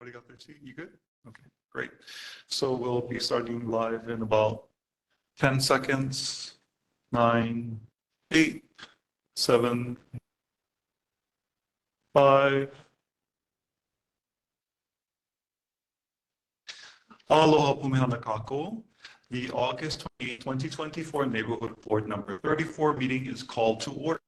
Everybody got their seat? You good? Okay, great. So we'll be starting live in about 10 seconds. 9, 8, 7, 5. Aloha Pumihana Kako. The August 28, 2024 Neighborhood Board number 34 meeting is called to order.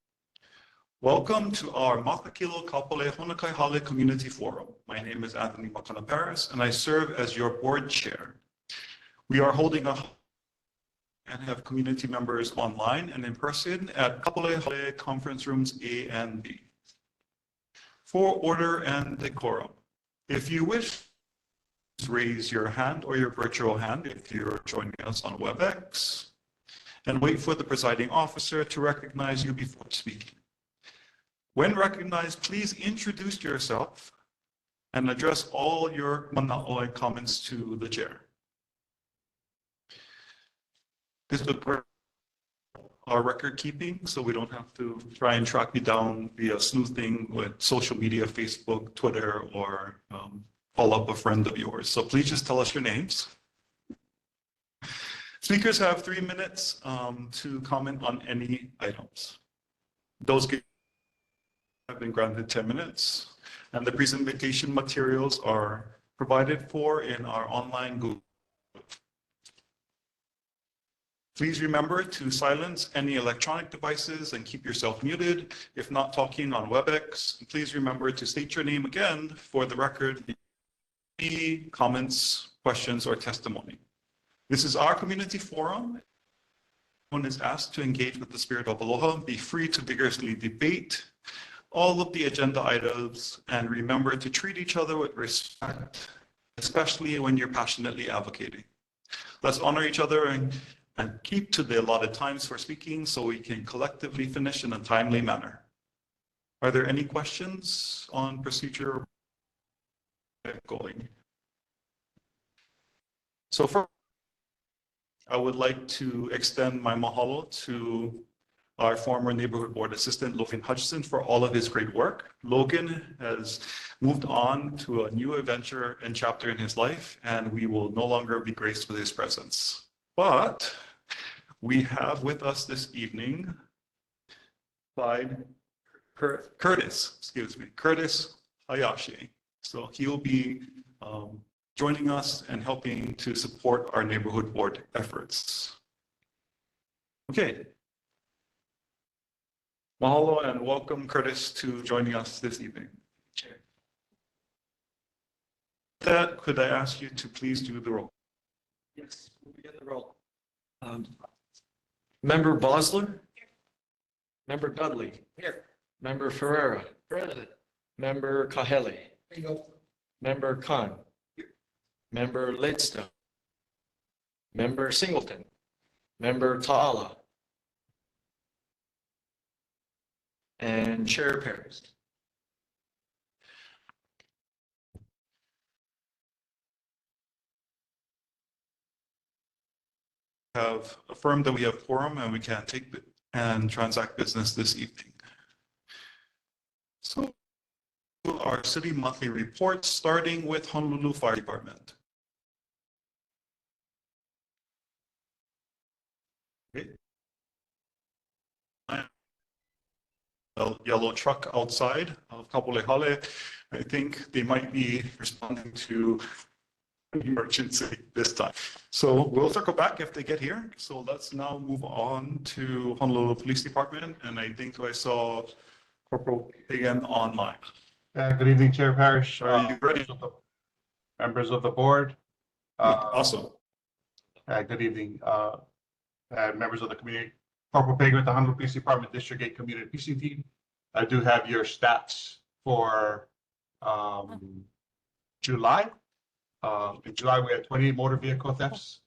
Welcome to our Makakilo Kapolei Honokai Hale Community Forum. My name is Anthony Makana Paris, and I serve as your board chair. We are holding and have community members online and in person at Kapolei Hale conference rooms A and B. For order and decorum, if you wish, raise your hand or your virtual hand if you're joining us on WebEx, and wait for the presiding officer to recognize you before speaking. When recognized, please introduce yourself and address all your mana'oi comments to the chair. This would work our record keeping, so we don't have to try and track you down via sleuthing with social media, Facebook, Twitter, or call up a friend of yours. So please just tell us your names. Speakers have 3 minutes to comment on any items. Those have been granted 10 minutes, and the presentation materials are provided for in our online Google. Please remember to silence any electronic devices and keep yourself muted if not talking on WebEx. Please remember to state your name again for the record, any comments, questions, or testimony. This is our community forum. Everyone is asked to engage with the spirit of aloha, be free to vigorously debate all of the agenda items, and remember to treat each other with respect, especially when you're passionately advocating. Let's honor each other and keep to the allotted times for speaking so we can collectively finish in a timely manner. Are there any questions on procedure going? So first, I would like to extend my mahalo to our former neighborhood board assistant, Logan Hutchison, for all of his great work. Logan has moved on to a new adventure and chapter in his life, and we will no longer be graced with his presence. But we have with us this evening Curtis Hayashi. So he'll be joining us and helping to support our neighborhood board efforts. Okay. Mahalo and welcome, Curtis, to joining us this evening. With that, could I ask you to please do the roll? Yes, we'll begin the roll. Member Bosler? Member Dudley? Here. Member Ferreira? Present. Member Kahele? Member Khan? Here. Member Lidstone? Member Singleton? Member Ta'ala? And Chair Paris. Have affirmed that we have quorum and we can take and transact business this evening. So our city monthly reports, starting with Honolulu Fire Department. Okay. Yellow truck outside of Kapolei Hale. I think they might be responding to emergency this time. So we'll circle back if they get here. So let's now move on to Honolulu Police Department. And I think I saw Corporal Hagan online. Good evening, Chair Parrish. Are you ready? Members of the board. Awesome. Good evening, members of the community. Corporal Pagan with the Honolulu Police Department District 8 Community Policing Team. I do have your stats for July. In July, we had 28 motor vehicle thefts,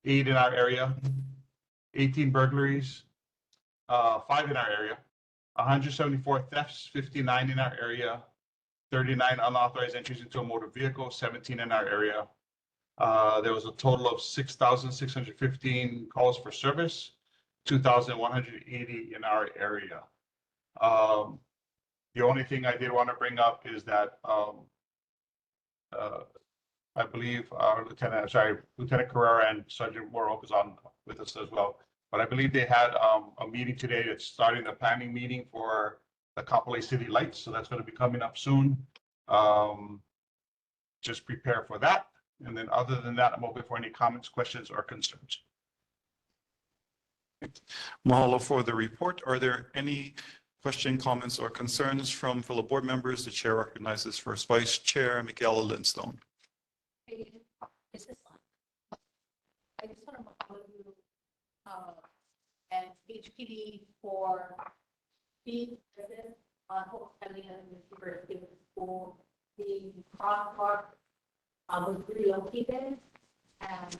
8 in our area, 18 burglaries, 5 in our area, 174 thefts, 59 in our area, 39 unauthorized entries into a motor vehicle, 17 in our area. There was a total of 6,615 calls for service, 2,180 in our area. The only thing I did want to bring up is that I believe Lieutenant Carrera and Sergeant Morrow is on with us as well. But I believe they had a meeting today that's starting the planning meeting for the Kapolei City Lights. So that's going to be coming up soon. Just prepare for that. And then other than that, I'm open for any comments, questions, or concerns. Mahalo for the report. Are there any question, comments, or concerns from fellow board members? The chair recognizes First Vice Chair Michaela Lindstone. Is this on? I just want to follow you and HPD for being present on Honokai University School. The crosswalk was relocated, and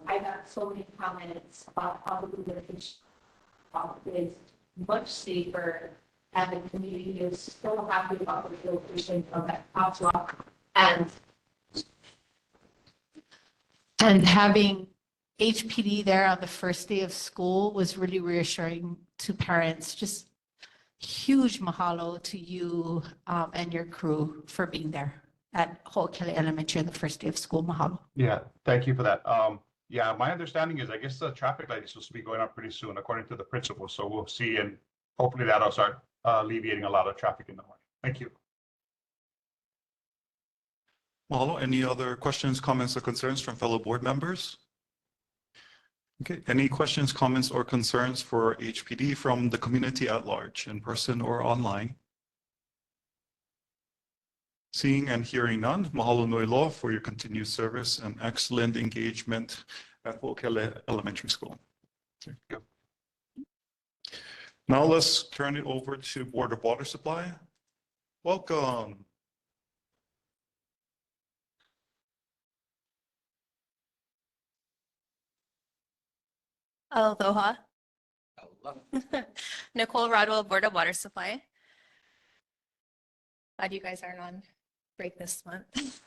I got so many comments about how the relocation is much safer, and the community is so happy about the relocation of that crosswalk. And having HPD there on the first day of school was really reassuring to parents. Just huge mahalo to you and your crew for being there at Ho'okele Elementary on the first day of school. Mahalo. Yeah, thank you for that. Yeah, my understanding is I guess the traffic light is supposed to be going up pretty soon, according to the principal. So we'll see, and hopefully that'll start alleviating a lot of traffic in the morning. Thank you. Mahalo. Any other questions, comments, or concerns from fellow board members? Okay. Any questions, comments, or concerns for HPD from the community at large, in person or online? Seeing and hearing none, mahalo nui loa for your continued service and excellent engagement at Ho'okele Elementary School. There you go. Now let's turn it over to Board of Water Supply. Welcome. Aloha. Nicole Rodwell, Board of Water Supply. Glad you guys aren't on break this month.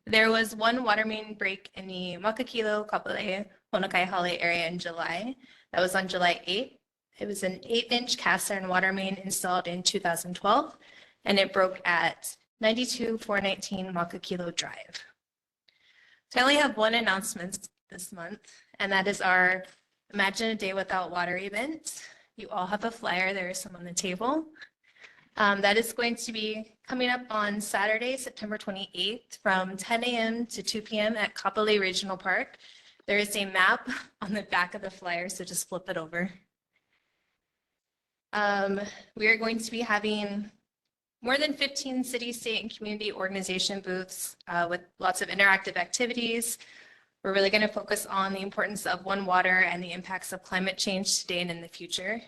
There was one water main break in the Makakilo, Kapolei, Honokai, Hale area in July. That was on July 8th. It was an 8-inch cast iron water main installed in 2012, and it broke at 92-419 Makakilo Drive. So I only have one announcement this month, and that is our Imagine a Day Without Water event. You all have a flyer. There is some on the table. That is going to be coming up on Saturday, September 28th from 10 a.m. to 2 p.m. at Kapolei Regional Park. There is a map on the back of the flyer, so just flip it over. We are going to be having more than 15 city, state, and community organization booths with lots of interactive activities. We're really going to focus on the importance of One Water and the impacts of climate change today and in the future.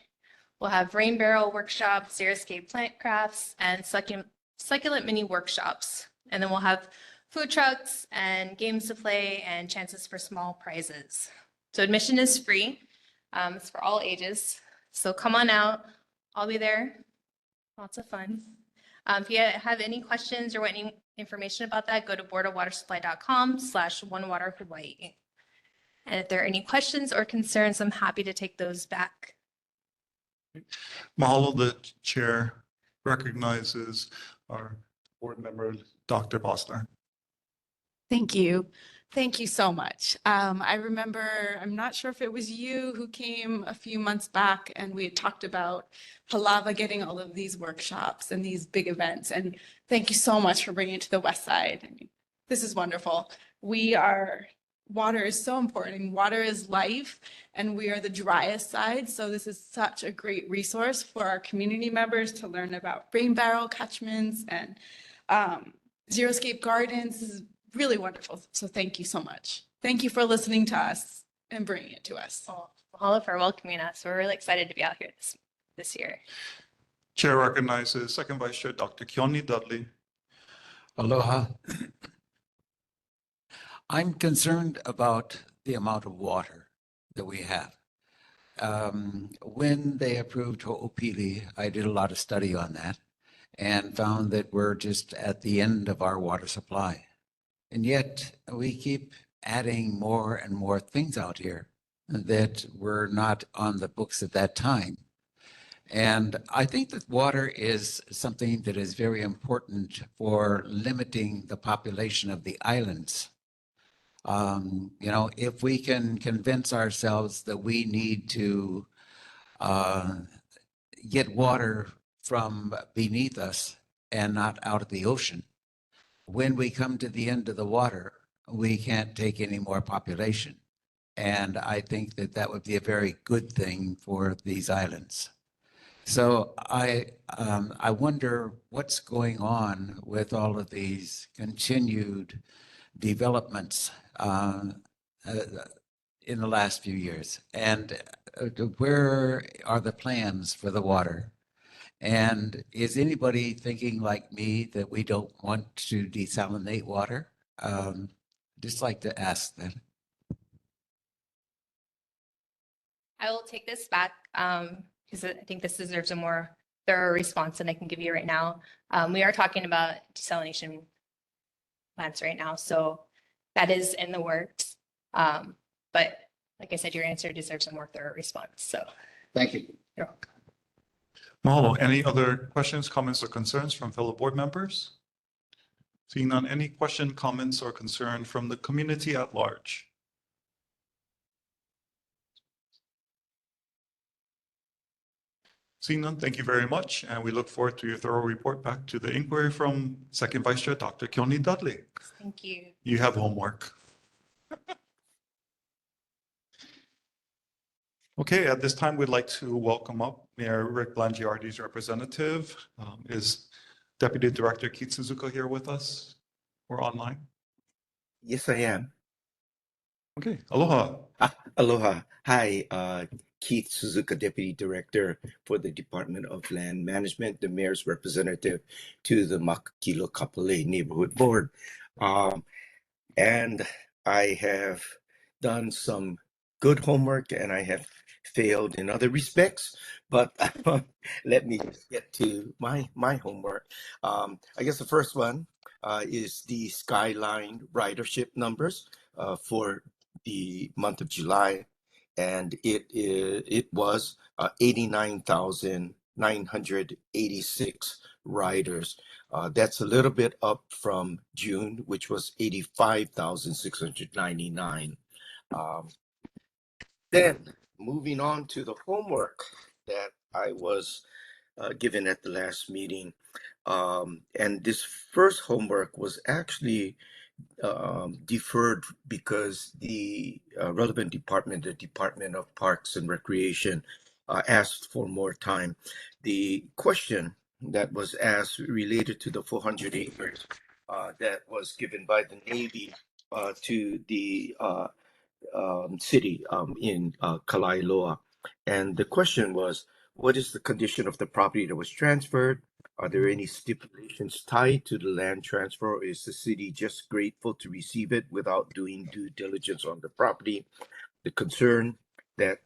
We'll have rain barrel workshops, xeriscape plant crafts, and succulent mini workshops. And then we'll have food trucks and games to play and chances for small prizes. So admission is free. It's for all ages. So come on out. I'll be there. Lots of fun. If you have any questions or want any information about that, go to boardofwatersupply.com/onewaterhawaii. And if there are any questions or concerns, I'm happy to take those back. Mahalo. The chair recognizes our board member, Dr. Bosler. Thank you. Thank you so much. I remember, I'm not sure if it was you who came a few months back and we had talked about Palava getting all of these workshops and these big events. And thank you so much for bringing it to the West Side. I mean, this is wonderful. Water is so important, and water is life, and we are the driest side. So this is such a great resource for our community members to learn about rain barrel catchments and xeriscape gardens. This is really wonderful. So thank you so much. Thank you for listening to us and bringing it to us. Mahalo for welcoming us. We're really excited to be out here this year. Chair recognizes Second Vice Chair Dr. Keone Dudley. Aloha. I'm concerned about the amount of water that we have. When they approved Ho'opili, I did a lot of study on that and found that we're just at the end of our water supply. And yet we keep adding more and more things out here that were not on the books at that time. And I think that water is something that is very important for limiting the population of the islands. If we can convince ourselves that we need to get water from beneath us and not out of the ocean, when we come to the end of the water, we can't take any more population. And I think that that would be a very good thing for these islands. So I wonder what's going on with all of these continued developments uh, in the last few years, and where are the plans for the water? And is anybody thinking like me that we don't want to desalinate water? Just like to ask that. I will take this back because I think this deserves a more thorough response than I can give you right now. We are talking about desalination plants right now, so that is in the works. But like I said, your answer deserves a more thorough response. So Thank you. you're welcome. Mahalo. Any other questions, comments, or concerns from fellow board members? Seeing none, any question, comments, or concern from the community at large? Seeing none, thank you very much, and we look forward to your thorough report back to the inquiry from Second Vice Chair Dr. Keone Dudley. Thank you. You have homework. Okay, at this time, we'd like to welcome up Mayor Rick Blangiardi's representative. Is Deputy Director Keith Suzuka here with us or online? Yes, I am. Okay, aloha. Aloha. Hi, Keith Suzuka, Deputy Director for the Department of Land Management, the Mayor's representative to the Makakilo Kapolei Neighborhood Board. And I have done some good homework and I have failed in other respects, but let me just get to my homework. I guess the first one is the Skyline ridership numbers for the month of July, and it was 89,986 riders. That's a little bit up from June, which was 85,699. Then moving on to the homework that I was given at the last meeting. And this first homework was actually deferred because the relevant department, the Department of Parks and Recreation, asked for more time. The question that was asked related to the 400 acres that was given by the Navy to the city in Kalailoa. And the question was, what is the condition of the property that was transferred? Are there any stipulations tied to the land transfer, or is the city just grateful to receive it without doing due diligence on the property? The concern that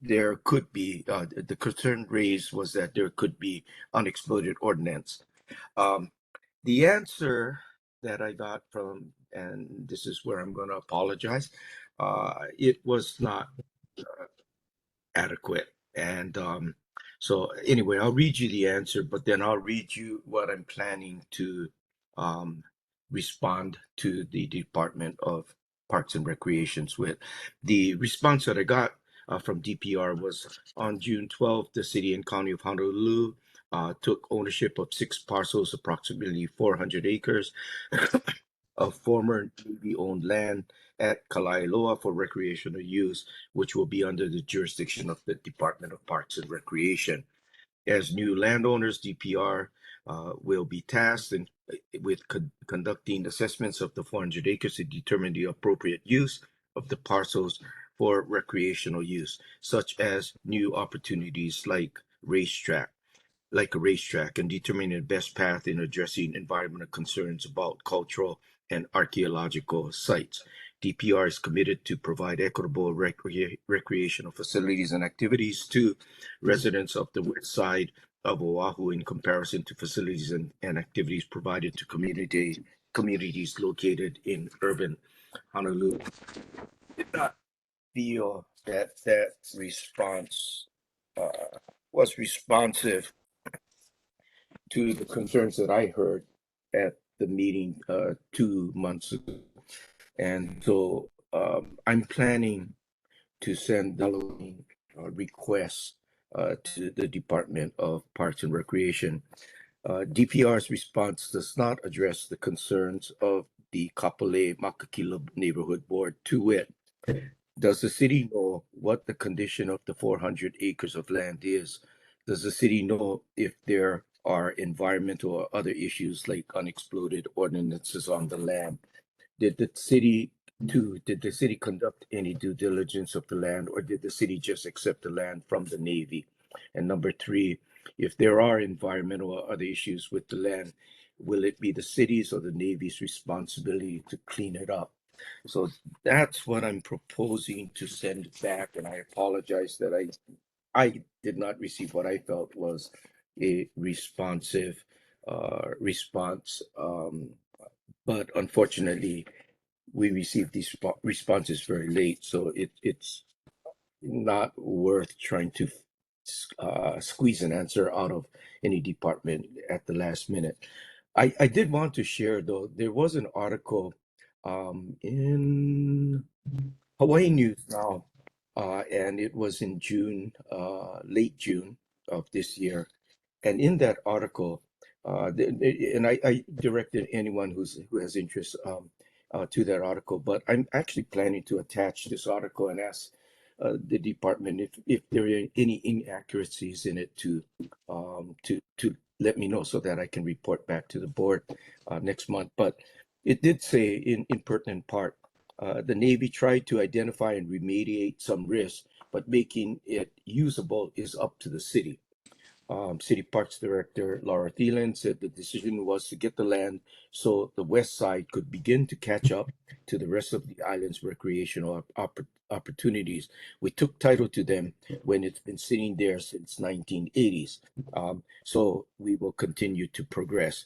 there could be, the concern raised was that there could be unexploded ordnance. The answer that I got from, and this is where I'm going to apologize, it was not adequate. And so anyway, I'll read you the answer, but then I'll read you what I'm planning to respond to the Department of Parks and Recreations with. The response that I got from DPR was on June 12th, the city and county of Honolulu took ownership of 6 parcels, approximately 400 acres of former Navy-owned land at Kalailoa for recreational use, which will be under the jurisdiction of the Department of Parks and Recreation. As new landowners, DPR will be tasked with conducting assessments of the 400 acres to determine the appropriate use of the parcels for recreational use, such as new opportunities like a racetrack, and determining the best path in addressing environmental concerns about cultural and archaeological sites. DPR is committed to provide equitable recreational facilities and activities to residents of the west side of Oahu in comparison to facilities and activities provided to communities located in urban Honolulu. Did not feel that response was responsive to the concerns that I heard at the meeting 2 months ago. And so I'm planning to send the following requests to the Department of Parks and Recreation. DPR's response does not address the concerns of the Kapolei Makakilo Neighborhood Board, to wit, does the city know what the condition of the 400 acres of land is? Does the city know if there are environmental or other issues like unexploded ordinances on the land? Did the city conduct any due diligence of the land, or did the city just accept the land from the Navy? And number three, if there are environmental or other issues with the land, will it be the city's or the Navy's responsibility to clean it up? So that's what I'm proposing to send back, and I apologize that I did not receive what I felt was a responsive response. But unfortunately, we received these responses very late, so it's not worth trying to squeeze an answer out of any department at the last minute. I did want to share, though, there was an article in Hawaii News Now, and it was in June, late June of this year. And in that article, and I directed anyone who has interest to that article, but I'm actually planning to attach this article and ask the department if there are any inaccuracies in it to let me know so that I can report back to the board next month. But it did say in pertinent part, the Navy tried to identify and remediate some risks, but making it usable is up to the city. City Parks Director Laura Thielen said the decision was to get the land so the west side could begin to catch up to the rest of the island's recreational opportunities. We took title to them when it's been sitting there since 1980s. So we will continue to progress.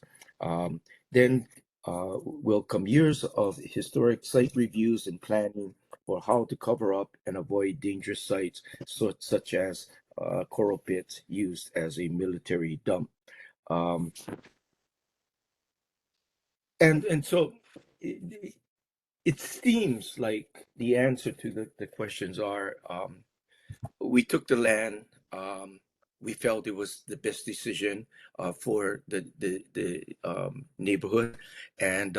Then will come years of historic site reviews and planning for how to cover up and avoid dangerous sites such as coral pits used as a military dump. And so it seems like the answer to the questions are we took the land. We felt it was the best decision for the neighborhood, and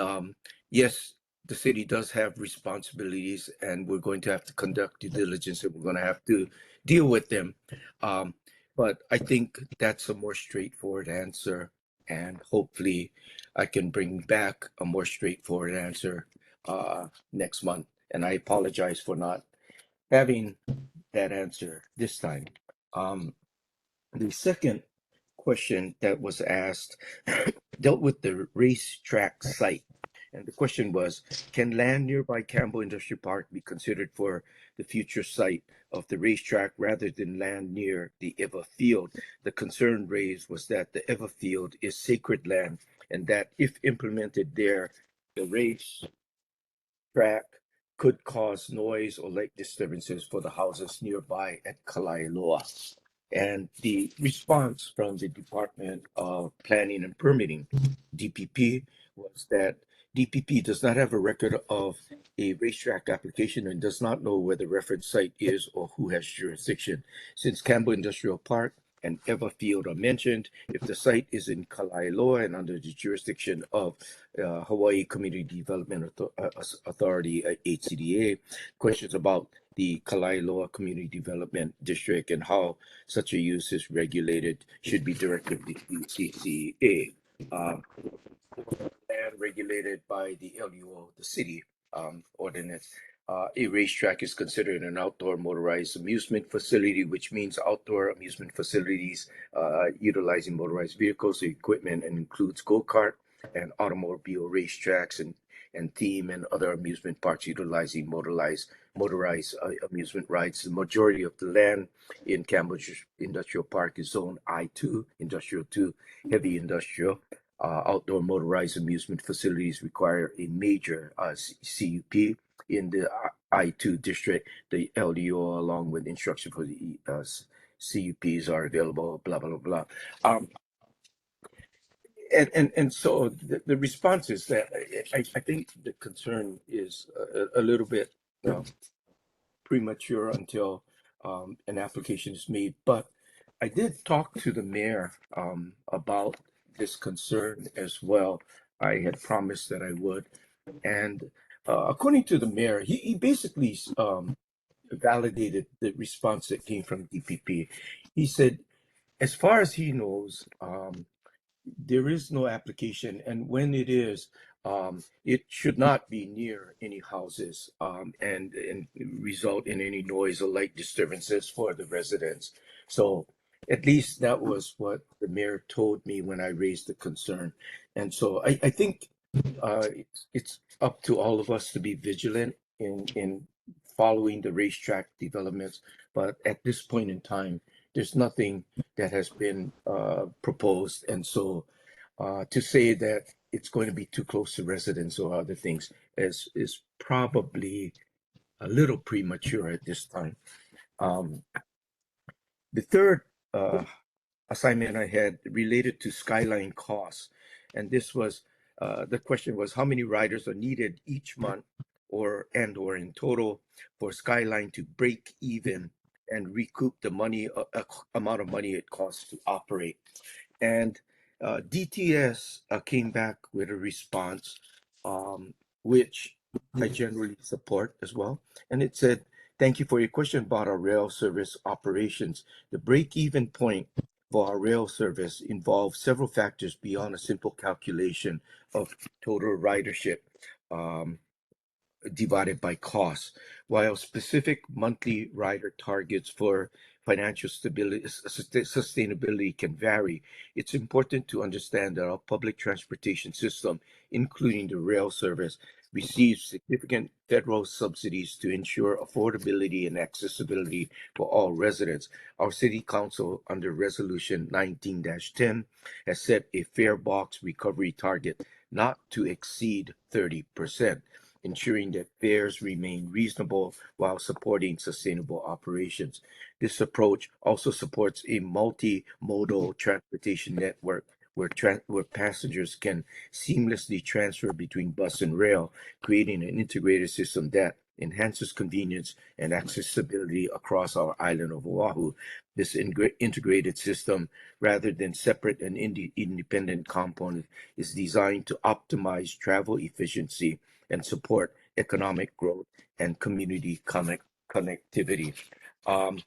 yes, the city does have responsibilities, and we're going to have to conduct due diligence, and we're going to have to deal with them. But I think that's a more straightforward answer, and hopefully, I can bring back a more straightforward answer next month. And I apologize for not having that answer this time. The second question that was asked dealt with the racetrack site. And the question was, can land nearby Campbell Industrial Park be considered for the future site of the racetrack rather than land near the Eva Field? The concern raised was that the Eva Field is sacred land and that if implemented there, the race track could cause noise or light disturbances for the houses nearby at Kalailoa. And the response from the Department of Planning and Permitting, DPP, was that DPP does not have a record of a racetrack application and does not know where the reference site is or who has jurisdiction. Since Campbell Industrial Park and Eva Field are mentioned, if the site is in Kalailoa and under the jurisdiction of Hawaii Community Development Authority, HCDA, questions about the Kalailoa Community Development District and how such a use is regulated should be directed to the CCA. Land regulated by the LUO, the city ordinance. A racetrack is considered an outdoor motorized amusement facility, which means outdoor amusement facilities utilizing motorized vehicles or equipment and includes go-kart and automobile racetracks and theme and other amusement parks utilizing motorized amusement rides. The majority of the land in Campbell Industrial Park is Zone I2, Industrial 2, Heavy Industrial. Outdoor motorized amusement facilities require a major CUP. In the I2 district, the LDO, along with instruction for the CUPs are available, blah, blah, blah. And so the response is that I think the concern is a little bit premature until an application is made. But I did talk to the mayor about this concern as well. I had promised that I would. And according to the mayor, he basically validated the response that came from DPP. He said, as far as he knows, there is no application, and when it is, it should not be near any houses and result in any noise or light disturbances for the residents. So at least that was what the mayor told me when I raised the concern. And so I think it's up to all of us to be vigilant in following the racetrack developments. But at this point in time, there's nothing that has been proposed. And so to say that it's going to be too close to residents or other things is probably a little premature at this time. The third assignment I had related to skyline costs. And this was, the question was how many riders are needed each month or in total for Skyline to break even and recoup the money, amount of money it costs to operate. And DTS came back with a response, which I generally support as well. And it said, thank you for your question about our rail service operations. The break-even point for our rail service involves several factors beyond a simple calculation of total ridership divided by cost. While specific monthly rider targets for financial stability, sustainability can vary, it's important to understand that our public transportation system, including the rail service, receives significant federal subsidies to ensure affordability and accessibility for all residents. Our City Council, under Resolution 19-10, has set a fare box recovery target not to exceed 30%. Ensuring that fares remain reasonable while supporting sustainable operations. This approach also supports a multimodal transportation network where passengers can seamlessly transfer between bus and rail, creating an integrated system that enhances convenience and accessibility across our island of Oahu. This integrated system, rather than separate and independent components, is designed to optimize travel efficiency and support economic growth and community connectivity. The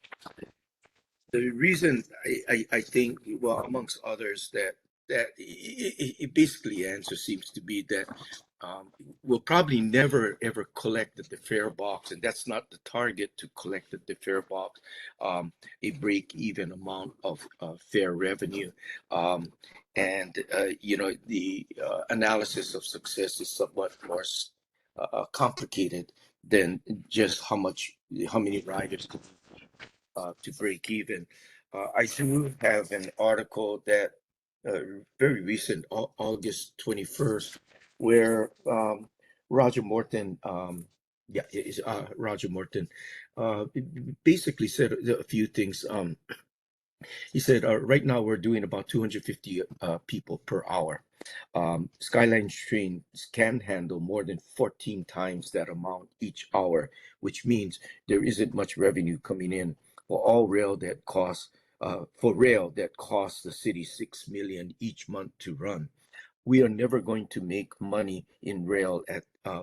reason I think, well, amongst others, that it basically answer seems to be that we'll probably never ever collect at the fare box, and that's not the target, to collect at the fare box a break-even amount of fare revenue. And the analysis of success is somewhat more complicated than just how many riders to break even. I do have an article that very recent, August 21st, where Roger Morton, Roger Morton, basically said a few things. He said, right now we're doing about 250 people per hour. Skyline trains can handle more than 14 times that amount each hour, which means there isn't much revenue coming in for rail that costs the city $6 million each month to run. We are never going to make money in rail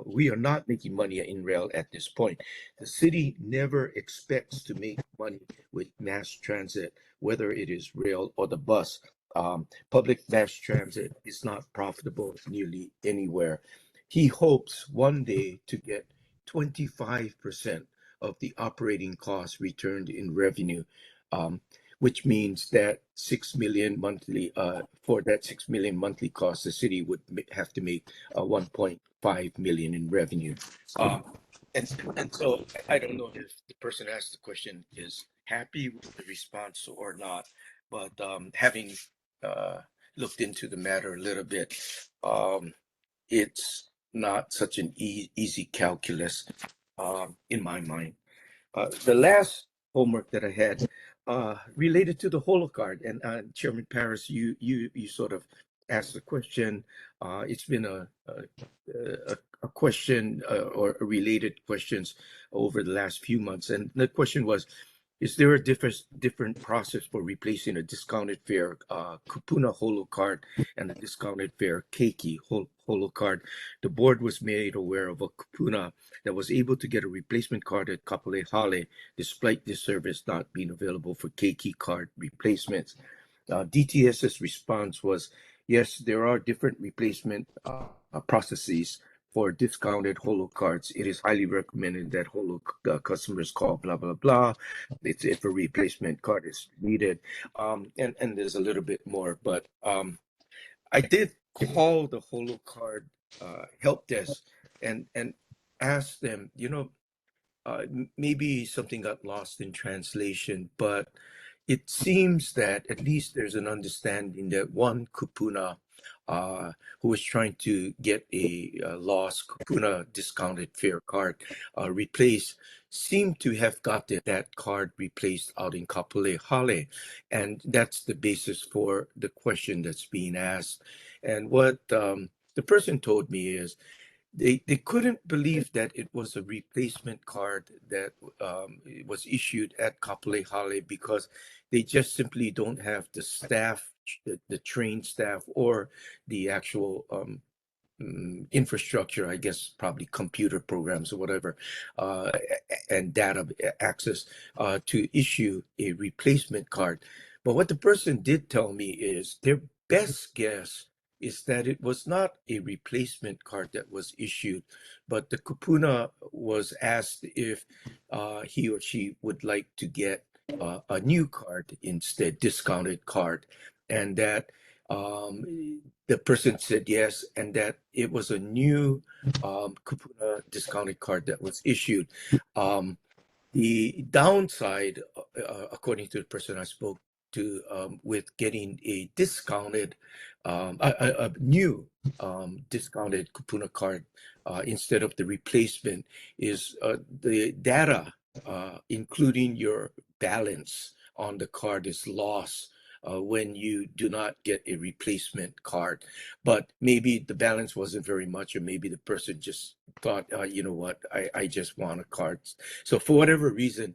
we are not making money in rail at this point. The city never expects to make money with mass transit, whether it is rail or the bus. Public mass transit is not profitable nearly anywhere. He hopes one day to get 25% of the operating costs returned in revenue, which means that 6 million monthly, for that 6 million monthly cost, the city would have to make 1.5 million in revenue. And so I don't know if the person asked the question is happy with the response or not, but having looked into the matter a little bit, it's not such an easy calculus in my mind. The last homework that I had related to the Holocard, and Chairman Paris, you sort of asked the question. It's been a question or related questions over the last few months, and the question was, is there a different process for replacing a discounted fare Kupuna Holocard and a discounted fare Keiki Holocard? The board was made aware of a Kupuna that was able to get a replacement card at Kapolei Hale, despite this service not being available for Keiki card replacements. DTS's response was, yes, there are different replacement processes for discounted Holo cards. It is highly recommended that Holo customers call blah, blah, blah. It's if a replacement card is needed. And there's a little bit more, but I did call the Holo card help desk and ask them, maybe something got lost in translation, but it seems that at least there's an understanding that one kupuna who was trying to get a lost kupuna discounted fare card replaced seemed to have got that card replaced out in Kapolei Hale, and that's the basis for the question that's being asked. And what the person told me is they couldn't believe that it was a replacement card that was issued at Kapolei Hale because they just simply don't have the staff, the trained staff, or the actual infrastructure, I guess, probably computer programs or whatever, and data access to issue a replacement card. But what the person did tell me is their best guess is that it was not a replacement card that was issued, but the kupuna was asked if he or she would like to get a new card instead, discounted card, and that the person said yes, and that it was a new kupuna discounted card that was issued. The downside, according to the person I spoke to, with getting a discounted, a new discounted kupuna card instead of the replacement, is the data, including your balance on the card, is lost when you do not get a replacement card. But maybe the balance wasn't very much, or maybe the person just thought, you know what, I just want a card. So for whatever reason,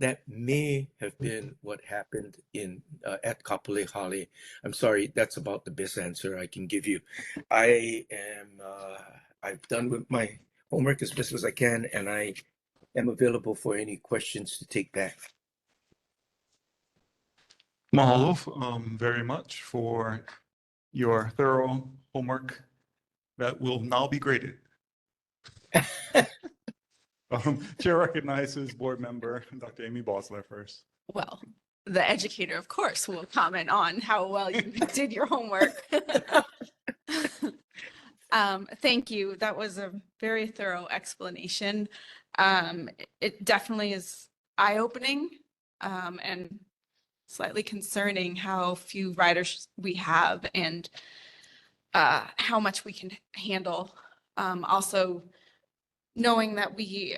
that may have been what happened in at Kapolei Hale. I'm sorry, that's about the best answer I can give you. I've done with my homework as best as I can, and I am available for any questions to take back. Mahalo very much for your thorough homework that will now be graded. Chair recognizes board member Dr. Amy Bosler first. Well, the educator, of course, will comment on how well you did your homework. Thank you. That was a very thorough explanation. It definitely is eye-opening and slightly concerning how few riders we have and how much we can handle. Also, knowing that we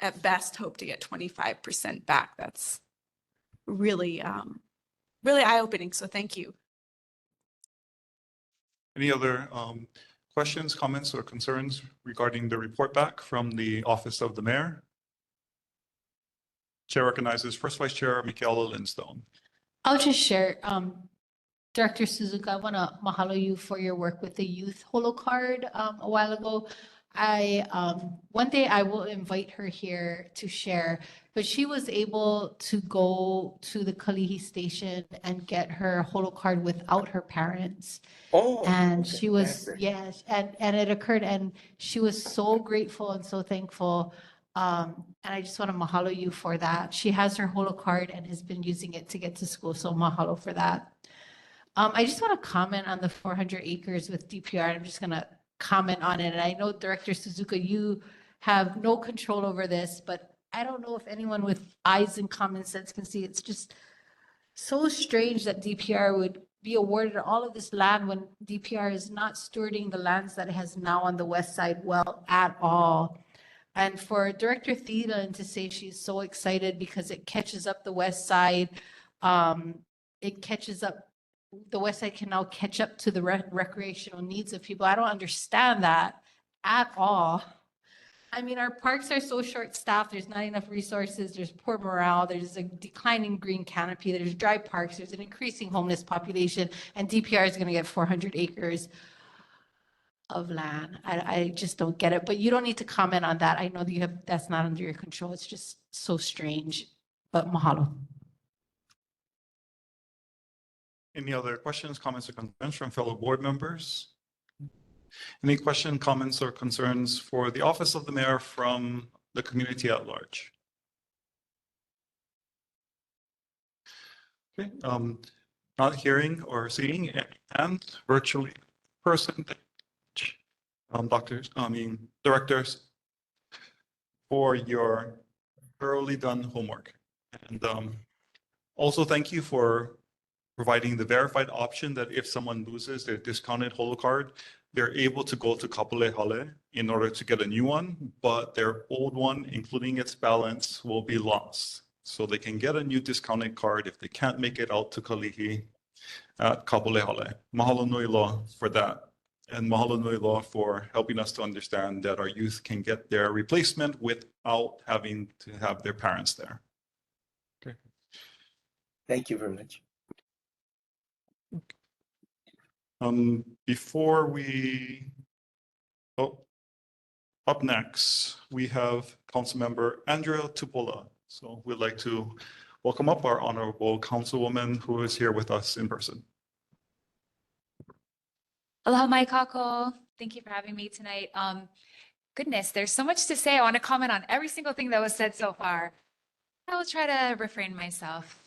at best hope to get 25% back, that's really, really eye-opening. So thank you. Any other questions, comments, or concerns regarding the report back from the Office of the Mayor? Chair recognizes First Vice Chair Michaela Lindstone. I'll just share, Director Suzuka, I want to mahalo you for your work with the youth holo card a while ago. One day I will invite her here to share, but she was able to go to the Kalihi station and get her holo card without her parents. Oh, And okay. she was, yes, and it occurred, and she was so grateful and so thankful. And I just want to mahalo you for that. She has her holo card and has been using it to get to school, so mahalo for that. I just want to comment on the 400 acres with DPR. I'm just going to comment on it. And I know Director Suzuka, you have no control over this, but I don't know if anyone with eyes and common sense can see. It's just so strange that DPR would be awarded all of this land when DPR is not stewarding the lands that it has now on the west side well at all. And for Director Thielen to say she's so excited because it catches up the west side, it catches up, the west side can now catch up to the recreational needs of people. I don't understand that at all. I mean, our parks are so short-staffed, there's not enough resources, there's poor morale, there's a declining green canopy, there's dry parks, there's an increasing homeless population, and DPR is gonna get 400 acres of land. I just don't get it, but you don't need to comment on that. I know that you have, that's not under your control. It's just so strange, but mahalo. Any other questions, comments, or concerns from fellow board members? Any questions, comments, or concerns for the office of the mayor from the community at large? Okay, not hearing or seeing any hands virtually person, directors, for your thoroughly done homework. And also thank you for providing the verified option that if someone loses their discounted holo card, they're able to go to Kapolei Hale in order to get a new one, but their old one, including its balance, will be lost. So they can get a new discounted card if they can't make it out to Kalihi at Kapolei Hale. Mahalo nui loa for that. And mahalo nui loa for helping us to understand that our youth can get their replacement without having to have their parents there. Okay. Thank you very much. Before we, up next, we have Councilmember Andrea Tupola. So we'd like to welcome up our honorable councilwoman who is here with us in person. Aloha mai kako. Thank you for having me tonight. Goodness, there's so much to say. I want to comment on every single thing that was said so far. I will try to refrain myself.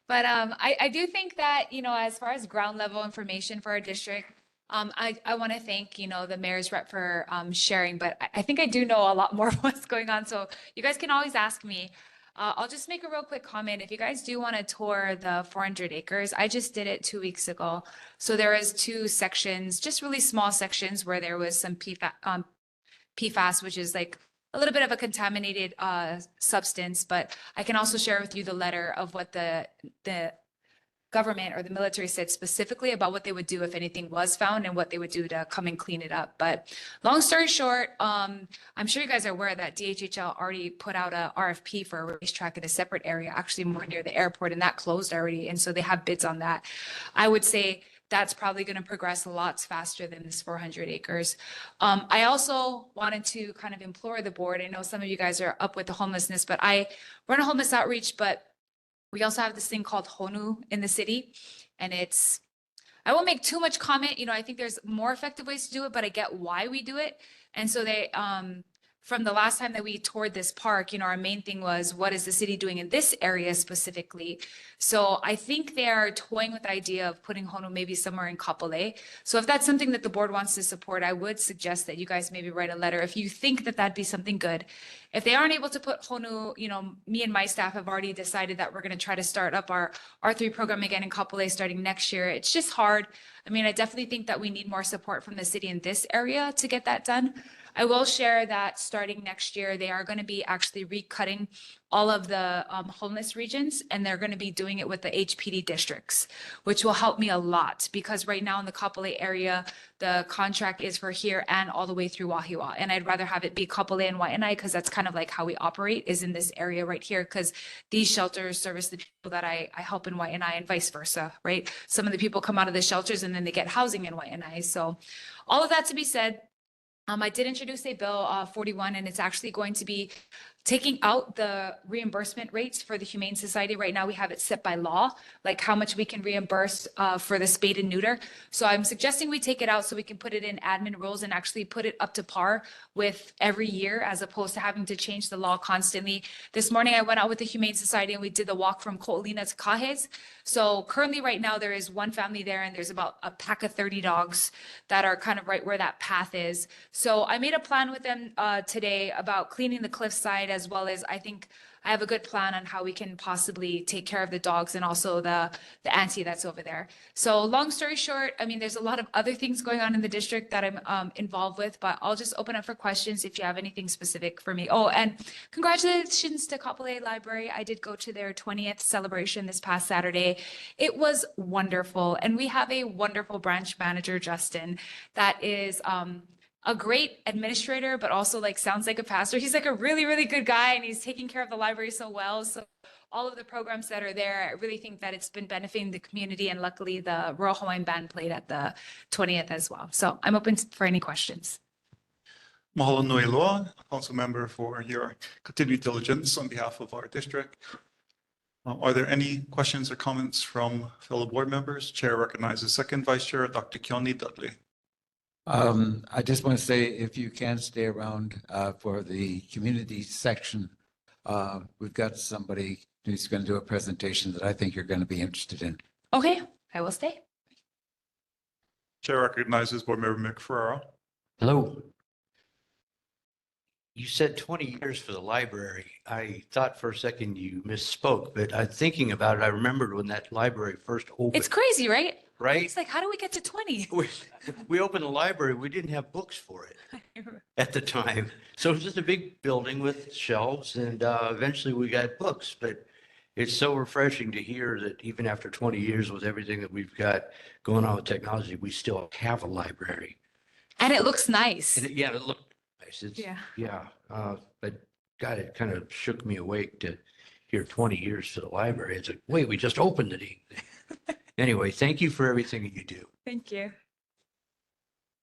But I do think that, you know, as far as ground level information for our district, I want to thank, you know, the mayor's rep for sharing, but I think I do know a lot more of what's going on. So you guys can always ask me. I'll just make a real quick comment. If you guys do want to tour the 400 acres, I just did it 2 weeks ago. So there was 2 sections, just really small sections where there was some PFAS, which is like a little bit of a contaminated substance, but I can also share with you the letter of what the government or the military said specifically about what they would do if anything was found and what they would do to come and clean it up. But long story short, I'm sure you guys are aware that DHHL already put out a RFP for a racetrack in a separate area, actually more near the airport, and that closed already. And so they have bids on that. I would say that's probably going to progress a lot faster than this 400 acres. I also wanted to kind of implore the board. I know some of you guys are up with the homelessness, but I run a homeless outreach, but we also have this thing called Honu in the city. And it's, I won't make too much comment. You know, I think there's more effective ways to do it, but I get why we do it. And so they, from the last time that we toured this park, you know, our main thing was, what is the city doing in this area specifically? So I think they are toying with the idea of putting Honu maybe somewhere in Kapolei. So if that's something that the board wants to support, I would suggest that you guys maybe write a letter if you think that that'd be something good. If they aren't able to put Honu, you know, me and my staff have already decided that we're going to try to start up our R3 program again in Kapolei starting next year. It's just hard. I mean, I definitely think that we need more support from the city in this area to get that done. I will share that starting next year, they are going to be actually recutting all of the homeless regions, and they're going to be doing it with the HPD districts, which will help me a lot because right now in the Kapolei area, the contract is for here and all the way through Wahiawa. And I'd rather have it be Kapolei and Waianae because that's kind of like how we operate is in this area right here because these shelters service the people that I help in Waianae and vice versa, right? Some of the people come out of the shelters and then they get housing in Waianae. So all of that to be said, I did introduce a bill 41, and it's actually going to be taking out the reimbursement rates for the Humane Society. Right now, we have it set by law, like how much we can reimburse for the spade and neuter. So I'm suggesting we take it out so we can put it in admin rules and actually put it up to par with every year, as opposed to having to change the law constantly. This morning, I went out with the Humane Society and we did the walk from Ko'olina to Kahes. So currently right now, there is one family there and there's about a pack of 30 dogs that are kind of right where that path is. So I made a plan with them today about cleaning the cliffside as well as I think I have a good plan on how we can possibly take care of the dogs and also the auntie that's over there. So long story short, I mean, there's a lot of other things going on in the district that I'm involved with, but I'll just open up for questions if you have anything specific for me. Oh, and congratulations to Kapolei Library. I did go to their 20th celebration this past Saturday. It was wonderful. And we have a wonderful branch manager, Justin, that is a great administrator, but also like sounds like a pastor. He's like a really, really good guy and he's taking care of the library so well. So all of the programs that are there, I really think that it's been benefiting the community. And luckily the Royal Hawaiian Band played at the 20th as well. So I'm open for any questions. Mahalo nui loa, Council Member, for your continued diligence on behalf of our district. Are there any questions or comments from fellow board members? Chair recognizes second Vice Chair, Dr. Keone Dudley. I just want to say, if you can stay around for the community section, we've got somebody who's going to do a presentation that I think you're going to be interested in. Okay, I will stay. Chair recognizes Board Member McFerrara. Hello. You said 20 years for the library. I thought for a second you misspoke, but I'm thinking about it. I remembered when that library first opened. It's crazy, right? Right? It's like, how do we get to 20? We opened the library. We didn't have books for it at the time. So it was just a big building with shelves and eventually we got books. But it's so refreshing to hear that even after 20 years with everything that we've got going on with technology, we still have a library. And it looks nice. And it looked nice. But God, it kind of shook me awake to hear 20 years for the library. It's like, wait, we just opened it. Anyway, thank you for everything that you do. Thank you.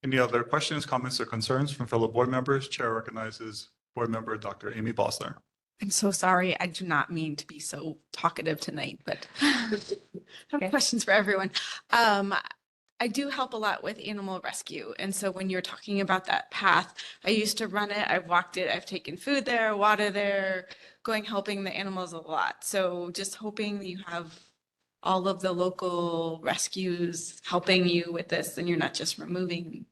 Any other questions, comments, or concerns from fellow board members? Chair recognizes Board Member Dr. Amy Bosler. I'm so sorry. I do not mean to be so talkative tonight, but I have questions for everyone. I do help a lot with animal rescue. And so when you're talking about that path, I used to run it. I've walked it. I've taken food there, water there, helping the animals a lot. So just hoping you have all of the local rescues helping you with this and you're not just removing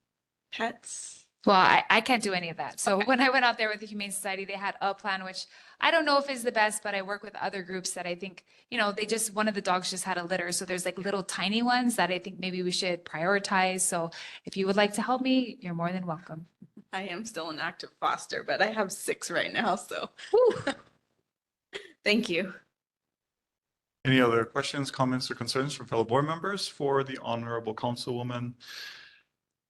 pets. Well, I can't do any of that. So when I went out there with the Humane Society, they had a plan, which I don't know if is the best, but I work with other groups that I think, one of the dogs just had a litter. So there's like little tiny ones that I think maybe we should prioritize. So if you would like to help me, you're more than welcome. I am still an active foster, but I have 6 right now. So thank you. Any other questions, comments, or concerns from fellow board members for the Honorable Councilwoman?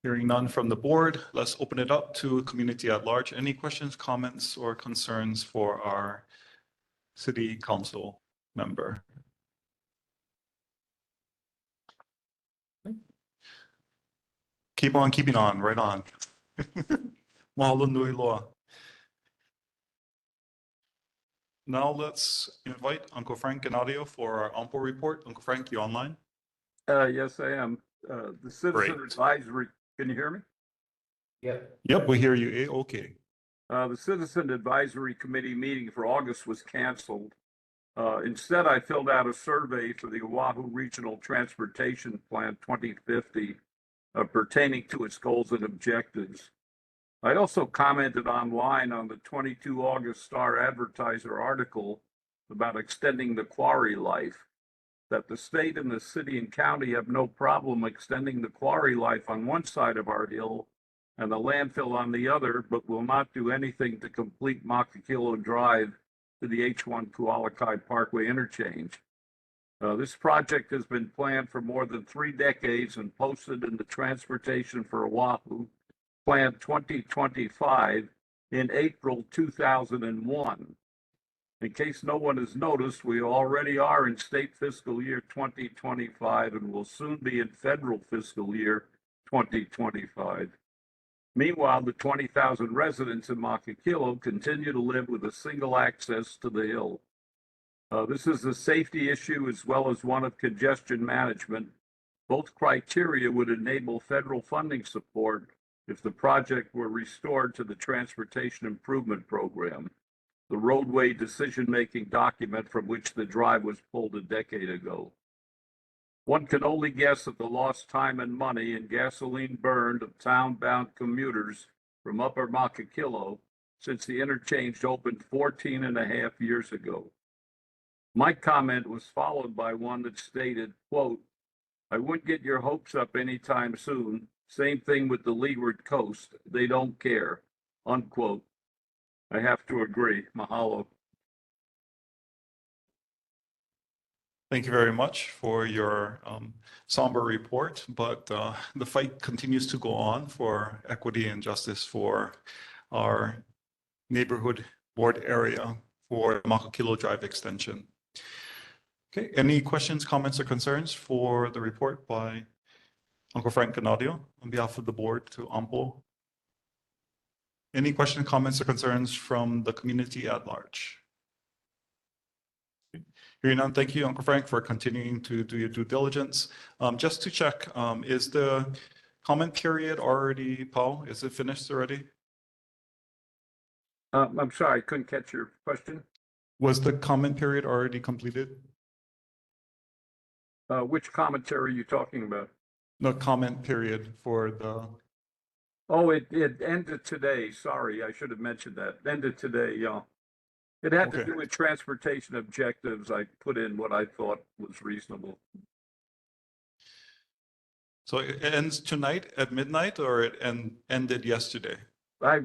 Hearing none from the board, let's open it up to community at large. Any questions, comments, or concerns for our city council member? Keep on keeping on, right on. Mahalo nui loa. Now let's invite Uncle Frank and Audio for our OMPO report. Uncle Frank, you online? Yes, I am. The Citizen Great. Advisory, can you hear me? Yep, we hear you. Okay. The Citizen Advisory Committee meeting for August was canceled. Instead, I filled out a survey for the Oahu Regional Transportation Plan 2050 pertaining to its goals and objectives. I also commented online on the 22 August Star Advertiser article about extending the quarry life, that the state and the city and county have no problem extending the quarry life on one side of our hill and the landfill on the other, but will not do anything to complete Makakilo Drive to the H1 Kualakai Parkway interchange. This project has been planned for more than 3 decades and posted in the Transportation for Oahu Plan 2025 in April 2001. In case no one has noticed, we already are in state fiscal year 2025 and will soon be in federal fiscal year 2025. Meanwhile, the 20,000 residents in Makakilo continue to live with a single access to the hill. This is a safety issue as well as one of congestion management. Both criteria would enable federal funding support if the project were restored to the Transportation Improvement Program, the roadway decision-making document from which the drive was pulled a decade ago. One can only guess at the lost time and money and gasoline burned of town-bound commuters from Upper Makakilo since the interchange opened 14 and a half years ago. My comment was followed by one that stated, quote, "I wouldn't get your hopes up anytime soon. Same thing with the leeward coast. They don't care," unquote. I have to agree. Mahalo. Thank you very much for your somber report, but the fight continues to go on for equity and justice for our neighborhood board area for Makakilo Drive extension. Okay, any questions, comments, or concerns for the report by Uncle Frank Canadio on behalf of the board to AMPO? Any questions, comments, or concerns from the community at large? Hearing none, thank you, Uncle Frank, for continuing to do your due diligence. Just to check, is the comment period already, Paul, is it finished already? I'm sorry, I couldn't catch your question. Was the comment period already completed? Which commentary are you talking about? The comment period for the, Oh, it ended today. Sorry, I should have mentioned that. Ended today, yeah. It had to Okay. do with transportation objectives. I put in what I thought was reasonable. so it ends tonight at midnight or it ended yesterday? I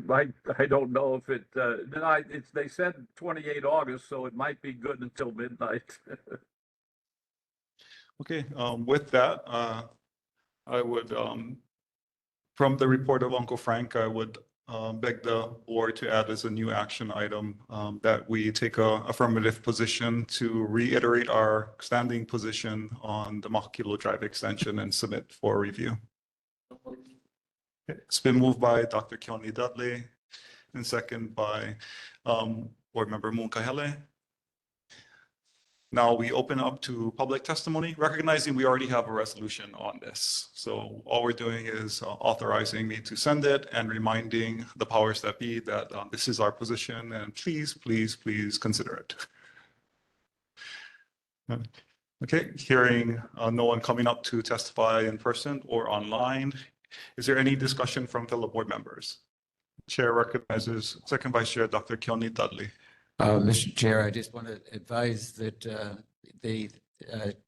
don't know if they said 28 August, so it might be good until midnight. Okay, with that, I would, from the report of Uncle Frank, I would beg the board to add as a new action item that we take a affirmative position to reiterate our standing position on the Makakilo Drive extension and submit for review. It's been moved by Dr. Keone Dudley and second by Board Member Hale. Now we open up to public testimony, recognizing we already have a resolution on this. So all we're doing is authorizing me to send it and reminding the powers that be that this is our position and please, please, please consider it. Okay, hearing no one coming up to testify in person or online. Is there any discussion from fellow board members? Chair recognizes Second Vice Chair Dr. Keone Dudley. Mr. Chair, I just want to advise that the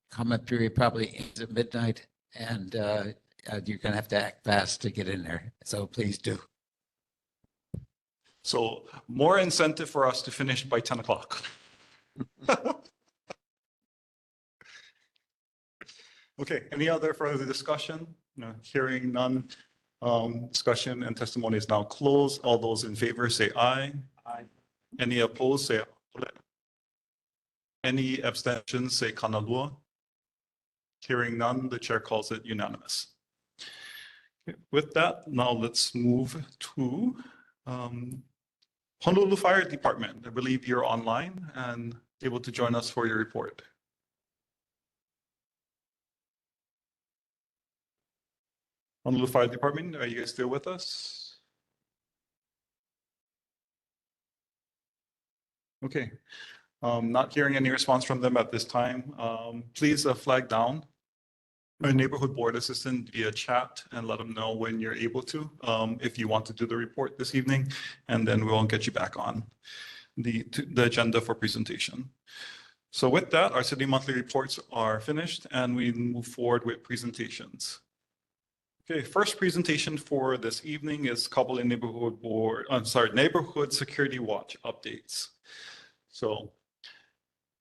comment period probably ends at midnight and you're going to have to act fast to get in there. So please do. So more incentive for us to finish by 10 o'clock. Okay, any other further discussion? No, hearing none. Discussion and testimony is now closed. All those in favor say aye. Aye. Any opposed say ole. Any abstentions say kanalua. Hearing none, the chair calls it unanimous. Okay, with that, now let's move to Honolulu Fire Department. I believe you're online and able to join us for your report. Honolulu Fire Department, are you guys still with us? Okay, not hearing any response from them at this time. Please flag down our neighborhood board assistant via chat and let them know when you're able to, if you want to do the report this evening, and then we'll get you back on the agenda for presentation. So with that, our city monthly reports are finished and we move forward with presentations. Okay, first presentation for this evening is Kapolei Neighborhood Board, Neighborhood Security Watch updates. So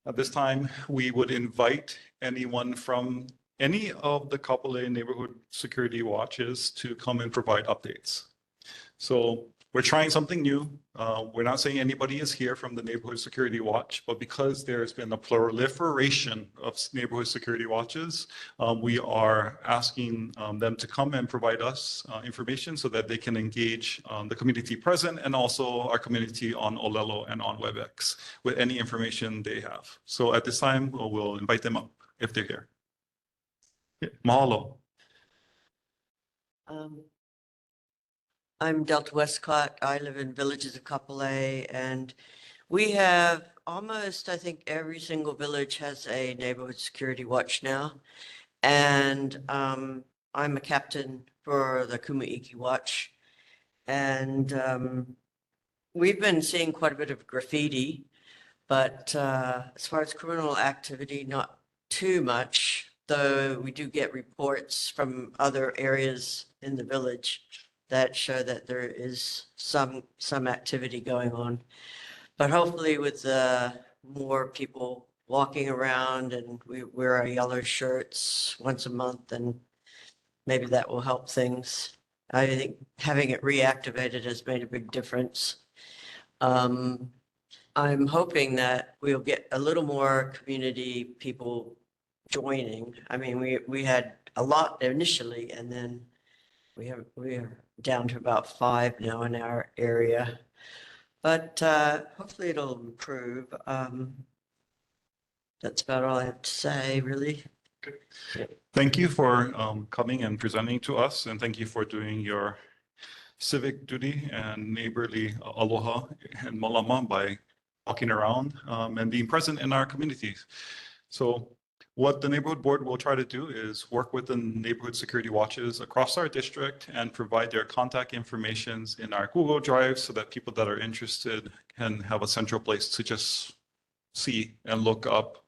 at this time, we would invite anyone from any of the Kapolei Neighborhood Security Watches to come and provide updates. So we're trying something new. We're not saying anybody is here from the Neighborhood Security Watch, but because there's been a proliferation of neighborhood security watches, we are asking them to come and provide us information so that they can engage the community present and also our community on Olelo and on WebEx with any information they have. So at this time, we'll invite them up if they're here. Yeah, mahalo. I'm Delta Westcott. I live in Villages of Kapolei, and we have almost, I think, every single village has a neighborhood security watch now. And I'm a captain for the Kumaiki Watch. And we've been seeing quite a bit of graffiti, but as far as criminal activity, not too much, though we do get reports from other areas in the village that show that there is some activity going on. But hopefully with more people walking around and we wear our yellow shirts once a month, and maybe that will help things. I think having it reactivated has made a big difference. I'm hoping that we'll get a little more community people joining. I mean, we had a lot initially, and then we are down to about 5 now in our area. But hopefully it'll improve. That's about all I have to say, really. Thank you for coming and presenting to us, and thank you for doing your civic duty and neighborly aloha and malama by walking around and being present in our communities. So what the neighborhood board will try to do is work with the neighborhood security watches across our district and provide their contact informations in our Google Drive so that people that are interested can have a central place to just see and look up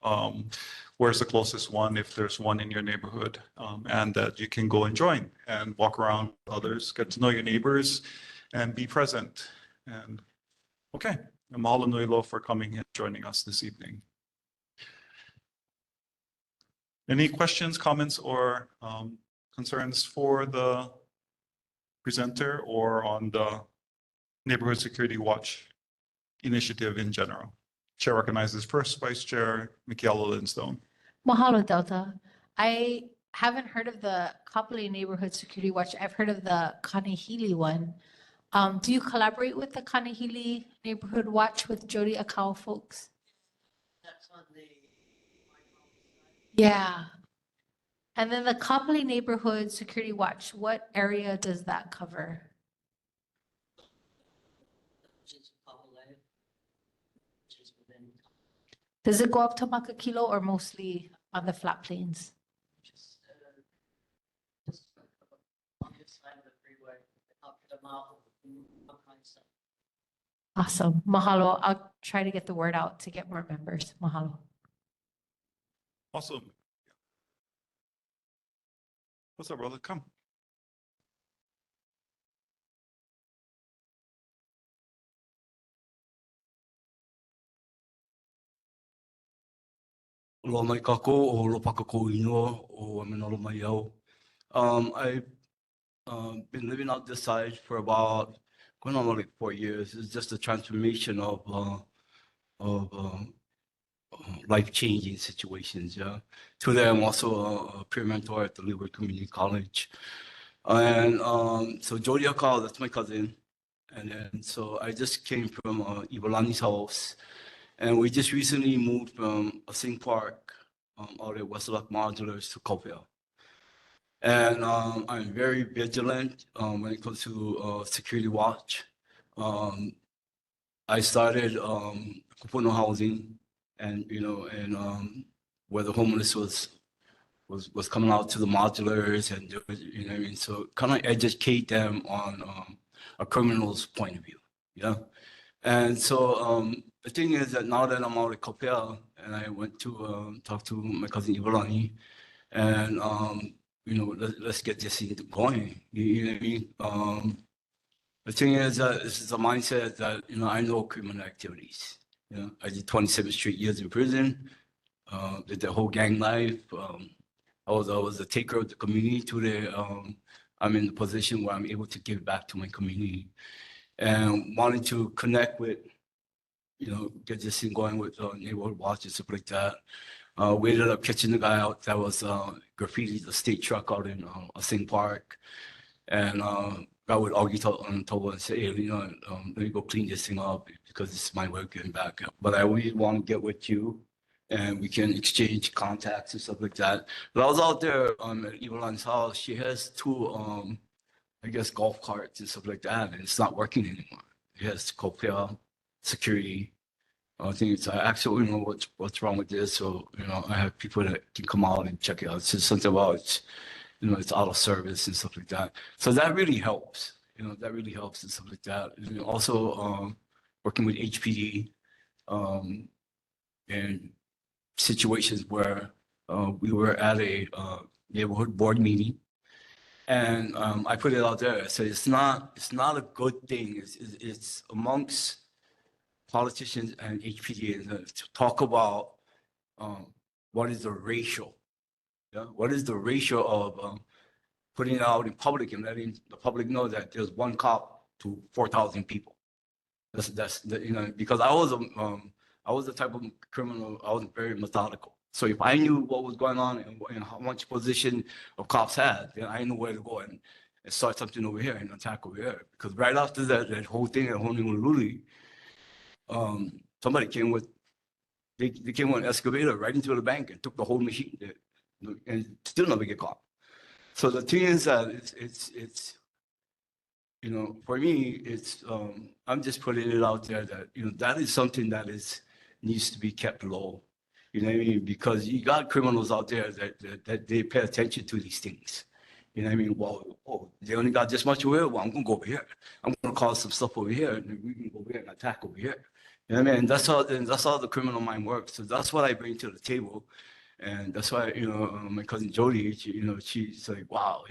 where's the closest one, if there's one in your neighborhood, and that you can go and join and walk around with others, get to know your neighbors and be present. And okay, mahalo nui loa for coming and joining us this evening. Any questions, comments, or concerns for the presenter or on the Neighborhood Security Watch initiative in general? Chair recognizes first Vice Chair Makakilo Linstone. Mahalo, Delta. I haven't heard of the Kapolei Neighborhood Security Watch. I've heard of the Kanehili one. Do you collaborate with the Kanehili Neighborhood Watch with Jody Akau folks? That's on the. Yeah. And then the Kapolei Neighborhood Security Watch, what area does that cover? Does it go up to Makakilo or mostly on the flat plains? Awesome. Mahalo. I'll try to get the word out to get more members. Mahalo. Awesome. What's up, brother? Come. Lo mai kako o lo pakako ino o aminolo mai au. I've been living out this side for about going on like 4 years. It's just a transformation of life-changing situations. Yeah. Today I'm also a peer mentor at the Leeward Community College, and so Jody Akal, that's my cousin, and then so I just came from Ivalani's house. And we just recently moved from a Sing Park out at Westlock Modulars to Copel. And I'm very vigilant when it comes to security watch. I started Kupono housing, and where the homeless was coming out to the modulars, and you know what I mean. So kind of educate them on a criminal's point of view. Yeah. And so the thing is that now that I'm out at Copel, and I went to talk to my cousin Ivalani, and let's get this thing going. You know what I mean? The thing is that this is a mindset that I know criminal activities. I did 27 straight years in prison. Did the whole gang life. I was a taker of the community. Today, I'm in the position where I'm able to give back to my community, and wanting to connect with, get this thing going with neighborhood watch and stuff like that. We ended up catching the guy out that was graffiti the state truck out in Sing Park, and I would argue on Toba and say, hey, let me go clean this thing up because this is my way of getting back. But I really want to get with you, and we can exchange contacts and stuff like that. But I was out there at Evelyn's house. She has 2 I guess golf carts and stuff like that, and it's not working anymore. It has Copel security. I think it's actually, what's wrong with this. So, I have people that can come out and check it out. It's just something about it's out of service and stuff like that. So that really helps. That really helps and stuff like that. And also, working with HPD, and situations where we were at a neighborhood board meeting. And I put it out there. I said, it's not a good thing. It's amongst politicians and HPD to talk about what is the ratio. Yeah? What is the ratio of putting it out in public and letting the public know that there's one cop to 4,000 people. That's because I was the type of criminal. I was very methodical. So if I knew what was going on and how much position of cops had, then I knew where to go and start something over here and attack over here. Because right after that whole thing at Honolulu, somebody came with they came with an excavator right into the bank and took the whole machine and still never get caught. So the thing is that it's for me, it's I'm just putting it out there that that is something that needs to be kept low. You know what I mean? Because you got criminals out there that they pay attention to these things. You know what I mean? Well, they only got this much over here. Well, I'm gonna go over here. I'm gonna cause some stuff over here, and then we can go over here and attack over here. You know what I mean? And that's how the criminal mind works. So that's what I bring to the table. And that's why, my cousin Jody, she's like, wow,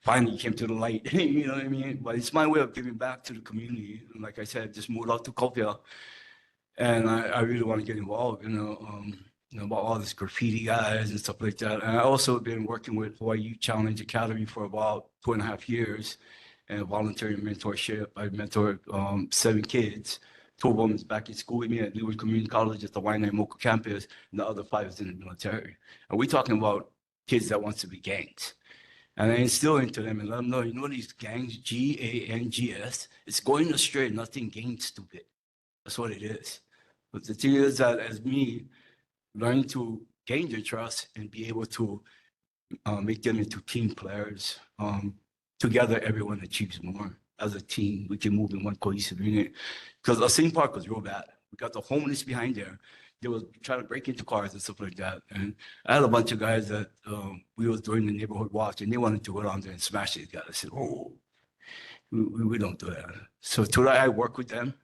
finally came to the light, you know what I mean? But it's my way of giving back to the community. And like I said, just moved out to Kopia. And I really want to get involved, about all this graffiti guys and stuff like that. And I also been working with Hawaii Youth Challenge Academy for about 2.5 years and voluntary mentorship. I mentored 7 kids. 2 of them is back in school with me at Leeward Community College at the Waianae Moka campus, and the other 5 is in the military. And we're talking about kids that wants to be gangs. And I instill into them and let them know, these gangs, GANGS, it's going astray, nothing gang stupid. That's what it is. But the thing is that as me learning to gain their trust and be able to make them into team players, together everyone achieves more. As a team, we can move in one cohesive unit. Because the same park was real bad. We got the homeless behind there. They were trying to break into cars and stuff like that. And I had a bunch of guys that we was doing the neighborhood watch, and they wanted to go down there and smash these guys. I said, oh, we don't do that. So today I work with them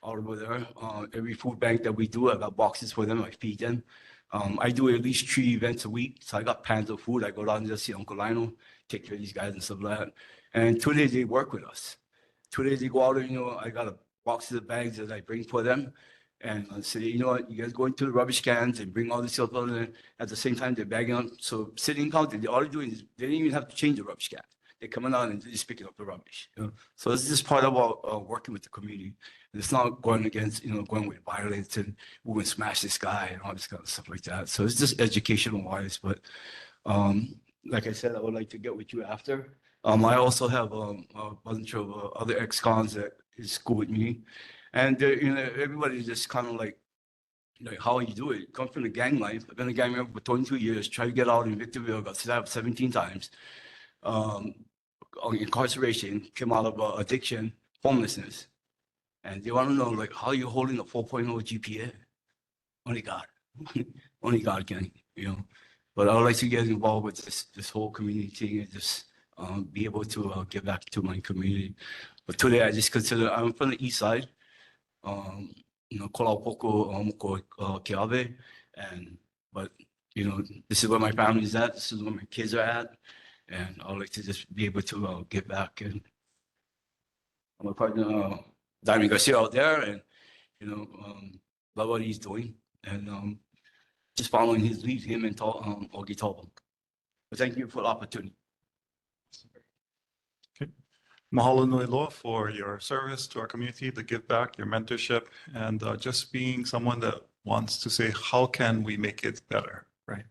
all over there. Every food bank that we do, I got boxes for them. I feed them. I do at least 3 events a week. So I got pans of food. I go down there to see Uncle Lionel, take care of these guys and stuff like that. And today they work with us. Today they go out there, I got a box of bags that I bring for them. And I say, you know what, you guys go into the rubbish cans and bring all this stuff out there. At the same time, they're bagging up. So sitting and counting, all they're doing is they didn't even have to change the rubbish can. They're coming out and just picking up the rubbish. So it's just part of our working with the community. And it's not going against, going with violence and we're going to smash this guy and all this kind of stuff like that. So it's just educational wise. But like I said, I would like to get with you after. I also have a bunch of other ex-cons that is school with me. And, everybody just kind of like how you do it. Come from the gang life. I've been a gang member for 22 years. Tried to get out in Victorville, got stabbed 17 times. Incarceration, came out of addiction, homelessness. And they want to know, how you holding a 4.0 GPA? Only God. Only God can, But I would like to get involved with this whole community thing and just be able to give back to my community. But today I just consider, I'm from the east side, Kolaupoko, Keawe, but this is where my family is at, this is where my kids are at, and I would like to just be able to give back. And my partner, Diamond Garcia out there, and love what he's doing, and just following his lead, him and Ogi Talbot. But thank you for the opportunity. Okay. Mahalo nui loa for your service to our community, the give back, your mentorship, and just being someone that wants to say, how can we make it better, right?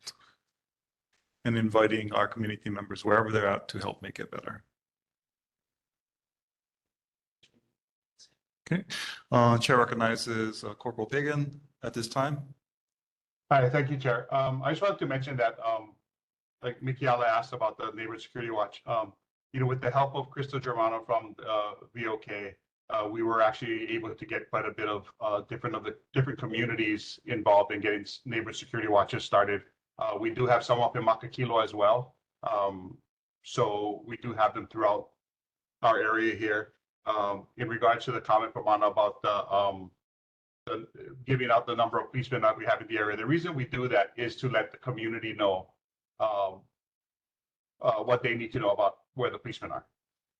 And inviting our community members wherever they're at to help make it better. Okay. Chair recognizes Corporal Pagan at this time. Hi, thank you, Chair. I just wanted to mention that, like Mikiala asked about the Neighborhood Security Watch, with the help of Crystal Germano from VOK, we were actually able to get quite a bit of different communities involved in getting Neighborhood Security Watches started. We do have some up in Makakilo as well. So we do have them throughout our area here. in regards to the comment from Anna about the giving out the number of policemen that we have in the area. The reason we do that is to let the community know what they need to know about where the policemen are.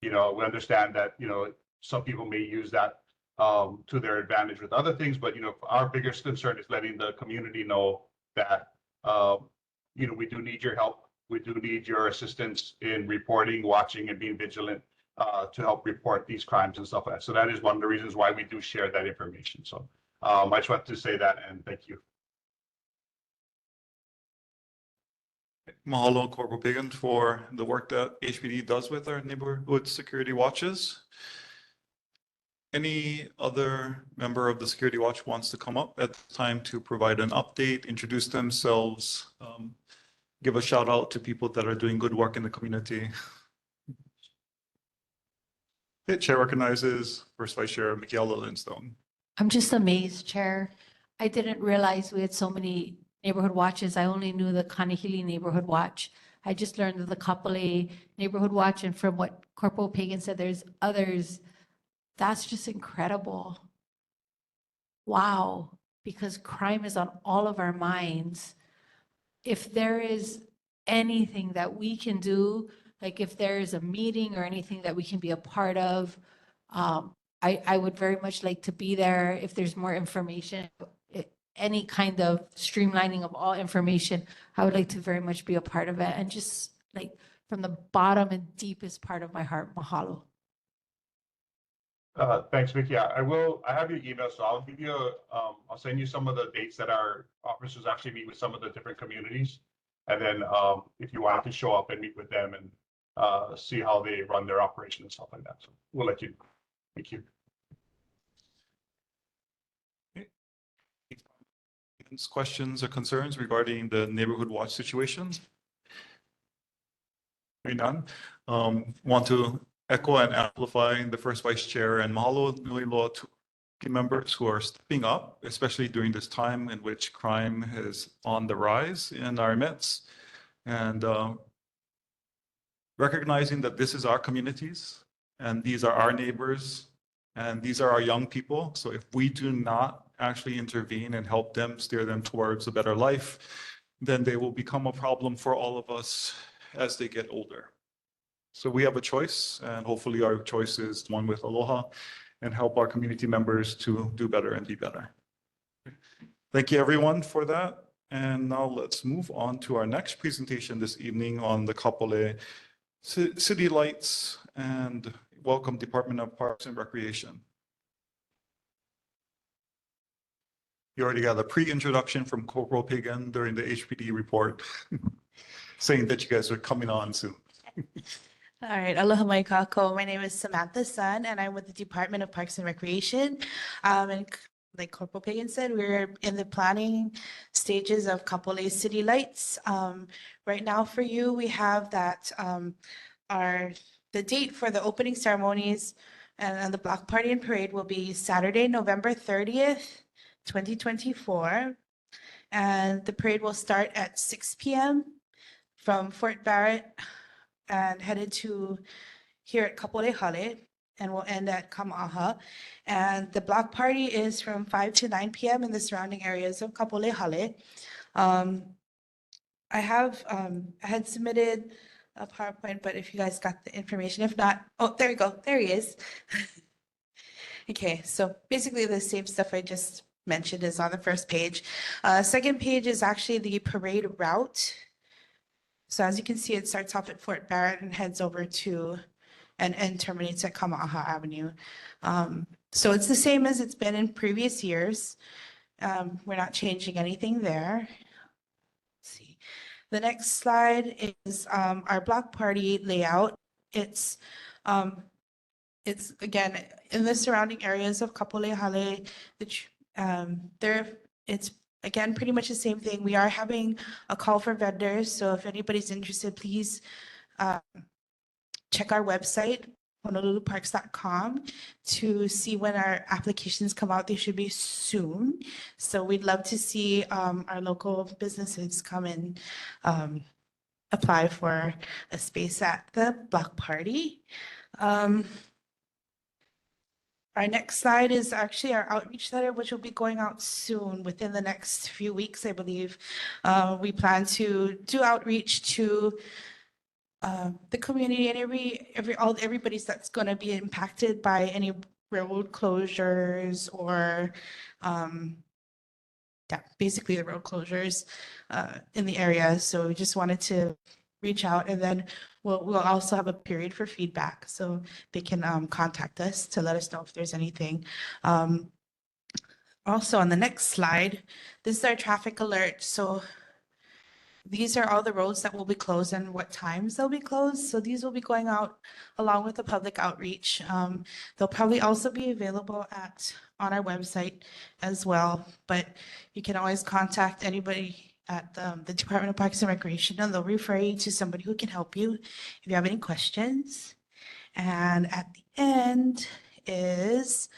You know, we understand that, you know, some people may use that to their advantage with other things, but, you know, our biggest concern is letting the community know that, you know, we do need your help. We do need your assistance in reporting, watching, and being vigilant to help report these crimes and stuff like that. So that is one of the reasons why we do share that information. So I just wanted to say that, and thank you. Mahalo, Corporal Pagan, for the work that HPD does with our neighborhood security watches. Any other member of the security watch wants to come up at the time to provide an update, introduce themselves, give a shout out to people that are doing good work in the community? The chair recognizes First Vice Chair Michaela Lindstone. I'm just amazed, Chair. I didn't realize we had so many neighborhood watches. I only knew the Kanehili Neighborhood Watch. I just learned of the Kapolei Neighborhood Watch, and from what Corporal Pagan said, there's others. That's just incredible. Wow, because crime is on all of our minds. If there is anything that we can do, like if there is a meeting or anything that we can be a part of, I would very much like to be there. If there's more information, any kind of streamlining of all information, I would like to very much be a part of it. And just like from the bottom and deepest part of my heart, mahalo. Thanks, Vicky. I have your email, so I'll give you I'll send you some of the dates that our officers actually meet with some of the different communities. And then if you want to show up and meet with them and see how they run their operation and stuff like that. So we'll let you know. Thank you. Questions or concerns regarding the neighborhood watch situation? Hearing none. Want to echo and amplify the First Vice Chair and mahalo nui loa to team members who are stepping up, especially during this time in which crime is on the rise in our midst, and recognizing that this is our communities and these are our neighbors and these are our young people. So if we do not actually intervene and help them, steer them towards a better life, then they will become a problem for all of us as they get older. So we have a choice, and hopefully our choice is one with aloha and help our community members to do better and be better. Thank you everyone for that. And now let's move on to our next presentation this evening on the Kapolei City Lights, and welcome Department of Parks and Recreation. You already got a pre-introduction from Corporal Pagan during the HPD report saying that you guys are coming on soon. All right, aloha mai kako. My name is Samantha Sun, and I'm with the Department of Parks and Recreation. And like Corporal Pagan said, we're in the planning stages of Kapolei City Lights. Right now for you, we have that the date for the opening ceremonies and the block party and parade will be Saturday, November 30th, 2024. And the parade will start at 6 p.m. from Fort Barrett and headed to here at Kapolei Hale, and we'll end at Kama'aha. And the block party is from 5 to 9 p.m. in the surrounding areas of Kapolei Hale. I had submitted a PowerPoint, but if you guys got the information, if not, oh, there we go, there he is. Okay, so basically the same stuff I just mentioned is on the first page. Second page is actually the parade route. So as you can see, it starts off at Fort Barrett and heads over to and terminates at Kama'aha Avenue. So it's the same as it's been in previous years. We're not changing anything there. Let's see. The next slide is our block party layout. It's again in the surrounding areas of Kapolei Hale. It's again, pretty much the same thing. We are having a call for vendors. So if anybody's interested, please check our website, honoluluparks.com, to see when our applications come out. They should be soon. So we'd love to see our local businesses come and apply for a space at the block party. Our next slide is actually our outreach letter, which will be going out soon, within the next few weeks, I believe. We plan to do outreach to the community and everybody's that's going to be impacted by any road closures or yeah, basically the road closures in the area. So we just wanted to reach out, and then we'll also have a period for feedback, so they can contact us to let us know if there's anything. Also on the next slide, this is our traffic alert. So these are all the roads that will be closed and what times they'll be closed. So these will be going out along with the public outreach. They'll probably also be available on our website as well, but you can always contact anybody at the Department of Parks and Recreation, and they'll refer you to somebody who can help you if you have any questions. And at the end is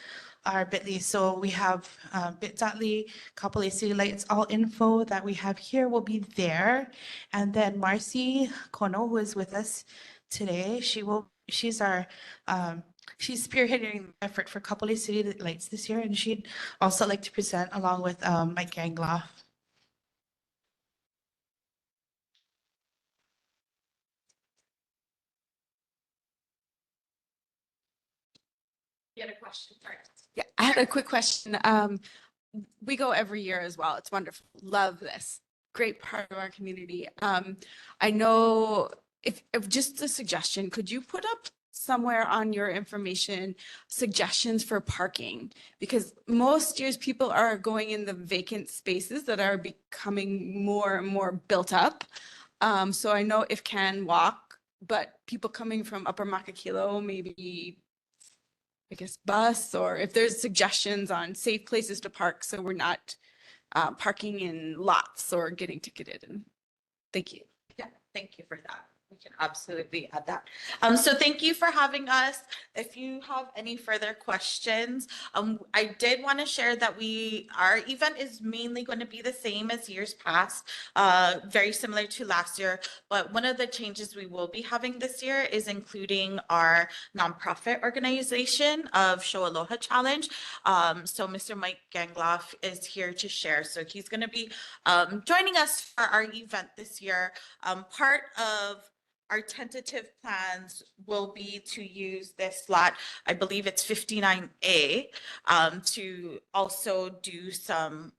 our bit.ly. So we have bit.ly, Kapolei City Lights, all info that we have here will be there. And then Marcy Kono, who is with us today, she's spearheading the effort for Kapolei City Lights this year, and she'd also like to present along with Mike Gangloff. You had a question, sorry. Yeah, I had a quick question. We go every year as well. It's wonderful. Love this. Great part of our community. I know if just a suggestion, could you put up somewhere on your information suggestions for parking? Because most years people are going in the vacant spaces that are becoming more and more built up. So I know if can walk, but people coming from Upper Makakilo, maybe I guess bus, or if there's suggestions on safe places to park so we're not parking in lots or getting ticketed. And thank you. Yeah, thank you for that. We can absolutely add that. So thank you for having us. If you have any further questions, I did want to share that our event is mainly going to be the same as years past, very similar to last year. But one of the changes we will be having this year is including our nonprofit organization of Show Aloha Challenge. So Mr. Mike Gangloff is here to share. So he's going to be joining us for our event this year. Part of our tentative plans will be to use this lot, I believe it's 59A, to also do some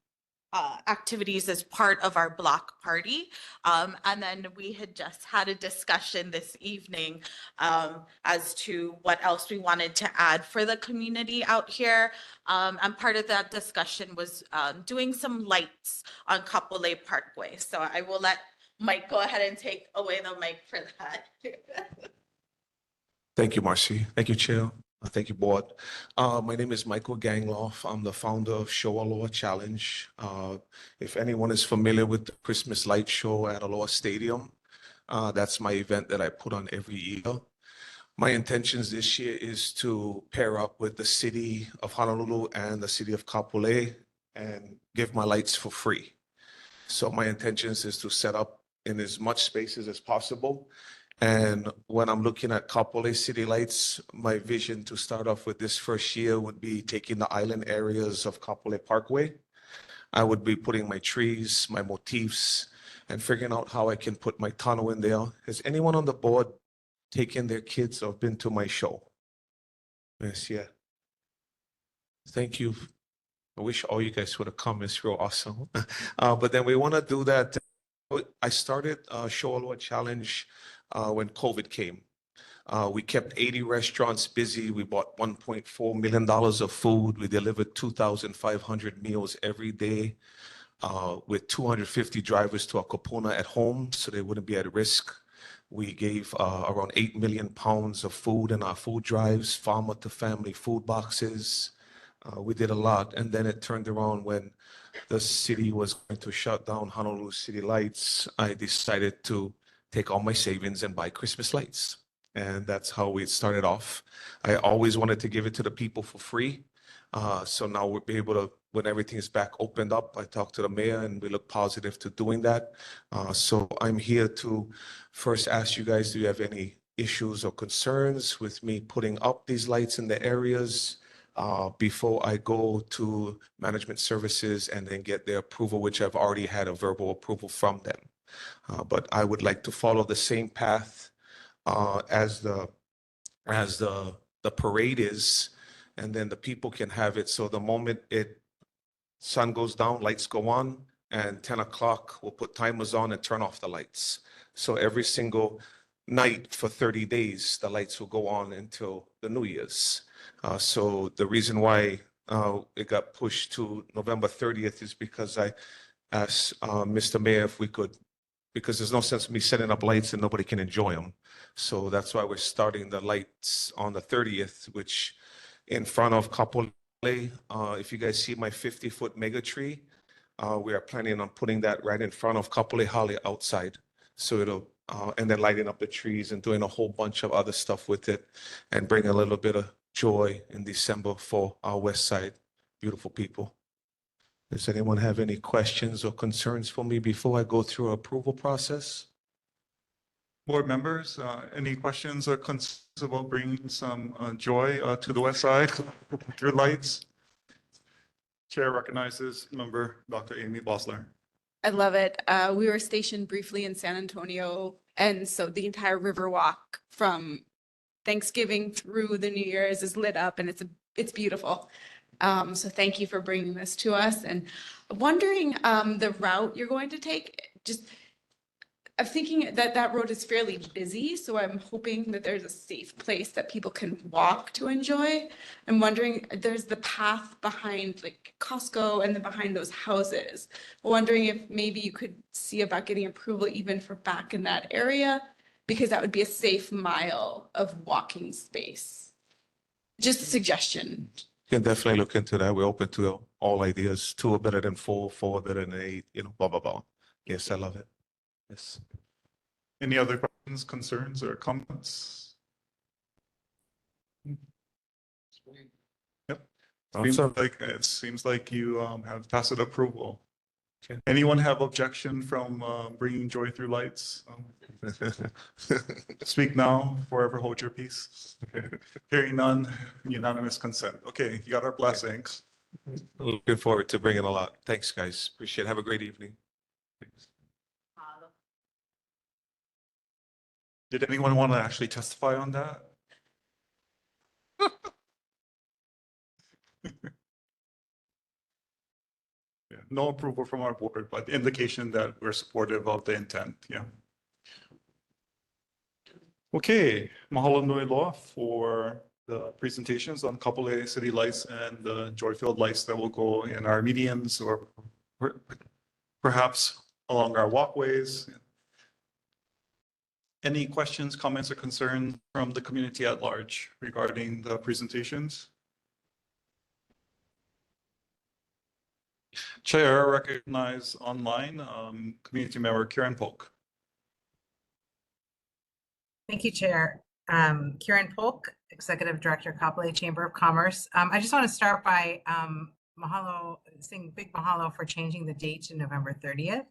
activities as part of our block party. And then we had just had a discussion this evening as to what else we wanted to add for the community out here. And part of that discussion was doing some lights on Kapolei Parkway. So I will let Mike, go ahead and take away the mic for that. Thank you, Marcy. Thank you, Chair. Thank you, Board. My name is Michael Gangloff. I'm the founder of Show Aloha Challenge. If anyone is familiar with the Christmas light show at Aloha Stadium, that's my event that I put on every year. My intentions this year is to pair up with the city of Honolulu and the city of Kapolei and give my lights for free. So my intentions is to set up in as much spaces as possible. And when I'm looking at Kapolei City Lights, my vision to start off with this first year would be taking the island areas of Kapolei Parkway. I would be putting my trees, my motifs, and figuring out how I can put my tunnel in there. Has anyone on the board taken their kids or been to my show? Yes, yeah. Thank you. I wish all you guys would have come. It's real awesome. But then we want to do that. I started Show Aloha Challenge when COVID came. We kept 80 restaurants busy. We bought $1.4 million of food. We delivered 2,500 meals every day with 250 drivers to our kupuna at home so they wouldn't be at risk. We gave around 8 million pounds of food in our food drives, farmer to family food boxes. We did a lot. And then it turned around when the city was going to shut down Honolulu City Lights. I decided to take all my savings and buy Christmas lights. And that's how we started off. I always wanted to give it to the people for free. So now we'll be able to, when everything is back opened up, I talked to the mayor and we look positive to doing that. So I'm here to first ask you guys, do you have any issues or concerns with me putting up these lights in the areas? before I go to management services and then get their approval, which I've already had a verbal approval from them. But I would like to follow the same path as the parade is, and then the people can have it. So the moment sun goes down, lights go on, and 10 o'clock, we'll put timers on and turn off the lights. So every single night for 30 days, the lights will go on until the New Year's. So the reason why it got pushed to November 30th is because I asked Mr. Mayor if we could, because there's no sense in me setting up lights and nobody can enjoy them. So that's why we're starting the lights on the 30th, which in front of Kapolei, if you guys see my 50-foot mega tree, we are planning on putting that right in front of Kapolei Hale outside. So it'll, and then lighting up the trees and doing a whole bunch of other stuff with it and bring a little bit of joy in December for our West Side beautiful people. Does anyone have any questions or concerns for me before I go through approval process? Board members, any questions or concerns about bringing some joy to the West Side through lights? Chair recognizes member Dr. Amy Bosler. I love it. We were stationed briefly in San Antonio, and so the entire Riverwalk from Thanksgiving through the New Year's is lit up, and it's beautiful. So thank you for bringing this to us. And wondering the route you're going to take. I'm thinking that that road is fairly busy, so I'm hoping that there's a safe place that people can walk to enjoy. I'm wondering, there's the path behind like Costco and then behind those houses. Wondering if maybe you could see about getting approval even for back in that area, because that would be a safe mile of walking space. Just a suggestion. You can definitely look into that. We're open to all ideas. 2 are better than 4, 4 better than 8, blah, blah, blah. Yes, I love it. Yes. Any other questions, concerns, or comments? Yep. Awesome. It seems like you have tacit approval. Okay. Anyone have objection from bringing joy through lights? Speak now, forever hold your peace. Hearing none, unanimous consent. Okay, you got our blessings. Looking forward to bringing a lot. Thanks, guys. Appreciate it. Have a great evening. Did anyone want to actually testify on that? Yeah, no approval from our board, but indication that we're supportive of the intent. Yeah. Okay, mahalo nui loa for the presentations on Kapolei city lights and the joy-filled lights that will go in our medians or perhaps along our walkways. Any questions, comments, or concerns from the community at large regarding the presentations? Chair, recognize online community member Karen Polk. Thank you, Chair. Karen Polk, Executive Director, Kapolei Chamber of Commerce. I just want to start by saying big mahalo for changing the date to November 30th.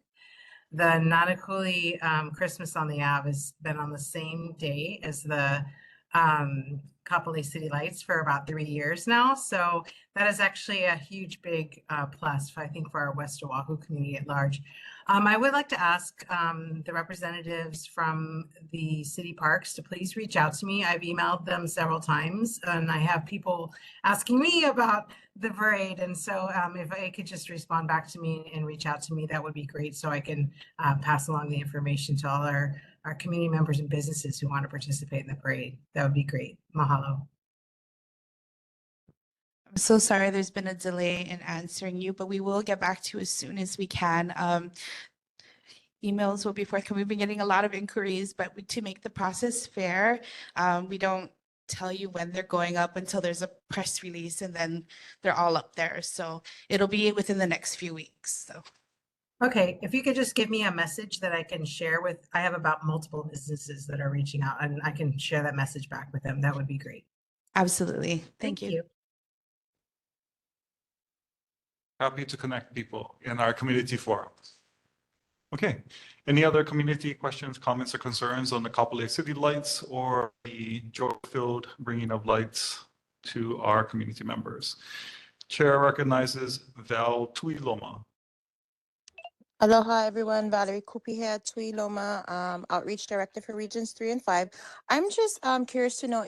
The Nanakuli Christmas on the Ave has been on the same day as the Kapolei City Lights for about 3 years now. So that is actually a huge, big plus, I think, for our West Oahu community at large. I would like to ask the representatives from the city parks to please reach out to me. I've emailed them several times, and I have people asking me about the parade. And so if I could just respond back to me and reach out to me, that would be great, so I can pass along the information to all our community members and businesses who want to participate in the parade. That would be great. Mahalo. I'm so sorry there's been a delay in answering you, but we will get back to you as soon as we can. Emails will be forthcoming. We've been getting a lot of inquiries, but to make the process fair, we don't tell you when they're going up until there's a press release, and then they're all up there. So it'll be within the next few weeks. So. Okay, if you could just give me a message that I can share with, I have about multiple businesses that are reaching out, and I can share that message back with them. That would be great. Absolutely. Thank you. Happy to connect people in our community forums. Okay, any other community questions, comments, or concerns on the Kapolei City Lights or the joy-filled bringing of lights to our community members. Chair recognizes Val Tuiloma. Aloha, everyone. Valerie Kupi here, Tui Loma, Outreach Director for Regions 3 and 5. I'm just curious to know,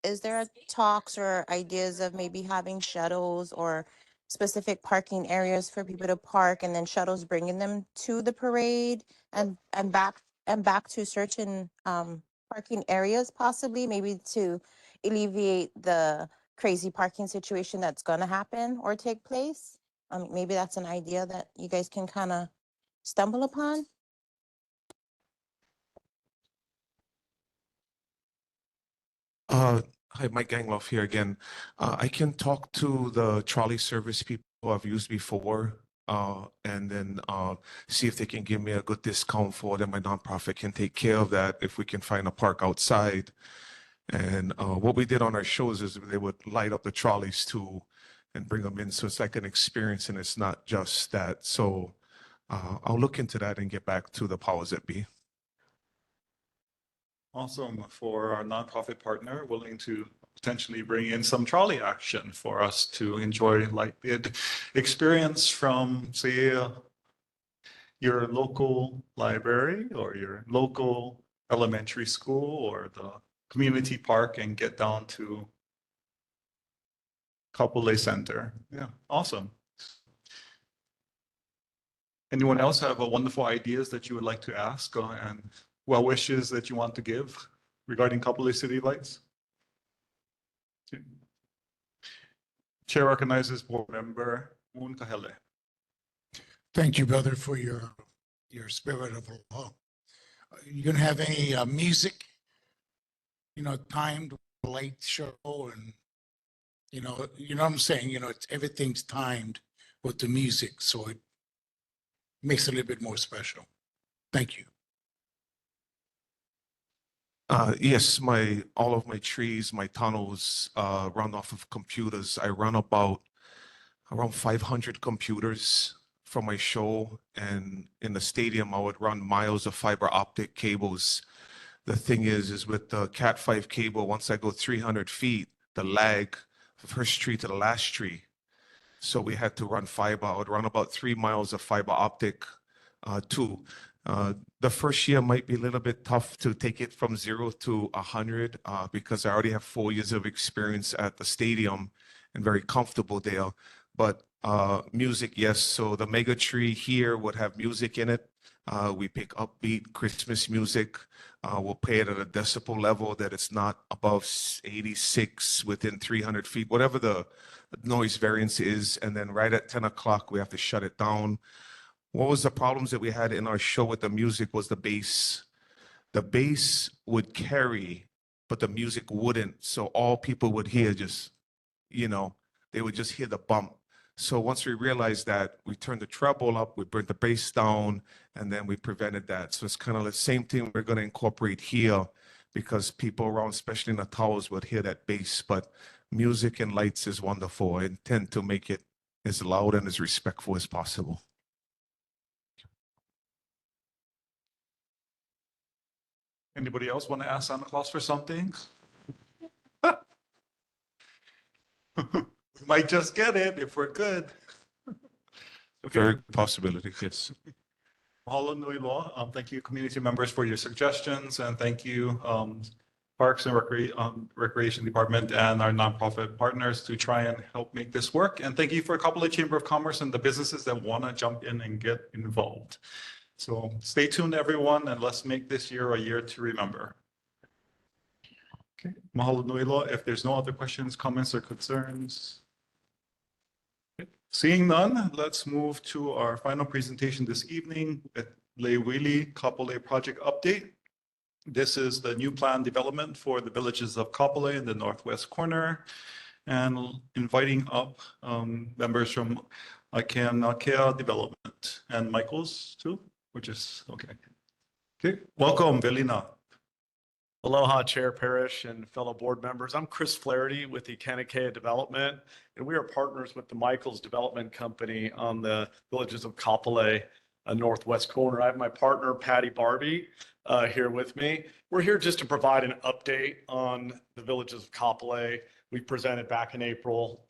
is there talks or ideas of maybe having shuttles or specific parking areas for people to park and then shuttles bringing them to the parade and back to certain parking areas possibly, maybe to alleviate the crazy parking situation that's going to happen or take place? Maybe that's an idea that you guys can kind of stumble upon? Hi, Mike Gangloff here again. I can talk to the trolley service people I've used before, and then see if they can give me a good discount for it, and my nonprofit can take care of that if we can find a park outside. And what we did on our shows is they would light up the trolleys too and bring them in. So it's like an experience and it's not just that. So I'll look into that and get back to the powers that be. Awesome. For our nonprofit partner willing to potentially bring in some trolley action for us to enjoy like the experience from, say, your local library or your local elementary school or the community park and get down to Kapolei Center. Yeah, awesome. Anyone else have a wonderful ideas that you would like to ask and well wishes that you want to give regarding Kapolei City Lights? Chair recognizes Board Member Hale. Thank you, brother, for your spirit of law. You gonna have any music, timed light show, and you know what I'm saying. Everything's timed with the music, so it makes it a little bit more special. Thank you. Yes, all of my trees, my tunnels run off of computers. I run about around 500 computers for my show, and in the stadium, I would run miles of fiber optic cables. The thing is with the Cat 5 cable, once I go 300 feet, the lag, the first tree to the last tree. So we had to run fiber. I would run about 3 miles of fiber optic too. The first year might be a little bit tough to take it from 0 to 100 because I already have 4 years of experience at the stadium and very comfortable there. But music, yes. So the mega tree here would have music in it. We pick upbeat Christmas music. We'll play it at a decibel level that it's not above 86 within 300 feet, whatever the noise variance is. And then right at 10 o'clock, we have to shut it down. What was the problems that we had in our show with the music was the bass. The bass would carry, but the music wouldn't. So all people would hear just, they would just hear the bump. So once we realized that, we turned the treble up, we brought the bass down, and then we prevented that. So it's kind of the same thing we're going to incorporate here because people around, especially in the towers, would hear that bass. But music and lights is wonderful. I intend to make it as loud and as respectful as possible. Anybody else want to ask Santa Claus for something? We might just get it if we're good. Very possibility, yes. Mahalo nui loa. Thank you, community members, for your suggestions, and thank you, Parks and Recreation Department and our nonprofit partners to try and help make this work. And thank you for Kapolei Chamber of Commerce and the businesses that want to jump in and get involved. So stay tuned, everyone, and let's make this year a year to remember. Okay, mahalo nui loa. If there's no other questions, comments, or concerns. Okay. Seeing none, let's move to our final presentation this evening at Leiwili Kapolei Project Update. This is the new plan development for the villages of Kapolei in the northwest corner, and inviting up members from Makakilo Development and Michael's too, which is okay. Okay, welcome, Velina. Aloha, Chair Parrish and fellow board members. I'm Chris Flaherty with the Kanakea Development, and we are partners with the Michaels Development Company on the villages of Kapolei, northwest corner. I have my partner, Patty Barbie, here with me. We're here just to provide an update on the villages of Kapolei. we presented back in April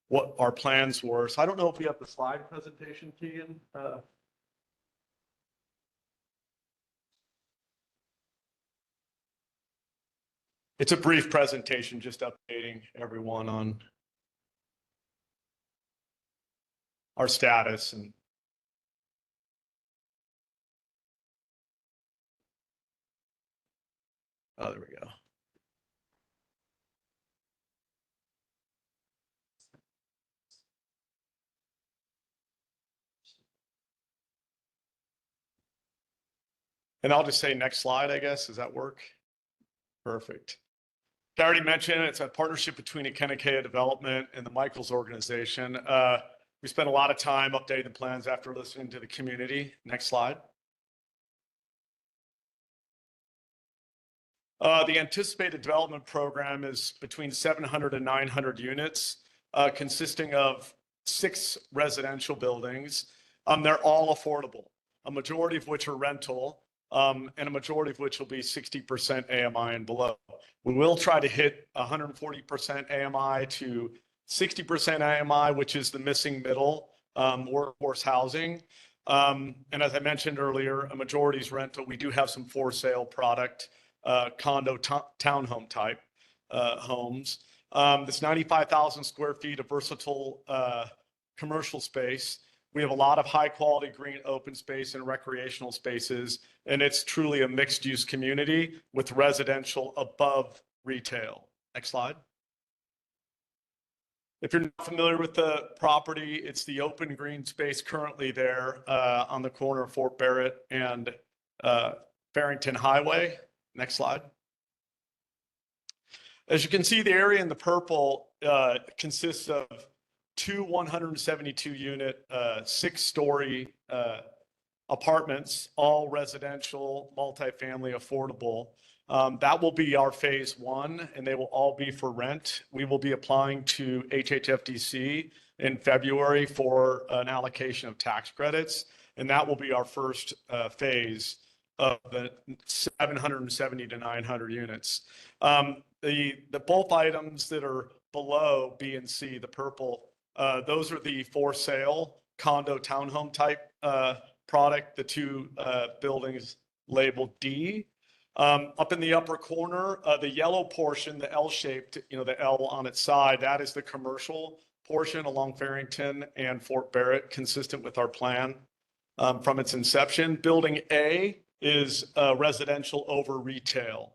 what our plans were. So I don't know if we have the slide presentation, Keegan. It's a brief presentation, just updating everyone on our status and oh, there we go. And I'll just say next slide, I guess. Does that work? Perfect. I already mentioned it's a partnership between Ikenikeya Development and the Michaels organization. We spent a lot of time updating the plans after listening to the community. Next slide. The anticipated development program is between 700 and 900 units, consisting of 6 residential buildings. They're all affordable, a majority of which are rental, and a majority of which will be 60% AMI and below. We will try to hit 140% AMI to 60% AMI, which is the missing middle workforce housing. And as I mentioned earlier, a majority is rental. We do have some for sale product, condo townhome type homes. This 95,000 square feet of versatile commercial space. We have a lot of high quality green open space and recreational spaces, and it's truly a mixed use community with residential above retail. Next slide. If you're not familiar with the property, it's the open green space currently there on the corner of Fort Barrett and Farrington Highway. Next slide. As you can see, the area in the purple consists of 2 172 unit, 6-story apartments, all residential, multifamily, affordable. That will be our phase 1, and they will all be for rent. We will be applying to HHFDC in February for an allocation of tax credits, and that will be our first phase of the 770 to 900 units. The both items that are below B and C, the purple, those are the for sale condo townhome type product, the 2 buildings labeled D. Up in the upper corner, the yellow portion, the L-shaped, the L on its side, that is the commercial portion along Farrington and Fort Barrett, consistent with our plan from its inception. Building A is residential over retail.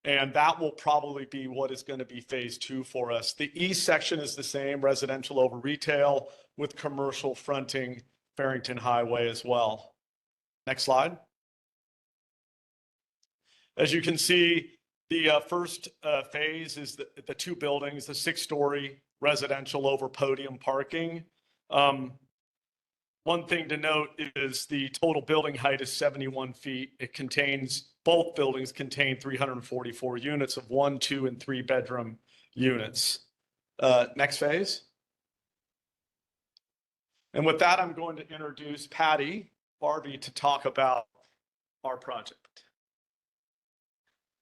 And that will probably be what is going to be phase 2 for us. The east section is the same, residential over retail, with commercial fronting Farrington Highway as well. Next slide. As you can see, the first phase is the 2 buildings, the 6-story residential over podium parking. One thing to note is the total building height is 71 feet. Both buildings contain 344 units of 1, 2, and 3 bedroom units. Next phase. And with that, I'm going to introduce Patty Barbie to talk about our project.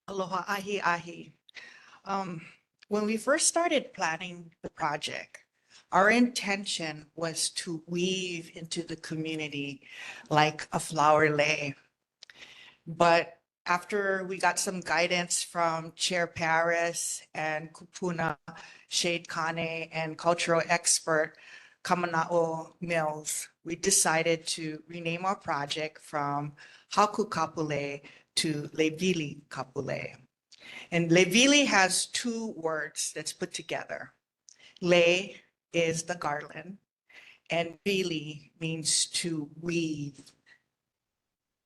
Aloha ahi ahi. When we first started planning the project, our intention was to weave into the community like a flower lei. But after we got some guidance from Chair Paris and Kupuna, Shade Kane, and cultural expert Kamana'o Mills, we decided to rename our project from Haku Kapolei to Levili Kapolei. And Levili has 2 words that's put together. Le is the garland, and vili means to weave.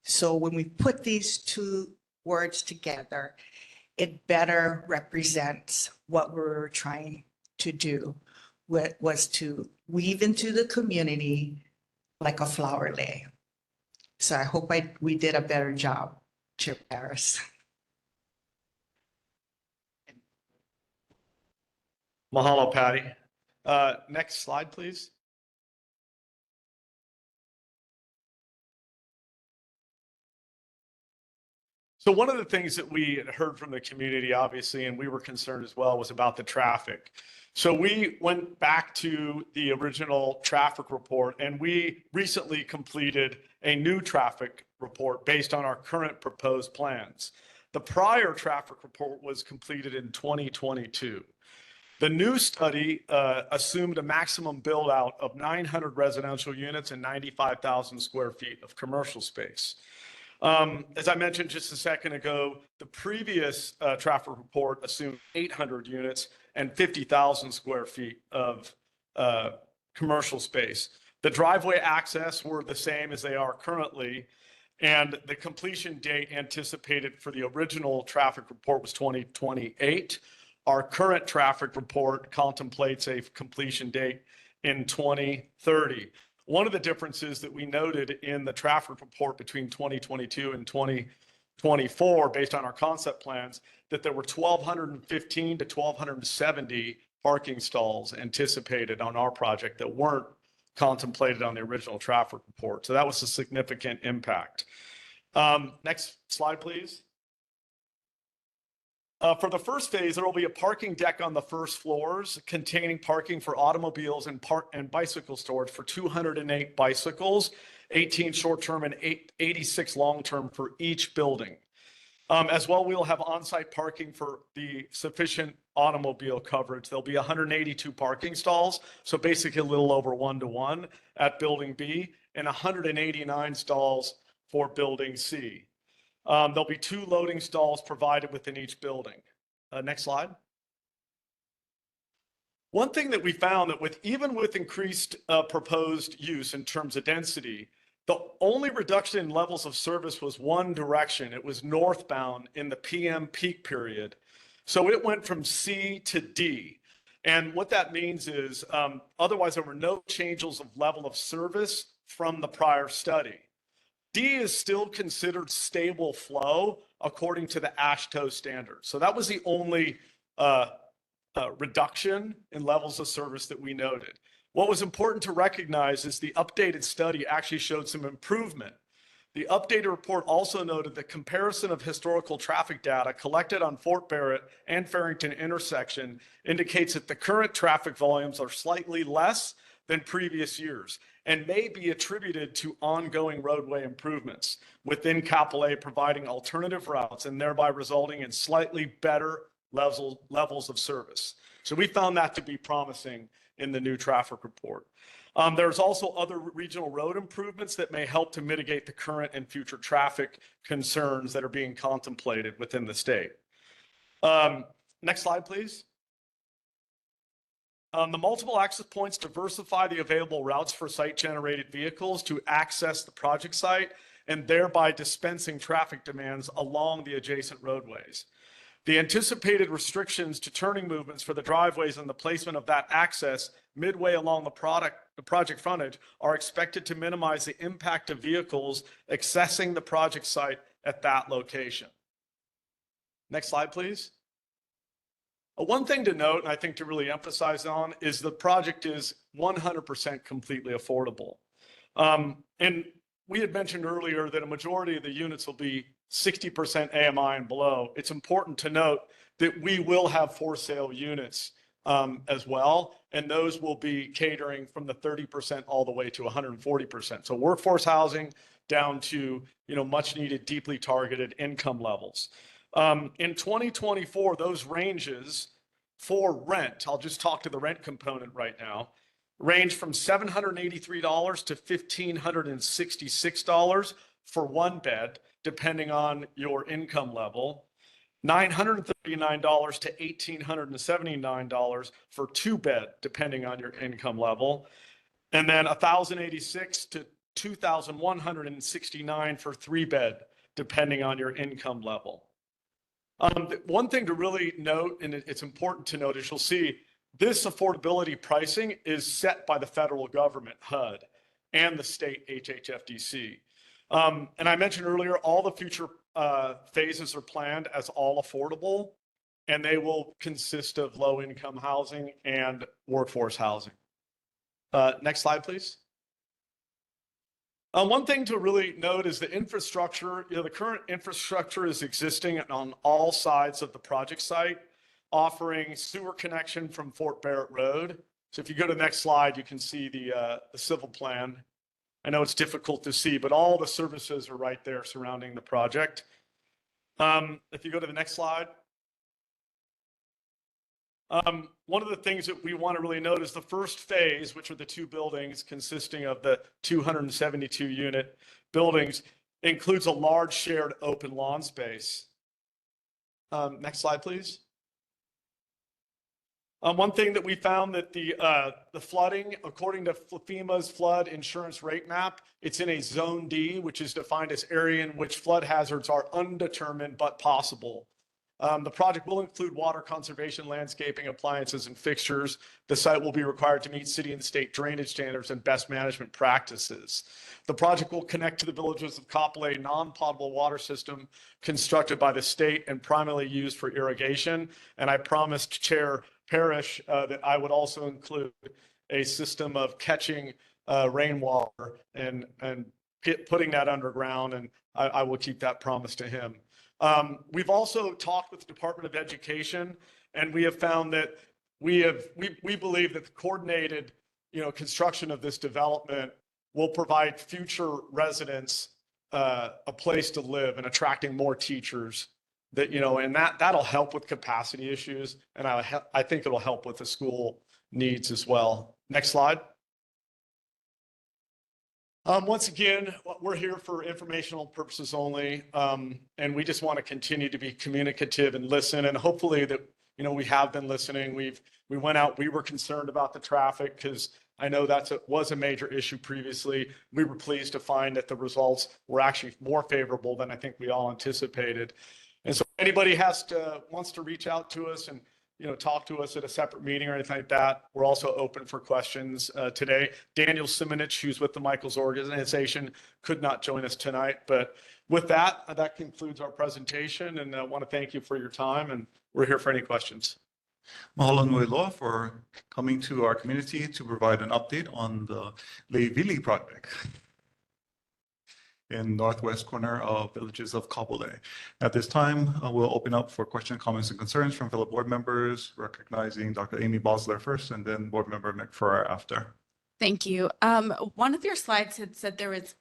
So when we put these 2 words together, it better represents what we're trying to do, was to weave into the community like a flower lei. So I hope we did a better job, Chair Paris. Mahalo, Patty. Next slide, please. So So one of the things that we had heard from the community, obviously, and we were concerned as well, was about the traffic. So we went back to the original traffic report, and we recently completed a new traffic report based on our current proposed plans. The prior traffic report was completed in 2022. The new study assumed a maximum build out of 900 residential units and 95,000 square feet of commercial space. As I mentioned just a second ago, the previous traffic report assumed 800 units and 50,000 square feet of commercial space. The driveway access were the same as they are currently, and the completion date anticipated for the original traffic report was 2028. Our current traffic report contemplates a completion date in 2030. One of the differences that we noted in the traffic report between 2022 and 2024, based on our concept plans, that there were 1,215 to 1,270 parking stalls anticipated on our project that weren't contemplated on the original traffic report. So that was a significant impact. Next slide, please. For the first phase, there will be a parking deck on the first floors containing parking for automobiles and bicycle storage for 208 bicycles, 18 short-term and 86 long-term for each building. As well, we'll have on-site parking for the sufficient automobile coverage. There'll be 182 parking stalls, so basically a little over 1-to-1 at Building B, and 189 stalls for Building C. There'll be 2 loading stalls provided within each building. Next slide. One thing that we found that even with increased proposed use in terms of density, the only reduction in levels of service was one direction. It was northbound in the PM peak period. So it went from C to D. And what that means is otherwise there were no changes of level of service from the prior study. D is still considered stable flow according to the AASHTO standards. So that was the only reduction in levels of service that we noted. What was important to recognize is the updated study actually showed some improvement. The updated report also noted that comparison of historical traffic data collected on Fort Barrett and Farrington intersection indicates that the current traffic volumes are slightly less than previous years and may be attributed to ongoing roadway improvements within Kapolei, providing alternative routes and thereby resulting in slightly better levels of service. So we found that to be promising in the new traffic report. There's also other regional road improvements that may help to mitigate the current and future traffic concerns that are being contemplated within the state. Next slide, please. The multiple access points diversify the available routes for site-generated vehicles to access the project site and thereby dispensing traffic demands along the adjacent roadways. The anticipated restrictions to turning movements for the driveways and the placement of that access midway along the project frontage are expected to minimize the impact of vehicles accessing the project site at that location. Next slide, please. One thing to note, and I think to really emphasize on, is the project is 100% completely affordable. And we had mentioned earlier that a majority of the units will be 60% AMI and below. It's important to note that we will have for sale units as well, and those will be catering from the 30% all the way to 140%. So workforce housing down to much needed, deeply targeted income levels. In 2024, those ranges for rent, I'll just talk to the rent component right now, range from $783 to $1,566 for one bed, depending on your income level, $939 to $1,879 for two bed, depending on your income level, and then $1,086 to $2,169 for three bed, depending on your income level. One thing to really note, and it's important to note, is you'll see this affordability pricing is set by the federal government, HUD, and the state HHFDC. And I mentioned earlier, all the future phases are planned as all affordable, and they will consist of low-income housing and workforce housing. Next slide, please. One thing to really note is the infrastructure. The current infrastructure is existing on all sides of the project site, offering sewer connection from Fort Barrett Road. So if you go to the next slide, you can see the civil plan. I know it's difficult to see, but all the services are right there surrounding the project. If you go to the next slide. One of the things that we want to really note is the first phase, which are the two buildings consisting of the 272 unit buildings, includes a large shared open lawn space. Next slide, please. One thing that we found that the flooding, according to FEMA's flood insurance rate map, it's in a zone D, which is defined as area in which flood hazards are undetermined but possible. The project will include water conservation, landscaping, appliances, and fixtures. The site will be required to meet city and state drainage standards and best management practices. The project will connect to the villages of Kapolei non-potable water system constructed by the state and primarily used for irrigation. And I promised Chair Parrish that I would also include a system of catching rainwater and putting that underground, and I will keep that promise to him. We've also talked with the Department of Education, and we have found that we believe that the coordinated, construction of this development will provide future residents a place to live and attracting more teachers. And that'll help with capacity issues, and I think it'll help with the school needs as well. Next slide. Once again, we're here for informational purposes only, and we just want to continue to be communicative and listen. And hopefully that we have been listening. We went out. We were concerned about the traffic because I know was a major issue previously. We were pleased to find that the results were actually more favorable than I think we all anticipated. And so, if anybody wants to reach out to us and talk to us at a separate meeting or anything like that, we're also open for questions today. Daniel Simonich, who's with the Michaels organization, could not join us tonight. But with that, that concludes our presentation, and I want to thank you for your time, and we're here for any questions. Mahalo nui loa for coming to our community to provide an update on the Leivili project in northwest corner of villages of Kapolei. At this time, we'll open up for questions, comments, and concerns from fellow board members, recognizing Dr. Amy Bosler first, and then board member McFerrer after. Thank you. One of your slides had said there was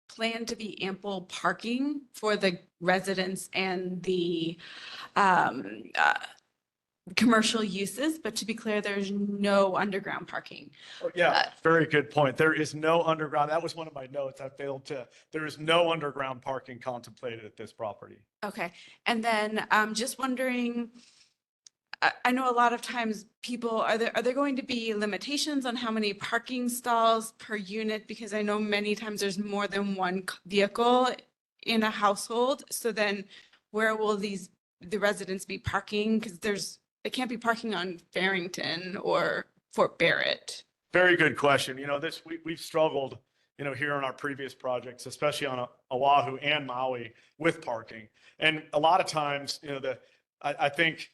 planned to be ample parking for the residents and the commercial uses, but to be clear, there's no underground parking. Oh, yeah, very good point. There is no underground. That was one of my notes. There is no underground parking contemplated at this property. Okay. And then just wondering, I know a lot of times people, are there going to be limitations on how many parking stalls per unit? Because I know many times there's more than one vehicle in a household. So then where will the residents be parking? Because they can't be parking on Farrington or Fort Barrett. Very good question. We've struggled, here on our previous projects, especially on Oahu and Maui, with parking. And a lot of times, I think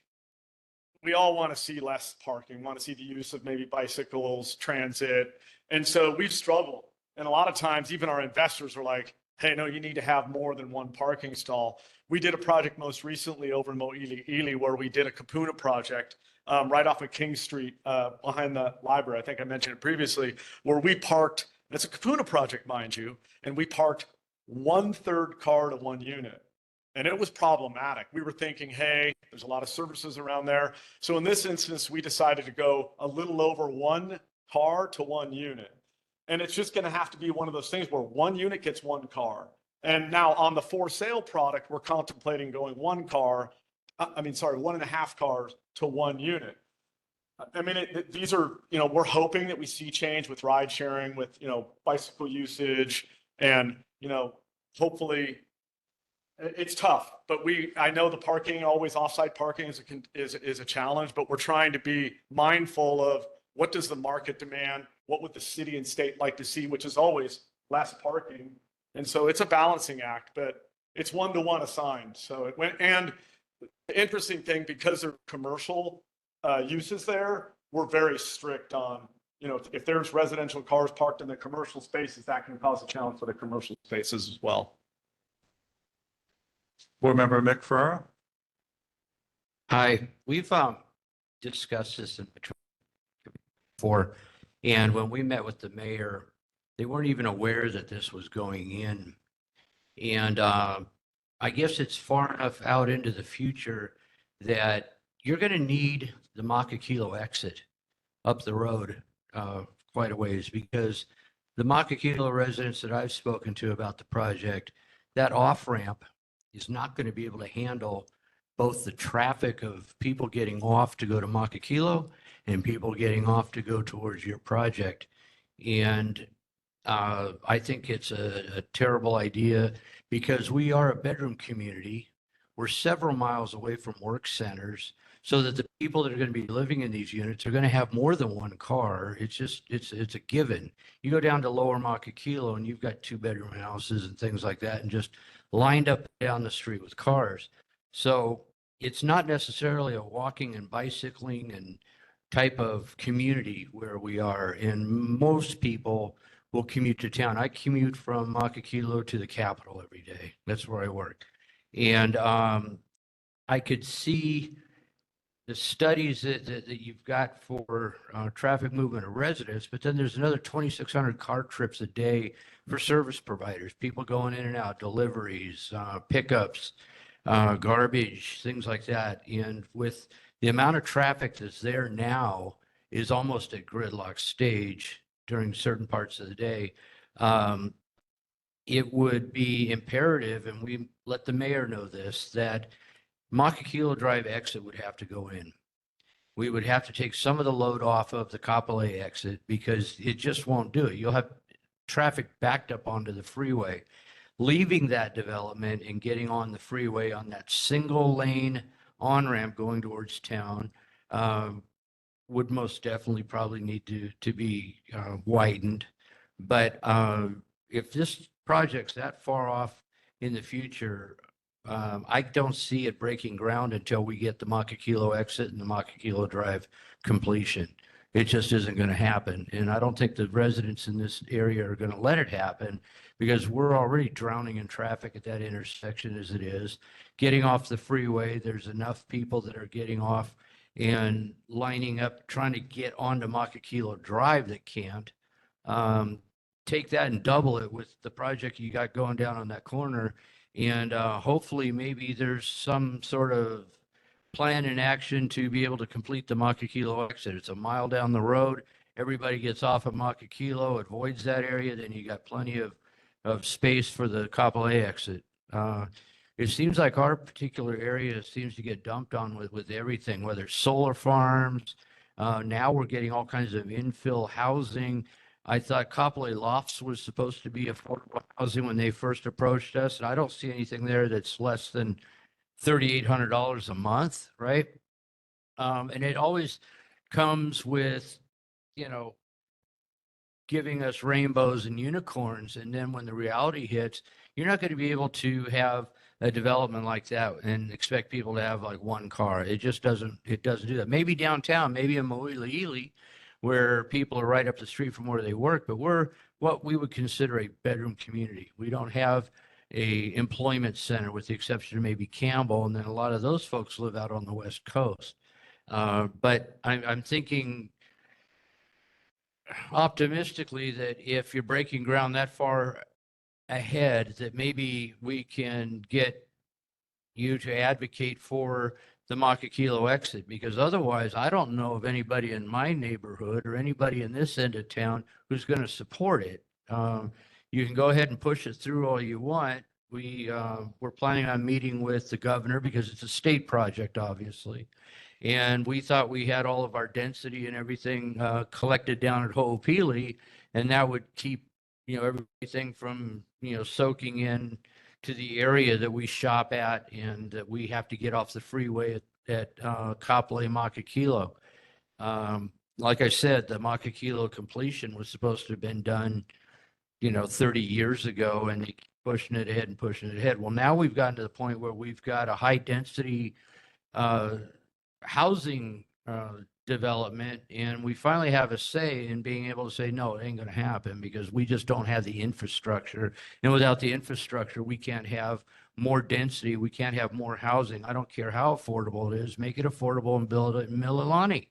we all want to see less parking, want to see the use of maybe bicycles, transit. And so we've struggled. And a lot of times, even our investors are like, hey, no, you need to have more than one parking stall. We did a project most recently over in Mo'ili'ili where we did a kapuna project right off of King Street behind the library. I think I mentioned it previously, where we parked, it's a kapuna project, mind you, and we parked 1/3 car to one unit. And it was problematic. We were thinking, hey, there's a lot of services around there. So in this instance, we decided to go a little over 1 car to 1 unit. And it's just going to have to be one of those things where 1 unit gets 1 car. And now on the for sale product, we're contemplating going 1.5 cars to 1 unit. I mean, these are, we're hoping that we see change with ride sharing, with, bicycle usage, and, hopefully it's tough, but I know the parking, always offsite parking is a challenge, but we're trying to be mindful of what does the market demand? What would the city and state like to see, which is always less parking. And so it's a balancing act, but it's 1-to-1 assigned. So it went, and the interesting thing, because there are commercial uses there, we're very strict on, if there's residential cars parked in the commercial spaces, that can cause a challenge for the commercial spaces as well. Board Member Mick Farrar. Hi, we've discussed this before, and when we met with the mayor, they weren't even aware that this was going in. And I guess it's far enough out into the future that you're going to need the Makakilo exit up the road quite a ways, because the Makakilo residents that I've spoken to about the project, that off-ramp is not going to be able to handle both the traffic of people getting off to go to Makakilo and people getting off to go towards your project. And I think it's a terrible idea because we are a bedroom community. We're several miles away from work centers, so that the people that are going to be living in these units are going to have more than one car. It's a given. You go down to Lower Makakilo and you've got 2-bedroom houses and things like that, and just lined up down the street with cars. So it's not necessarily a walking and bicycling and type of community where we are. And most people will commute to town. I commute from Makakilo to the Capitol every day. That's where I work. And I could see the studies that you've got for traffic movement of residents, but then there's another 2,600 car trips a day for service providers, people going in and out, deliveries, pickups, garbage, things like that. And with the amount of traffic that's there now is almost at gridlock stage during certain parts of the day. It would be imperative, and we let the mayor know this, that Makakilo Drive exit would have to go in. We would have to take some of the load off of the Kapolei exit because it just won't do it. You'll have traffic backed up onto the freeway. Leaving that development and getting on the freeway on that single lane on-ramp going towards town would most definitely probably need to be widened. But if this project's that far off in the future, I don't see it breaking ground until we get the Makakilo exit and the Makakilo Drive completion. It just isn't going to happen. And I don't think the residents in this area are going to let it happen because we're already drowning in traffic at that intersection as it is. Getting off the freeway, there's enough people that are getting off and lining up, trying to get onto Makakilo Drive that can't. Take that and double it with the project you got going down on that corner. And hopefully maybe there's some sort of plan in action to be able to complete the Makakilo exit. It's a mile down the road. Everybody gets off of Makakilo, avoids that area. Then you got plenty of space for the Kapolei exit. It seems like our particular area seems to get dumped on with everything, whether it's solar farms. Now we're getting all kinds of infill housing. I thought Kapolei Lofts was supposed to be affordable housing when they first approached us, and I don't see anything there that's less than $3,800 a month, right? And it always comes with, giving us rainbows and unicorns, and then when the reality hits, you're not going to be able to have a development like that and expect people to have like one car. It just doesn't do that. Maybe downtown, maybe in Mo'iliili, where people are right up the street from where they work, but we're what we would consider a bedroom community. We don't have a employment center with the exception of maybe Campbell, and then a lot of those folks live out on the West Coast. But I'm thinking optimistically that if you're breaking ground that far ahead, that maybe we can get you to advocate for the Makakilo exit, because otherwise I don't know of anybody in my neighborhood or anybody in this end of town who's going to support it. You can go ahead and push it through all you want. We're planning on meeting with the governor because it's a state project, obviously. And we thought we had all of our density and everything collected down at Ho'opili, and that would keep, everything from, soaking in to the area that we shop at and that we have to get off the freeway at Kapolei Makakilo. Like I said, the Makakilo completion was supposed to have been done, 30 years ago, and they keep pushing it ahead and pushing it ahead. Well, now we've gotten to the point where we've got a high density housing development, and we finally have a say in being able to say, no, it ain't going to happen because we just don't have the infrastructure. And without the infrastructure, we can't have more density. We can't have more housing. I don't care how affordable it is. Make it affordable and build it in Mililani.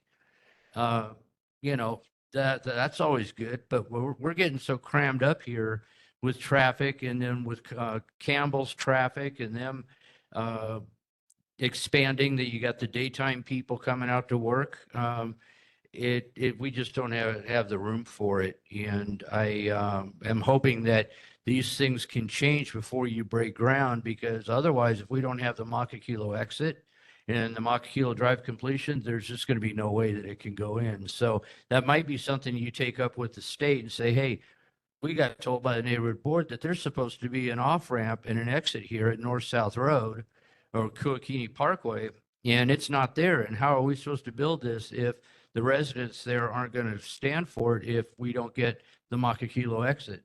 You know, that's always good, but we're getting so crammed up here with traffic, and then with Campbell's traffic, and them expanding, that you got the daytime people coming out to work. We just don't have the room for it. And I am hoping that these things can change before you break ground, because otherwise, if we don't have the Makakilo exit and the Makakilo Drive completion, there's just going to be no way that it can go in. So that might be something you take up with the state and say, hey, we got told by the neighborhood board that there's supposed to be an off-ramp and an exit here at North-South Road or Kuakini Parkway, and it's not there. And how are we supposed to build this if the residents there aren't going to stand for it if we don't get the Makakilo exit?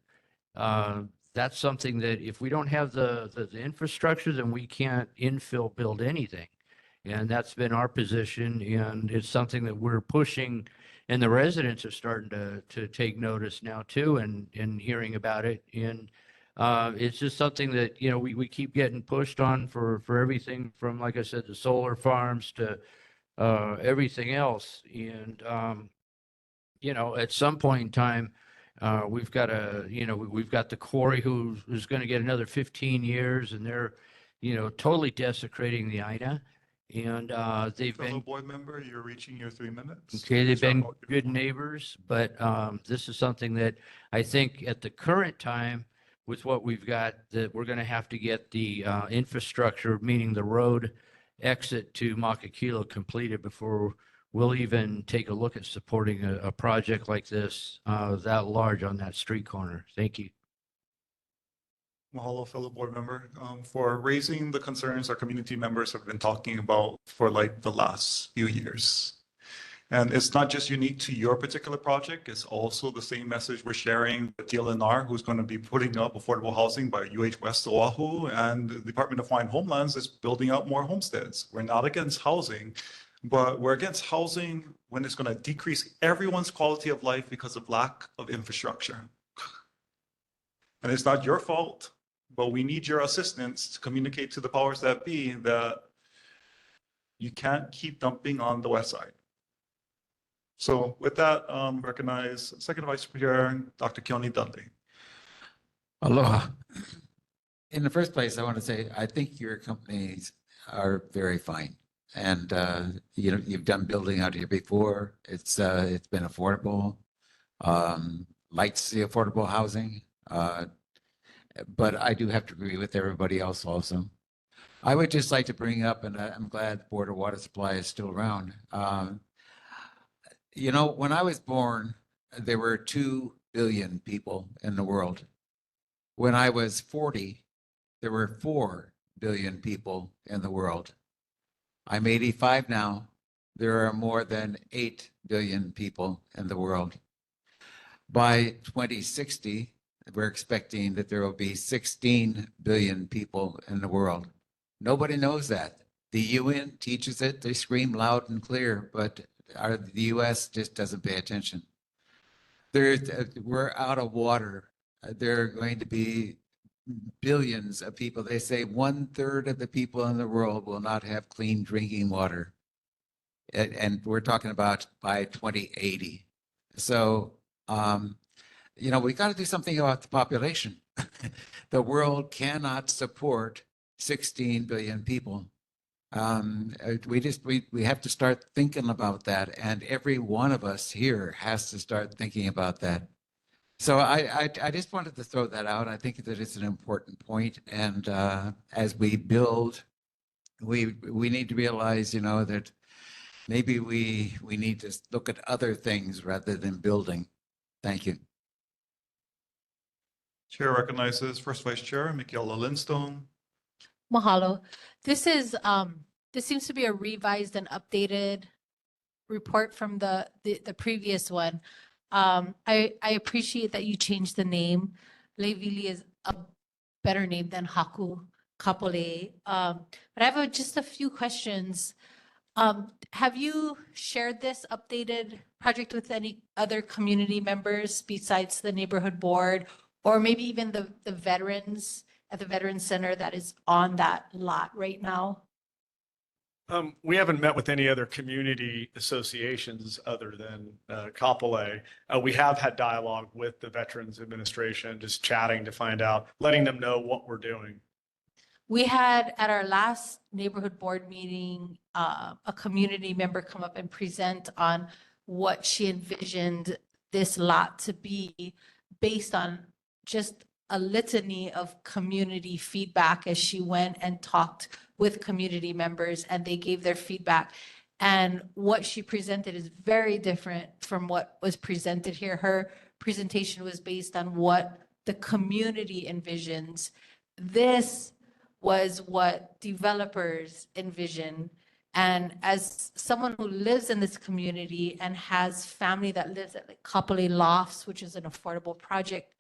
That's something that if we don't have the infrastructure, then we can't infill build anything. And that's been our position, and it's something that we're pushing, and the residents are starting to take notice now too, and hearing about it. And it's just something that, you know, we keep getting pushed on for everything from, like I said, the solar farms to everything else. And, you know, at some point in time, we've got the quarry who's going to get another 15 years, and they're, you know, totally desecrating the INA. And they've Fellow been board member, you're reaching your 3 minutes. okay. They've Sorry been about your good phone. neighbors, but this is something that I think at the current time, with what we've got, that we're going to have to get the infrastructure, meaning the road exit to Makakilo, completed before we'll even take a look at supporting a project like this that large on that street corner. Thank you. Mahalo, fellow board member, for raising the concerns our community members have been talking about for like the last few years. And it's not just unique to your particular project, it's also the same message we're sharing with DLNR, who's going to be putting up affordable housing by UH West Oahu, and the Department of Hawaiian Homelands is building out more homesteads. We're not against housing, but we're against housing when it's going to decrease everyone's quality of life because of lack of infrastructure. And it's not your fault, but we need your assistance to communicate to the powers that be that you can't keep dumping on the west side. So with that, recognize Second Vice Chair, Dr. Keone Dudley. Aloha. In the first place, I want to say, I think your companies are very fine. And, you know, you've done building out here before. It's been affordable. Like to see affordable housing. But I do have to agree with everybody else also. I would just like to bring up, and I'm glad the Board of Water Supply is still around. You know, when I was born, there were 2 billion people in the world. When I was 40, there were 4 billion people in the world. I'm 85 now. There are more than 8 billion people in the world. By 2060, we're expecting that there will be 16 billion people in the world. Nobody knows that. The UN teaches it. They scream loud and clear, but the US just doesn't pay attention. We're out of water. There are going to be billions of people. They say 1/3 of the people in the world will not have clean drinking water. And we're talking about by 2080. So, you know, we got to do something about the population. The world cannot support 16 billion people. We have to start thinking about that, and every one of us here has to start thinking about that. So I just wanted to throw that out. I think that it's an important point, and as we build, we need to realize, you know, that maybe we need to look at other things rather than building. Thank you. Chair recognizes First Vice Chair Michaela Lindstone. Mahalo. This seems to be a revised and updated report from the previous one. I appreciate that you changed the name. Leivili is a better name than Haku Kapolei. But I have just a few questions. Have you shared this updated project with any other community members besides the neighborhood board? Or maybe even the veterans at the Veterans Center that is on that lot right now? We haven't met with any other community associations other than Kapolei. We have had dialogue with the Veterans Administration, just chatting to find out, letting them know what we're doing. We had at our last neighborhood board meeting, a community member come up and present on what she envisioned this lot to be based on just a litany of community feedback as she went and talked with community members and they gave their feedback. And what she presented is very different from what was presented here. Her presentation was based on what the community envisions. This was what developers envision. And as someone who lives in this community and has family that lives at like Kapolei Lofts, which is an affordable project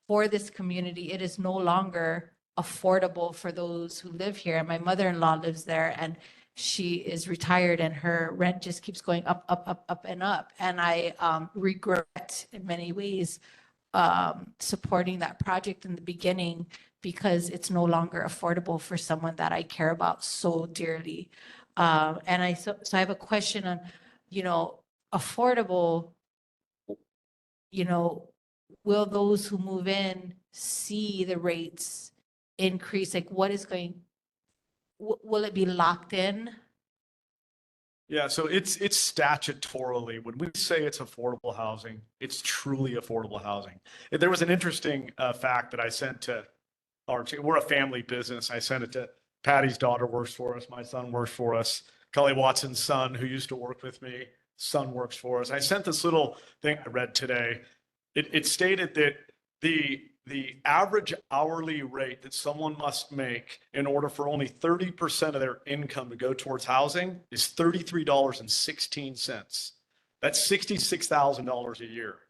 for this community, it is no longer affordable for those who live here. And my mother-in-law lives there and she is retired and her rent just keeps going up, up, up, up and up. And I regret in many ways supporting that project in the beginning because it's no longer affordable for someone that I care about so dearly. So I have a question on, affordable, will those who move in see the rates increase? Like will it be locked in? Yeah, so it's statutorily, when we say it's affordable housing, it's truly affordable housing. There was an interesting fact that I sent to we're a family business. I sent it to Patty's daughter works for us. My son works for us. Kelly Watson's son, who used to work with me, son works for us. I sent this little thing I read today. It stated that the average hourly rate that someone must make in order for only 30% of their income to go towards housing is $33.16. That's $66,000 a year.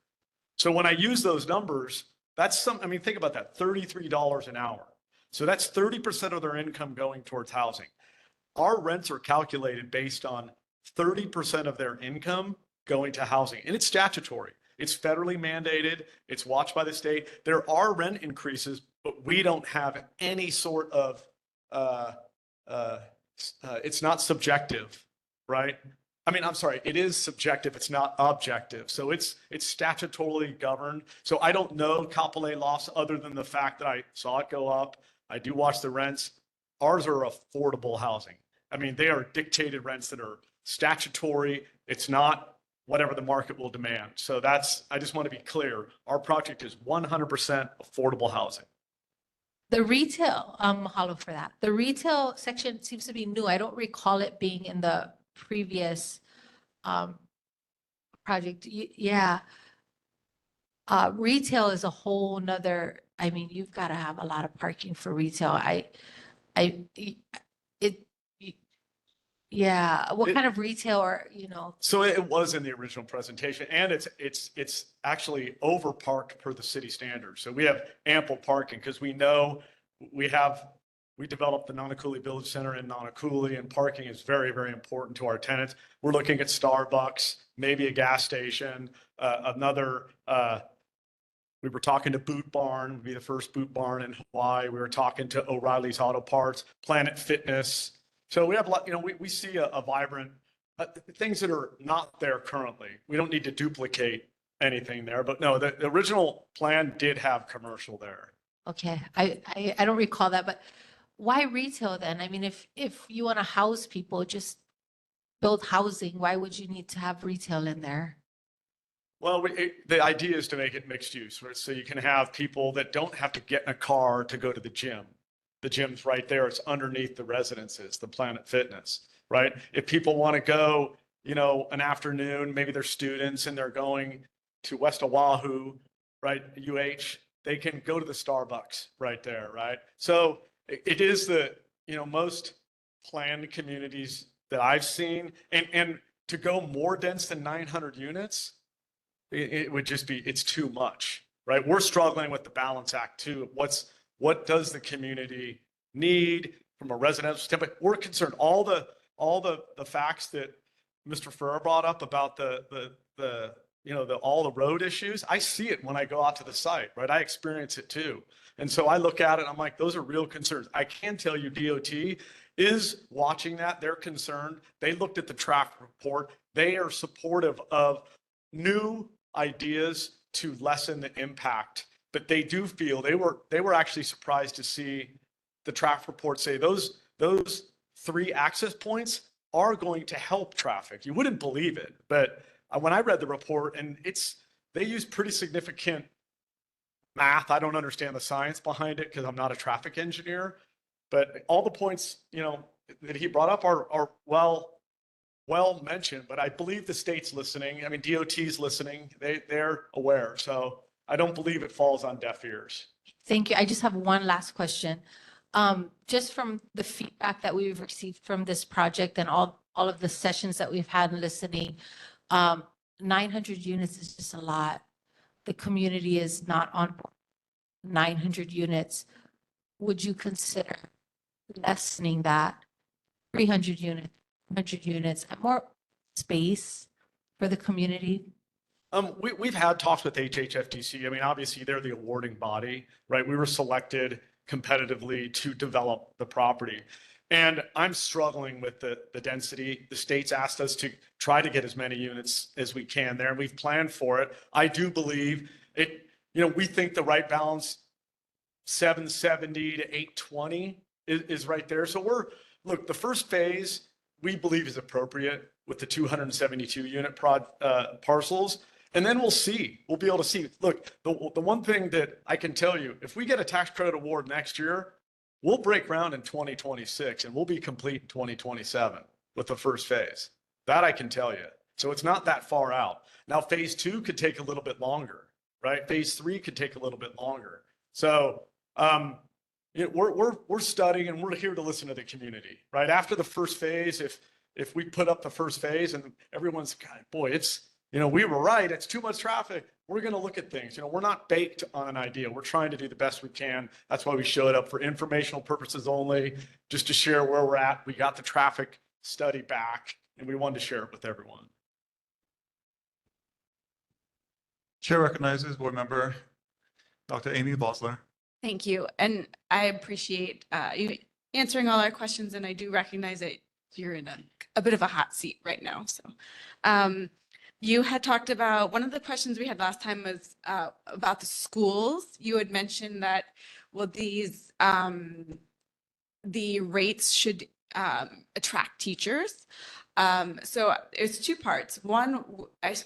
So when I use those numbers, think about that, $33 an hour. So that's 30% of their income going towards housing. Our rents are calculated based on 30% of their income going to housing, and it's statutory. It's federally mandated. It's watched by the state. There are rent increases, but we don't have any sort of, it's not subjective, right? I'm sorry, it is subjective. It's not objective. So it's statutorily governed. So I don't know Kapolei Lofts other than the fact that I saw it go up. I do watch the rents. Ours are affordable housing. They are dictated rents that are statutory. It's not whatever the market will demand. So I just want to be clear. Our project is 100% affordable housing. The retail, mahalo for that. The retail section seems to be new. I don't recall it being in the previous project. Yeah. Retail is a whole nother, you've got to have a lot of parking for retail. Yeah, what kind of retail or, So it was in the original presentation, and it's actually over parked per the city standards. So we have ample parking because we know we developed the Nanakuli Village Center in Nanakuli, and parking is very, very important to our tenants. We're looking at Starbucks, maybe a gas station, we were talking to Boot Barn, would be the first Boot Barn in Hawaii. We were talking to O'Reilly's Auto Parts, Planet Fitness. So we have a lot, we see a vibrant, things that are not there currently. We don't need to duplicate anything there, but no, the original plan did have commercial there. okay, I don't recall that, but why retail then? If you want to house people, just build housing. Why would you need to have retail in there? Well, the idea is to make it mixed use, right? So you can have people that don't have to get in a car to go to the gym. The gym's right there. It's underneath the residences, the Planet Fitness, right? If people want to go, an afternoon, maybe they're students and they're going to West Oahu, right? UH, they can go to the Starbucks right there, right? So it is most planned communities that I've seen, and to go more dense than 900 units, it would just be, it's too much, right? We're struggling with the Balance Act too. What does the community need from a residential standpoint? We're concerned, all the all the facts that Mr. Ferrer brought up about all the road issues, I see it when I go out to the site, right? I experience it too. And so I look at it, I'm like, those are real concerns. I can tell you DOT is watching that. They're concerned. They looked at the traffic report. They are supportive of new ideas to lessen the impact. But they do feel they were actually surprised to see the traffic report say those 3 access points are going to help traffic. You wouldn't believe it, but when I read the report, and they use pretty significant math. I don't understand the science behind it because I'm not a traffic engineer, but all the points, that he brought up are well mentioned, but I believe the state's listening. I mean, DOT's listening. They're aware. So I don't believe it falls on deaf ears. Thank you. I just have one last question. Just from the feedback that we've received from this project and all of the sessions that we've had listening, 900 units is just a lot. The community is not on 900 units. Would you consider lessening that 300 units, 100 units, and more space for the community? We've had talks with HHFTC. I mean, obviously they're the awarding body, right? We were selected competitively to develop the property. And I'm struggling with the density. The state's asked us to try to get as many units as we can there, and we've planned for it. I do believe it, we think the right balance, 770 to 820 is right there. So look, the first phase we believe is appropriate with the 272 unit parcels. And then we'll see. We'll be able to see. Look, the one thing that I can tell you, if we get a tax credit award next year, we'll break ground in 2026 and we'll be complete in 2027 with the first phase. That I can tell you. So it's not that far out. Now, phase 2 could take a little bit longer, right? Phase 3 could take a little bit longer. So we're studying and we're here to listen to the community, right? After the first phase, if we put up the first phase and everyone's, God, boy, we were right, it's too much traffic. We're going to look at things. We're not baked on an idea. We're trying to do the best we can. That's why we showed up for informational purposes only, just to share where we're at. We got the traffic study back and we wanted to share it with everyone. Chair recognizes Board Member Dr. Amy Bosler. Thank you. And I appreciate you answering all our questions. And I do recognize that you're in a bit of a hot seat right now. So you had talked about, one of the questions we had last time was about the schools. You had mentioned that, well, the rates should attract teachers. So it's 2 parts. One,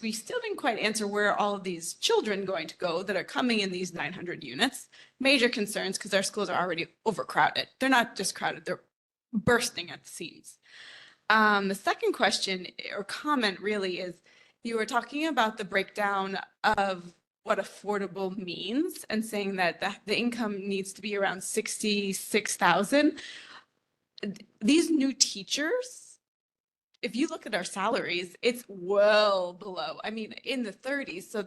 we still didn't quite answer where all of these children going to go that are coming in these 900 units. Major concerns because our schools are already overcrowded. They're not just crowded, they're bursting at the seams. The second question or comment really is, you were talking about the breakdown of what affordable means and saying that the income needs to be around 66,000. These new teachers, if you look at our salaries, it's well below. I mean, in the 30s. So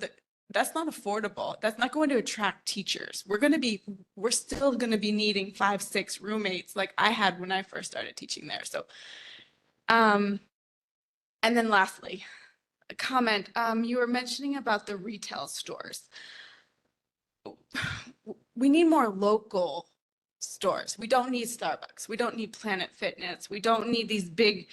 that's not affordable. That's not going to attract teachers. We're still going to be needing 5, 6 roommates like I had when I first started teaching there. So, and then lastly, a comment. You were mentioning about the retail stores. We need more local stores. We don't need Starbucks. We don't need Planet Fitness. We don't need these big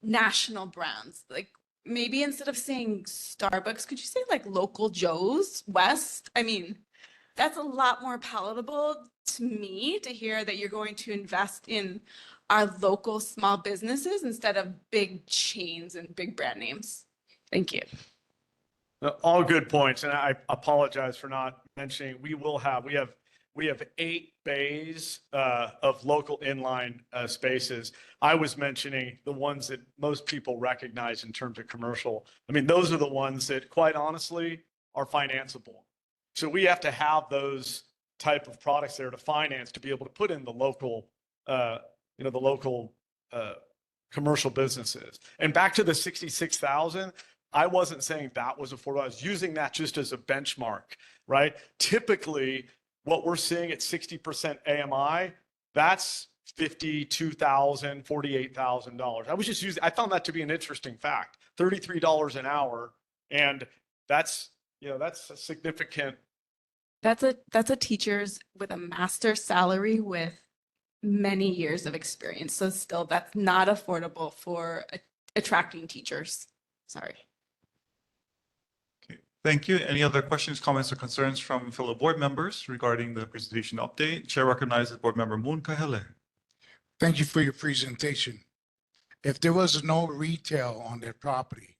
national brands. Like, maybe instead of saying Starbucks, could you say like local Joe's West? I mean, that's a lot more palatable to me to hear that you're going to invest in our local small businesses instead of big chains and big brand names. Thank you. All good points. And I apologize for not mentioning, we have 8 bays of local inline spaces. I was mentioning the ones that most people recognize in terms of commercial. I mean, those are the ones that, quite honestly, are financeable. So we have to have those type of products there to finance to be able to put in the local, commercial businesses. And back to the 66,000, I wasn't saying that was affordable. I was using that just as a benchmark, right? Typically, what we're seeing at 60% AMI, that's $52,000, $48,000. I found that to be an interesting fact, $33 an hour. And that's a significant. That's a teacher's with a master's salary with many years of experience. So still, that's not affordable for attracting teachers. Sorry. Thank you. Any other questions, comments, or concerns from fellow board members regarding the presentation update? Chair recognizes Board Member Hale. Thank you for your presentation. If there was no retail on their property,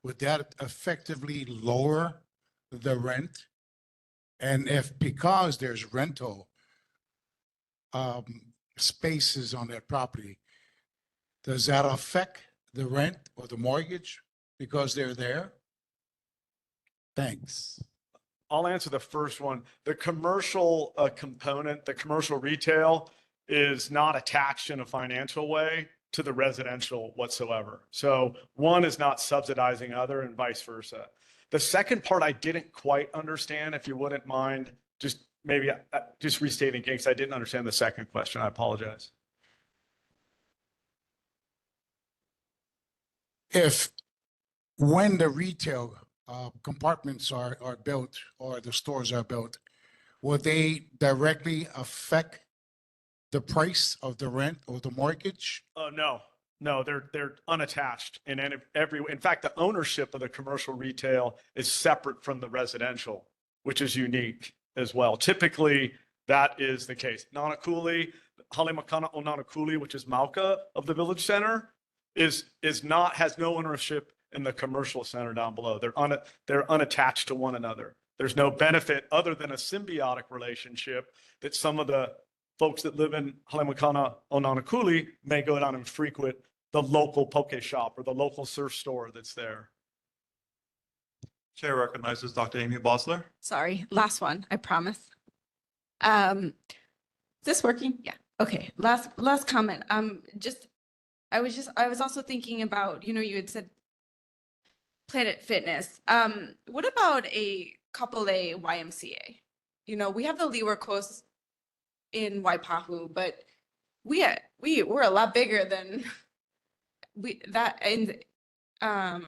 would that effectively lower the rent? And if because there's rental spaces on that property, does that affect the rent or the mortgage because they're there? Thanks. I'll answer the first one. The commercial component, the commercial retail is not attached in a financial way to the residential whatsoever. So one is not subsidizing other and vice versa. The second part I didn't quite understand, if you wouldn't mind, just maybe just restating in case I didn't understand the second question. I apologize. If when the retail compartments are built or the stores are built, will they directly affect the price of the rent or the mortgage? No, they're unattached in fact, the ownership of the commercial retail is separate from the residential, which is unique as well. Typically, that is the case. Nanakuli, Hale Makana o Nanakuli, which is Mauka of the village center, has no ownership in the commercial center down below. They're unattached to one another. There's no benefit other than a symbiotic relationship that some of the folks that live in Hale Makana o Nanakuli may go down and frequent the local poke shop or the local surf store that's there. Chair recognizes Dr. Amy Bosler. Sorry, last one, I promise. Is this working? Yeah. Okay, last comment. I was also thinking about, you had said Planet Fitness. What about a Kapolei YMCA? We have the Leeward Coast in Waipahu, but we're a lot bigger than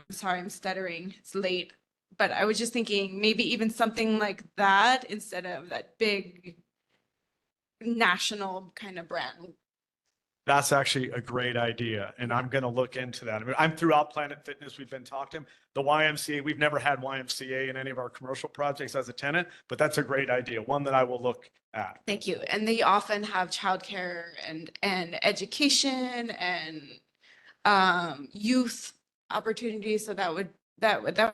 sorry, I'm stuttering. It's late. But I was just thinking maybe even something like that instead of that big national kind of brand. That's actually a great idea, and I'm going to look into that. I mean, I'm throughout Planet Fitness. We've been talking. The YMCA, we've never had YMCA in any of our commercial projects as a tenant, but that's a great idea, one that I will look at. Thank you. And they often have childcare and education and youth opportunities. So that would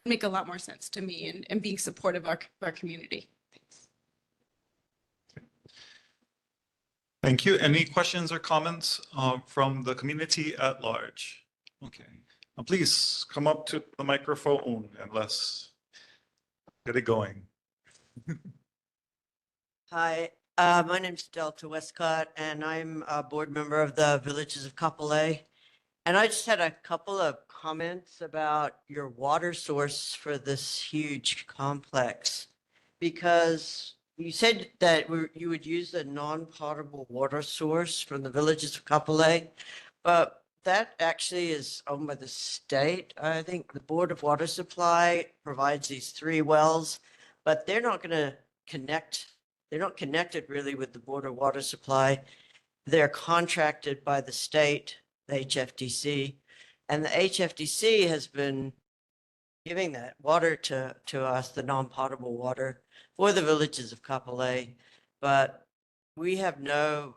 make a lot more sense to me and being supportive of our community. Thank you. Any questions or comments from the community at large? Okay. Please come up to the microphone and let's get it going. Hi, my name's Delta Westcott, and I'm a board member of the Villages of Kapolei. And I just had a couple of comments about your water source for this huge complex, because you said that you would use a non-potable water source from the Villages of Kapolei, but that actually is owned by the state. I think the Board of Water Supply provides these 3 wells, but they're not going to connect. They're not connected really with the Board of Water Supply. They're contracted by the state, the HFDC, and the HFDC has been giving that water to us, the non-potable water for the Villages of Kapolei, but we have no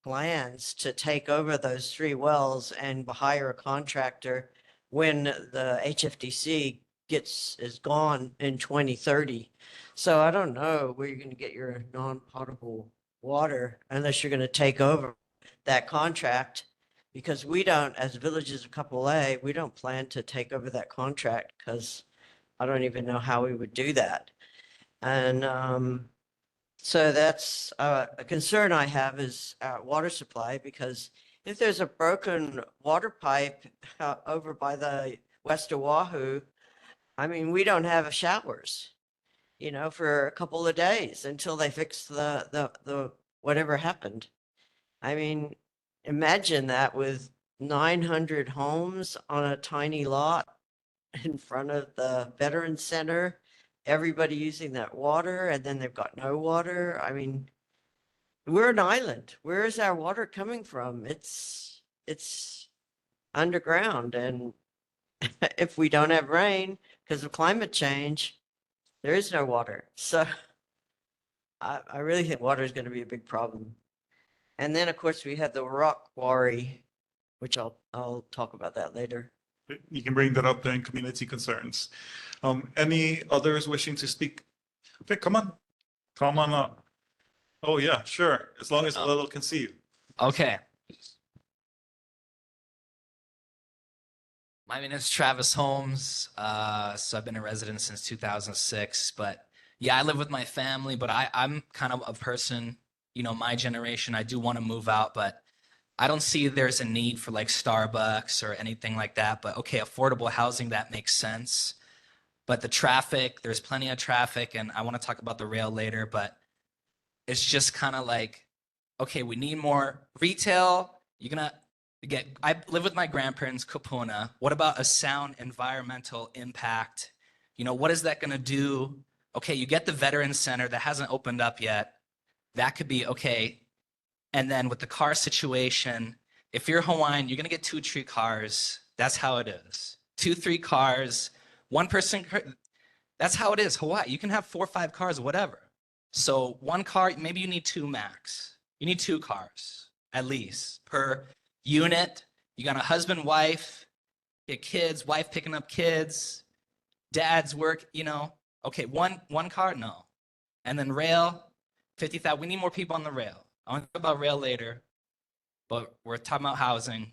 plans to take over those 3 wells and hire a contractor when the HFDC is gone in 2030. So I don't know where you're going to get your non-potable water unless you're going to take over that contract, because we don't, as Villages of Kapolei, we don't plan to take over that contract because I don't even know how we would do that. And so that's a concern I have is water supply, because if there's a broken water pipe over by the West Oahu, I mean, we don't have showers, for a couple of days until they fix the whatever happened. I mean, imagine that with 900 homes on a tiny lot in front of the Veterans Center, everybody using that water, and then they've got no water. I mean, we're an island. Where is our water coming from? It's underground, and if we don't have rain because of climate change, there is no water. So I really think water is going to be a big problem. And then, of course, we had the rock quarry, which I'll talk about that later. You can bring that up during community concerns. Any others wishing to speak? Okay, come on. Come on up. Oh, yeah, sure. As long as Lilo can see you. Okay. My name is Travis Holmes. So I've been a resident since 2006, but yeah, I live with my family, but I'm kind of a person, you know, my generation, I do want to move out, but I don't see there's a need for like Starbucks or anything like that. But okay, affordable housing, that makes sense. But the traffic, there's plenty of traffic, and I want to talk about the rail later, but it's just kind of like, okay, we need more retail. You're gonna get, I live with my grandparents, Kupuna. What about a sound environmental impact? You know, what is that gonna do? Okay, you get the Veterans Center that hasn't opened up yet. That could be okay. And then with the car situation, if you're Hawaiian, you're gonna get 2 3 cars. That's how it is. 2 3 cars, one person. That's how it is. Hawaii, you can have 4 or 5 cars, whatever. So 1 car, maybe you need 2 max. You need 2 cars at least per unit. You got a husband, wife, your kids, wife picking up kids, dad's work. You know, okay, one car, no. And then rail, 50,000. We need more people on the rail. I want to talk about rail later, but we're talking about housing.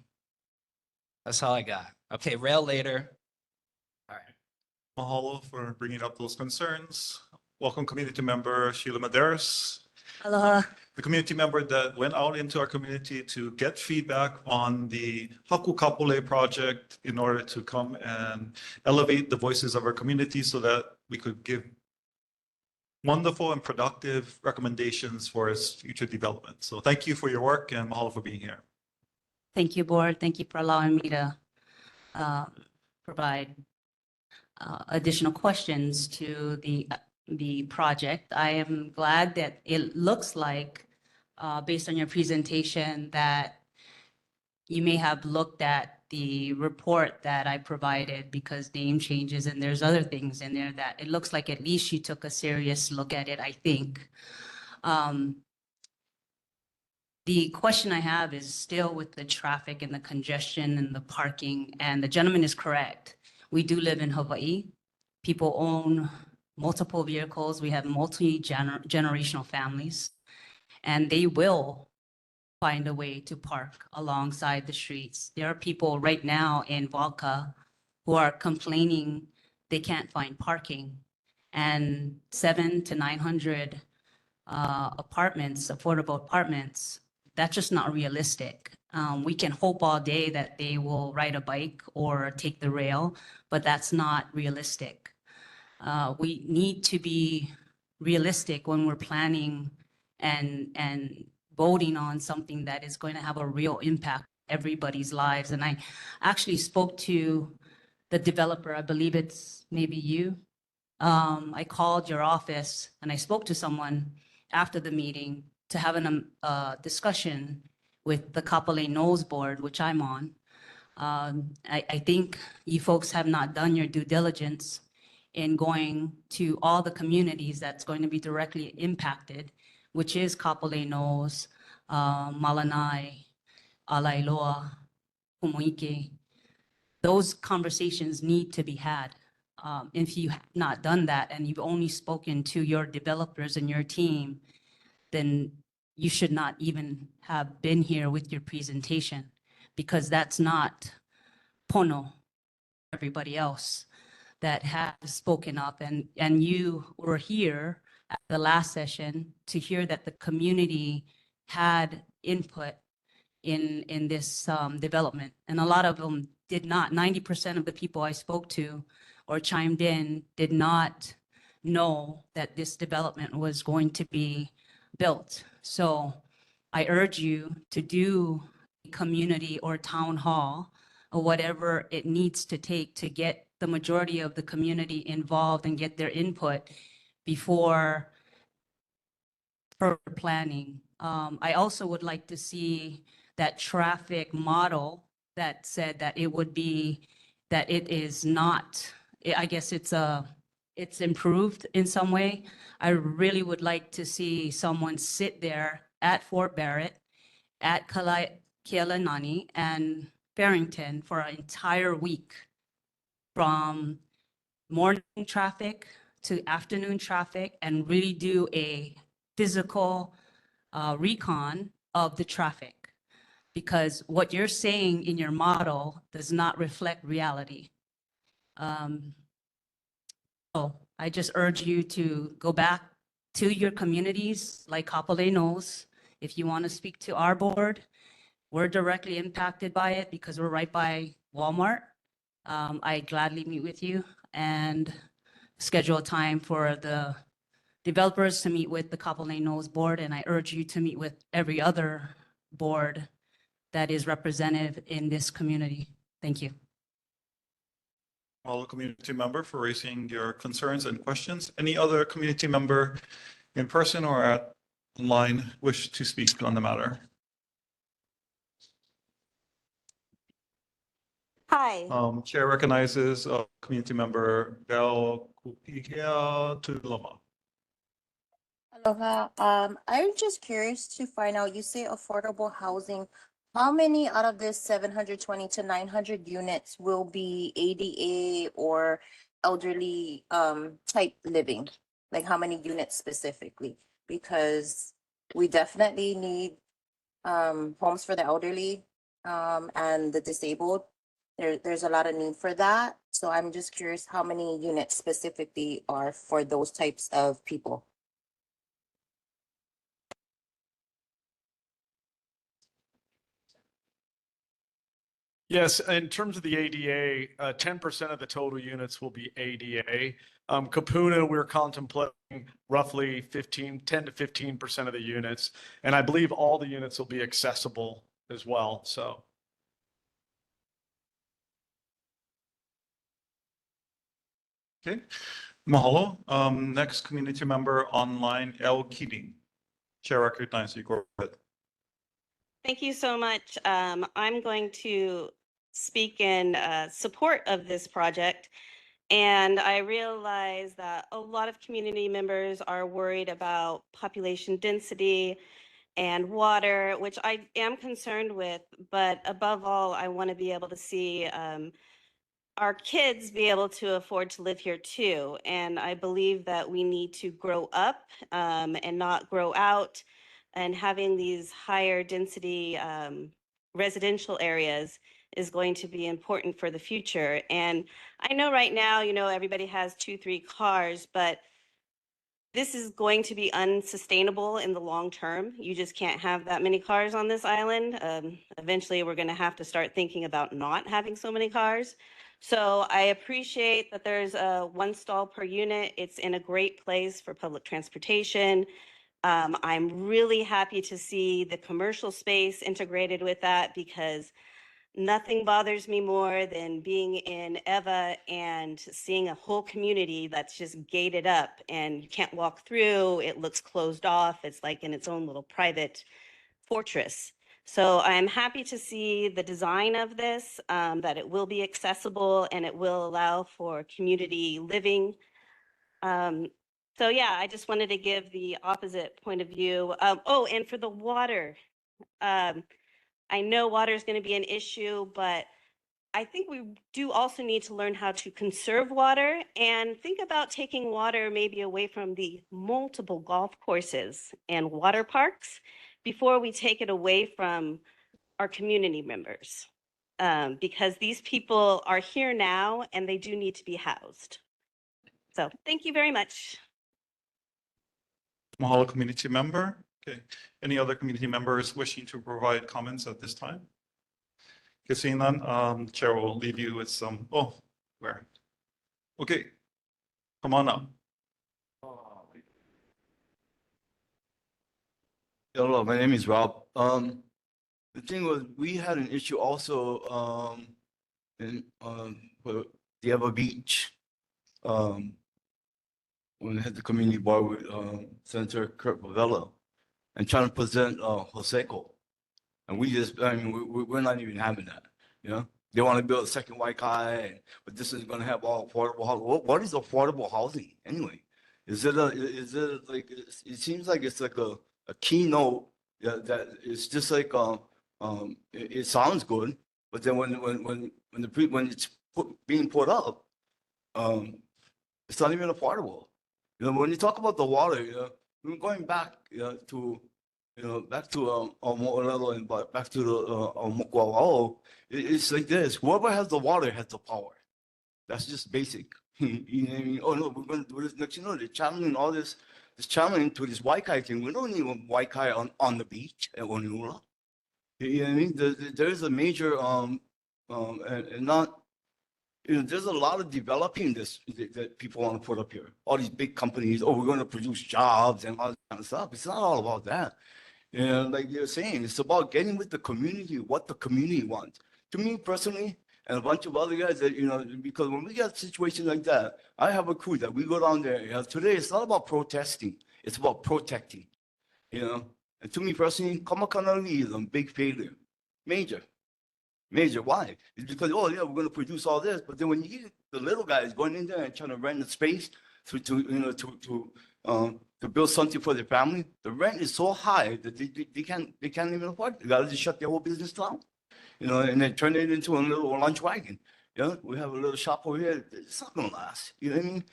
That's all I got. Okay, rail later. All right. Mahalo for bringing up those concerns. Welcome, community member Sheila Maderas. Aloha. The community member that went out into our community to get feedback on the Haku Kapolei project in order to come and elevate the voices of our community so that we could give wonderful and productive recommendations for its future development. So thank you for your work and mahalo for being here. Thank you, board. Thank you for allowing me to provide additional questions to the project. I am glad that it looks like, based on your presentation, that you may have looked at the report that I provided, because name changes and there's other things in there that it looks like at least you took a serious look at it, I think. The question I have is still with the traffic and the congestion and the parking, and the gentleman is correct. We do live in Hawaii. People own multiple vehicles. We have multi-generational families, and they will find a way to park alongside the streets. There are people right now in Valka who are complaining they can't find parking, and 700 to 900 apartments, affordable apartments, that's just not realistic. We can hope all day that they will ride a bike or take the rail, but that's not realistic. We need to be realistic when we're planning and voting on something that is going to have a real impact on everybody's lives. And I actually spoke to the developer, I believe it's maybe you. I called your office and I spoke to someone after the meeting to have a discussion with the Kapolei Knowles Board, which I'm on. I think you folks have not done your due diligence in going to all the communities that's going to be directly impacted, which is Kapolei Knowles, Malanai, Alailoa, Kumuike. Those conversations need to be had. If you have not done that and you've only spoken to your developers and your team, then you should not even have been here with your presentation, because that's not pono, everybody else that has spoken up. And you were here at the last session to hear that the community had input in this development. And a lot of them did not. 90% of the people I spoke to or chimed in did not know that this development was going to be built. So I urge you to do community or town hall or whatever it needs to take to get the majority of the community involved and get their input before planning. I also would like to see that traffic model that said that it would be, that it is not, I guess it's improved in some way. I really would like to see someone sit there at Fort Barrett, at Kailanani and Barrington for an entire week, from morning traffic to afternoon traffic, and really do a physical recon of the traffic. Because what you're saying in your model does not reflect reality. So I just urge you to go back to your communities, like Kapolei knows. If you want to speak to our board, we're directly impacted by it because we're right by Walmart. I gladly meet with you and schedule a time for the developers to meet with the Kapolei Knowles board, and I urge you to meet with every other board that is represented in this community. Thank you. All community member for raising your concerns and questions. Any other community member in person or online wish to speak on the matter? Hi. Chair recognizes community member Bell Kupikia Tuloma. Aloha. I'm just curious to find out, you say affordable housing. How many out of this 720 to 900 units will be ADA or elderly type living? Like how many units specifically? Because we definitely need homes for the elderly and the disabled. There's a lot of need for that. So I'm just curious how many units specifically are for those types of people. Yes, in terms of the ADA, 10% of the total units will be ADA. Kapuna, we're contemplating roughly 10 to 15% of the units. And I believe all the units will be accessible as well, so. Okay, mahalo. Next community member online, El Keating. Chair recognizes you. Go ahead. Thank you so much. I'm going to speak in support of this project. And I realize that a lot of community members are worried about population density and water, which I am concerned with. But above all, I want to be able to see our kids be able to afford to live here too. And I believe that we need to grow up and not grow out. And having these higher density residential areas is going to be important for the future. And I know right now, everybody has 2-3 cars, but this is going to be unsustainable in the long term. You just can't have that many cars on this island. Eventually, we're going to have to start thinking about not having so many cars. So I appreciate that there's one stall per unit. It's in a great place for public transportation. I'm really happy to see the commercial space integrated with that, because nothing bothers me more than being in Eva and seeing a whole community that's just gated up and you can't walk through. It looks closed off. It's like in its own little private fortress. So I'm happy to see the design of this, that it will be accessible and it will allow for community living. So yeah, I just wanted to give the opposite point of view. Oh, and for the water, I know water is going to be an issue, but I think we do also need to learn how to conserve water and think about taking water maybe away from the multiple golf courses and water parks before we take it away from our community members. Because these people are here now and they do need to be housed. So thank you very much. Mahalo community member. Okay. Any other community members wishing to provide comments at this time? Okay, seeing none, Chair will leave you with some, where? Okay, come on up. Hello, my name is Rob. the thing was, we had an issue also, in, for the Ever Beach. When I had the community bar with, Senator Kurt Bavella and trying to present, Joseco. And we just, I mean, we're not even having that, you know? They want to build a second Waikiki, but this is going to have all affordable housing. What is affordable housing anyway? Is it like, it seems like it's like a keynote that it's just like, it sounds good, but then when it's being put up, it's not even affordable. You know, when you talk about the water, you know, we're going back, to, back to Mo'olelo and back to the Mokuauao. It's like this: whoever has the water has the power. That's just basic. You know what I mean? Oh no, we're going to do this next. You know, they're channeling all this channeling to this Waikiki thing. We don't need a Waikiki on the beach at Onula. You know what I mean? There is a major and not. You know, there's a lot of developing this that people want to put up here. All these big companies, oh, we're going to produce jobs and all that kind of stuff. It's not all about that. You know, like you're saying, it's about getting with the community, what the community wants. To me personally, and a bunch of other guys that, you know, because when we get situations like that, I have a crew that we go down there. You know, today, it's not about protesting. It's about protecting, you know. And to me personally, Kamakanali is a big failure. Major. Why? It's because, oh yeah, we're going to produce all this, but then when you get the little guys going in there and trying to rent the space to build something for their family, the rent is so high that they can't even afford it. They got to just shut their whole business down, you know, and then turn it into a little lunch wagon. You know, we have a little shop over here. It's not going to last. You know what I mean?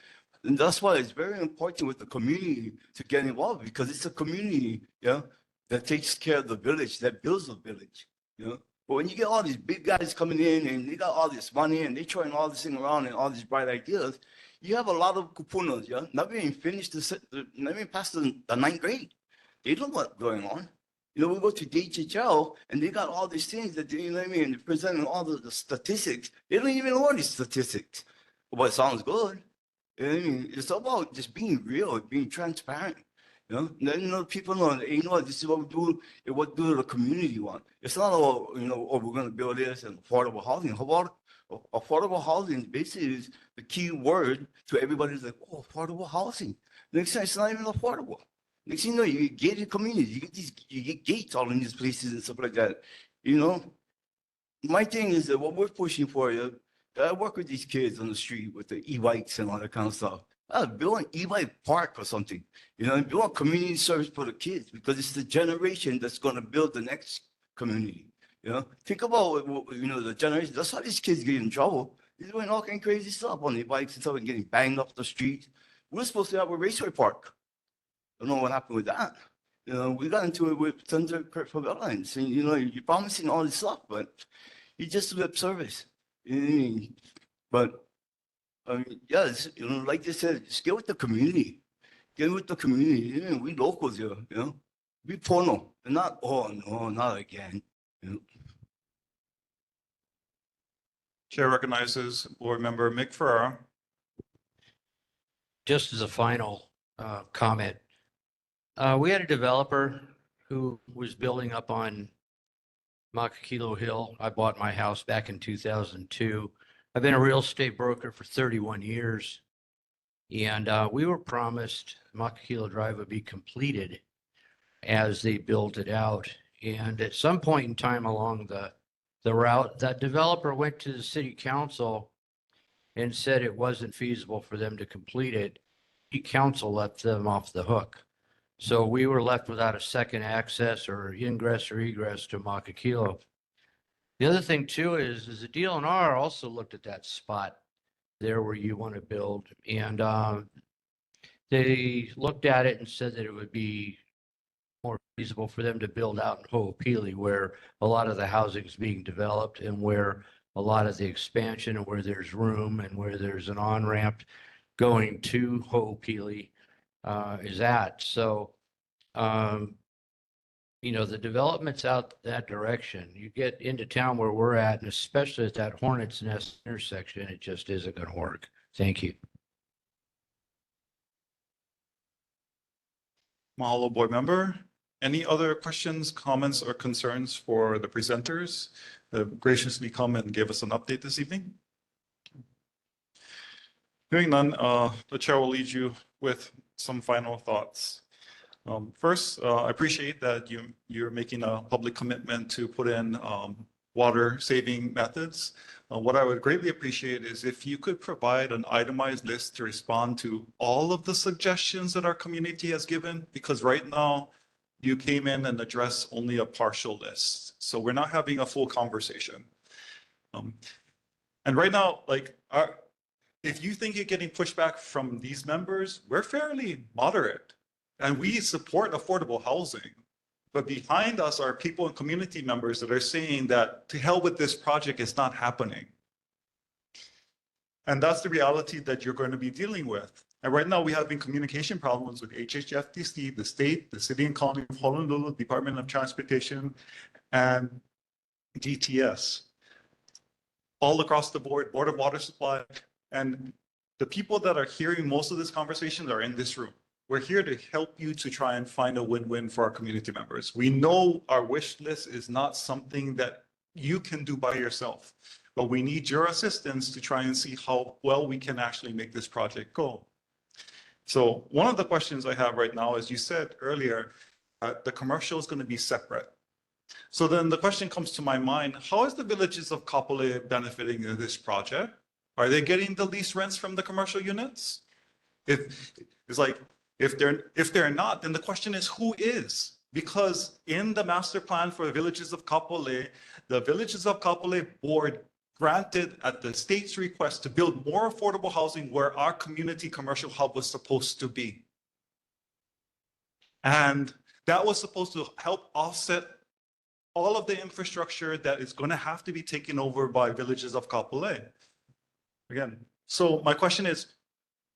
And that's why it's very important with the community to get involved, because it's a community, that takes care of the village, that builds the village, you know. But when you get all these big guys coming in and they got all this money and they throwing all this thing around and all these bright ideas, you have a lot of kupunas, not even finished not even past the 9th grade. They don't know what's going on. You know, we go to DHL and they got all these things that, you know what I mean, they're presenting all the statistics. They don't even know these statistics. But it sounds good. You know what I mean? It's about just being real, being transparent. You know, then, you know, people know, you know, this is what we do, what do the community want. It's not all, you know, oh, we're going to build this and affordable housing. How about affordable housing? Basically, is the key word to everybody's like, oh, affordable housing. Next time, it's not even affordable. Next thing you know, you get gated communities, you get gates all in these places and stuff like that. You know, my thing is that what we're pushing for, I work with these kids on the street with the e-bikes and all that kind of stuff. Build an e-bike park or something, you know, and build a community service for the kids, because it's the generation that's going to build the next community. You know, think about, you know, the generation. That's how these kids get in trouble. They're doing all kind of crazy stuff on their bikes and stuff and getting banged off the street. We're supposed to have a raceway park. I don't know what happened with that. You know, we got into it with Senator Kurt Bavella and saying, you know, you're promising all this stuff, but you just lip service. You know what I mean? But I mean, yes, you know, like they said, just get with the community. Get with the community. You know, we locals here, you know. Be pono. And not, oh no, not again. You know. Chair recognizes Board Member Mick Farrar. Just as a final comment, we had a developer who was building up on Makakilo Hill. I bought my house back in 2002. I've been a real estate broker for 31 years. And we were promised Makakilo Drive would be completed as they built it out. And at some point in time along the route, that developer went to the city council and said it wasn't feasible for them to complete it. City council let them off the hook. So we were left without a second access or ingress or egress to Makakilo. The other thing too is the DLNR also looked at that spot there where you want to build, and they looked at it and said that it would be more feasible for them to build out in Ho'opili, where a lot of the housing is being developed and where a lot of the expansion and where there's room and where there's an on-ramp going to Ho'opili is at. So you know, the development's out that direction. You get into town where we're at, and especially at that Hornets Nest intersection, it just isn't going to work. Thank you. Mahalo, Board Member. Any other questions, comments, or concerns for the presenters that graciously come and give us an update this evening? Hearing none, the chair will lead you with some final thoughts. First, I appreciate that you're making a public commitment to put in water saving methods. What I would greatly appreciate is if you could provide an itemized list to respond to all of the suggestions that our community has given, because right now you came in and addressed only a partial list. So we're not having a full conversation. And right now, like, if you think you're getting pushback from these members, we're fairly moderate and we support affordable housing. But behind us are people and community members that are saying that to hell with this project is not happening. And that's the reality that you're going to be dealing with. And right now we have been communication problems with HHFTC, the state, the city and county of Honolulu, Department of Transportation, and DTS. All across the board, Board of Water Supply, and the people that are hearing most of this conversation are in this room. We're here to help you to try and find a win-win for our community members. We know our wish list is not something that you can do by yourself, but we need your assistance to try and see how well we can actually make this project go. So one of the questions I have right now, as you said earlier, the commercial is going to be separate. So then the question comes to my mind, how is the villages of Kapolei benefiting in this project? Are they getting the lease rents from the commercial units? If they're not, then the question is who is? Because in the master plan for the villages of Kapolei, the villages of Kapolei board granted at the state's request to build more affordable housing where our community commercial hub was supposed to be. And that was supposed to help offset all of the infrastructure that is going to have to be taken over by villages of Kapolei. Again, so my question is,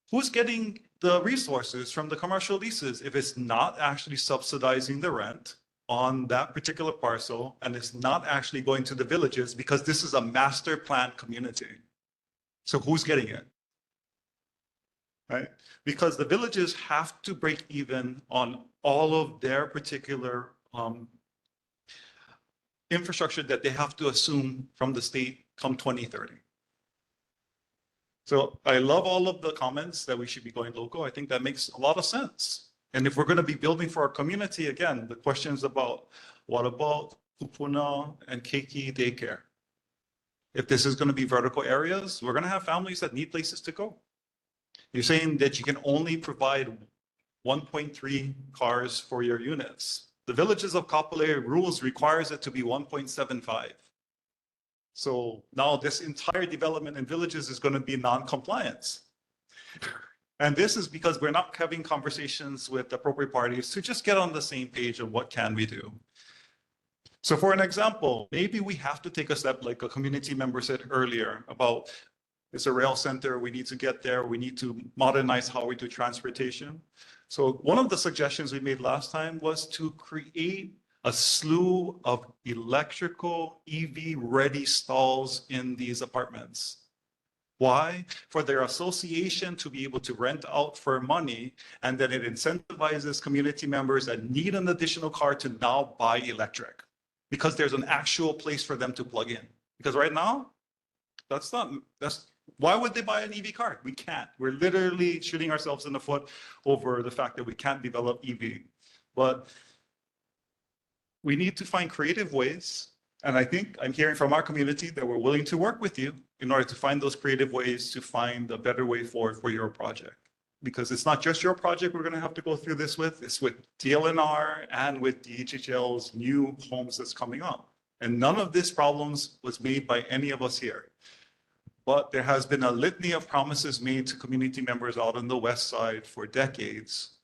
who's getting the resources from the commercial leases if it's not actually subsidizing the rent on that particular parcel and it's not actually going to the villages because this is a master plan community? So who's getting it? Right? Because the villages have to break even on all of their particular infrastructure that they have to assume from the state come 2030. So I love all of the comments that we should be going local. I think that makes a lot of sense. And if we're going to be building for our community, again, the questions about what about Kupuna and Keiki daycare? If this is going to be vertical areas, we're going to have families that need places to go. You're saying that you can only provide 1.3 cars for your units. The villages of Kapolei rules requires it to be 1.75. So now this entire development in villages is going to be non-compliance. And this is because we're not having conversations with appropriate parties to just get on the same page of what can we do. So for an example, maybe we have to take a step like a community member said earlier about it's a rail center, we need to get there, we need to modernize how we do transportation. So one of the suggestions we made last time was to create a slew of electrical EV ready stalls in these apartments. Why? For their association to be able to rent out for money, and then it incentivizes community members that need an additional car to now buy electric because there's an actual place for them to plug in. Because right now, why would they buy an EV car? We can't. We're literally shooting ourselves in the foot over the fact that we can't develop EV. But we need to find creative ways. And I think I'm hearing from our community that we're willing to work with you in order to find those creative ways to find a better way forward for your project. Because it's not just your project we're going to have to go through this with, it's with DLNR and with DHHL's new homes that's coming up. And none of these problems was made by any of us here. But there has been a litany of promises made to community members out on the west side for decades.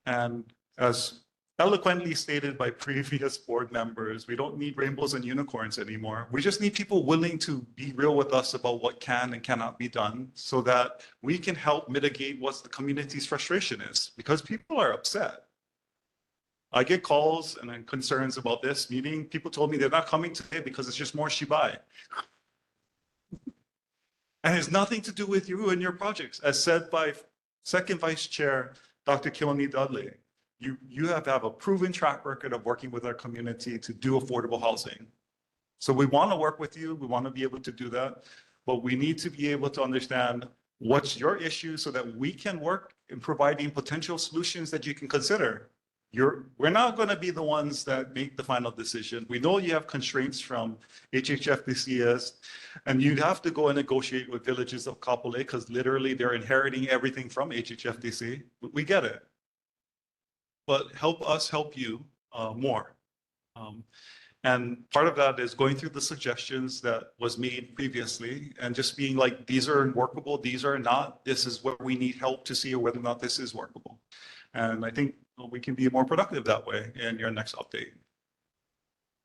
And as eloquently stated by previous board members, we don't need rainbows and unicorns anymore. We just need people willing to be real with us about what can and cannot be done so that we can help mitigate what the community's frustration is, because people are upset. I get calls and concerns about this meeting. People told me they're not coming today because it's just more shibai. And it's nothing to do with you and your projects. As said by Second Vice Chair, Dr. Kiloni Dudley, You have to have a proven track record of working with our community to do affordable housing. So we want to work with you. We want to be able to do that, but we need to be able to understand what's your issue so that we can work in providing potential solutions that you can consider. We're not going to be the ones that make the final decision. We know you have constraints from HHFDCS, and you have to go and negotiate with villages of Kapolei because literally they're inheriting everything from HHFDC. We get it. But help us help you more. And part of that is going through the suggestions that was made previously and just being like, these are workable, these are not, this is where we need help to see whether or not this is workable. And I think we can be more productive that way in your next update.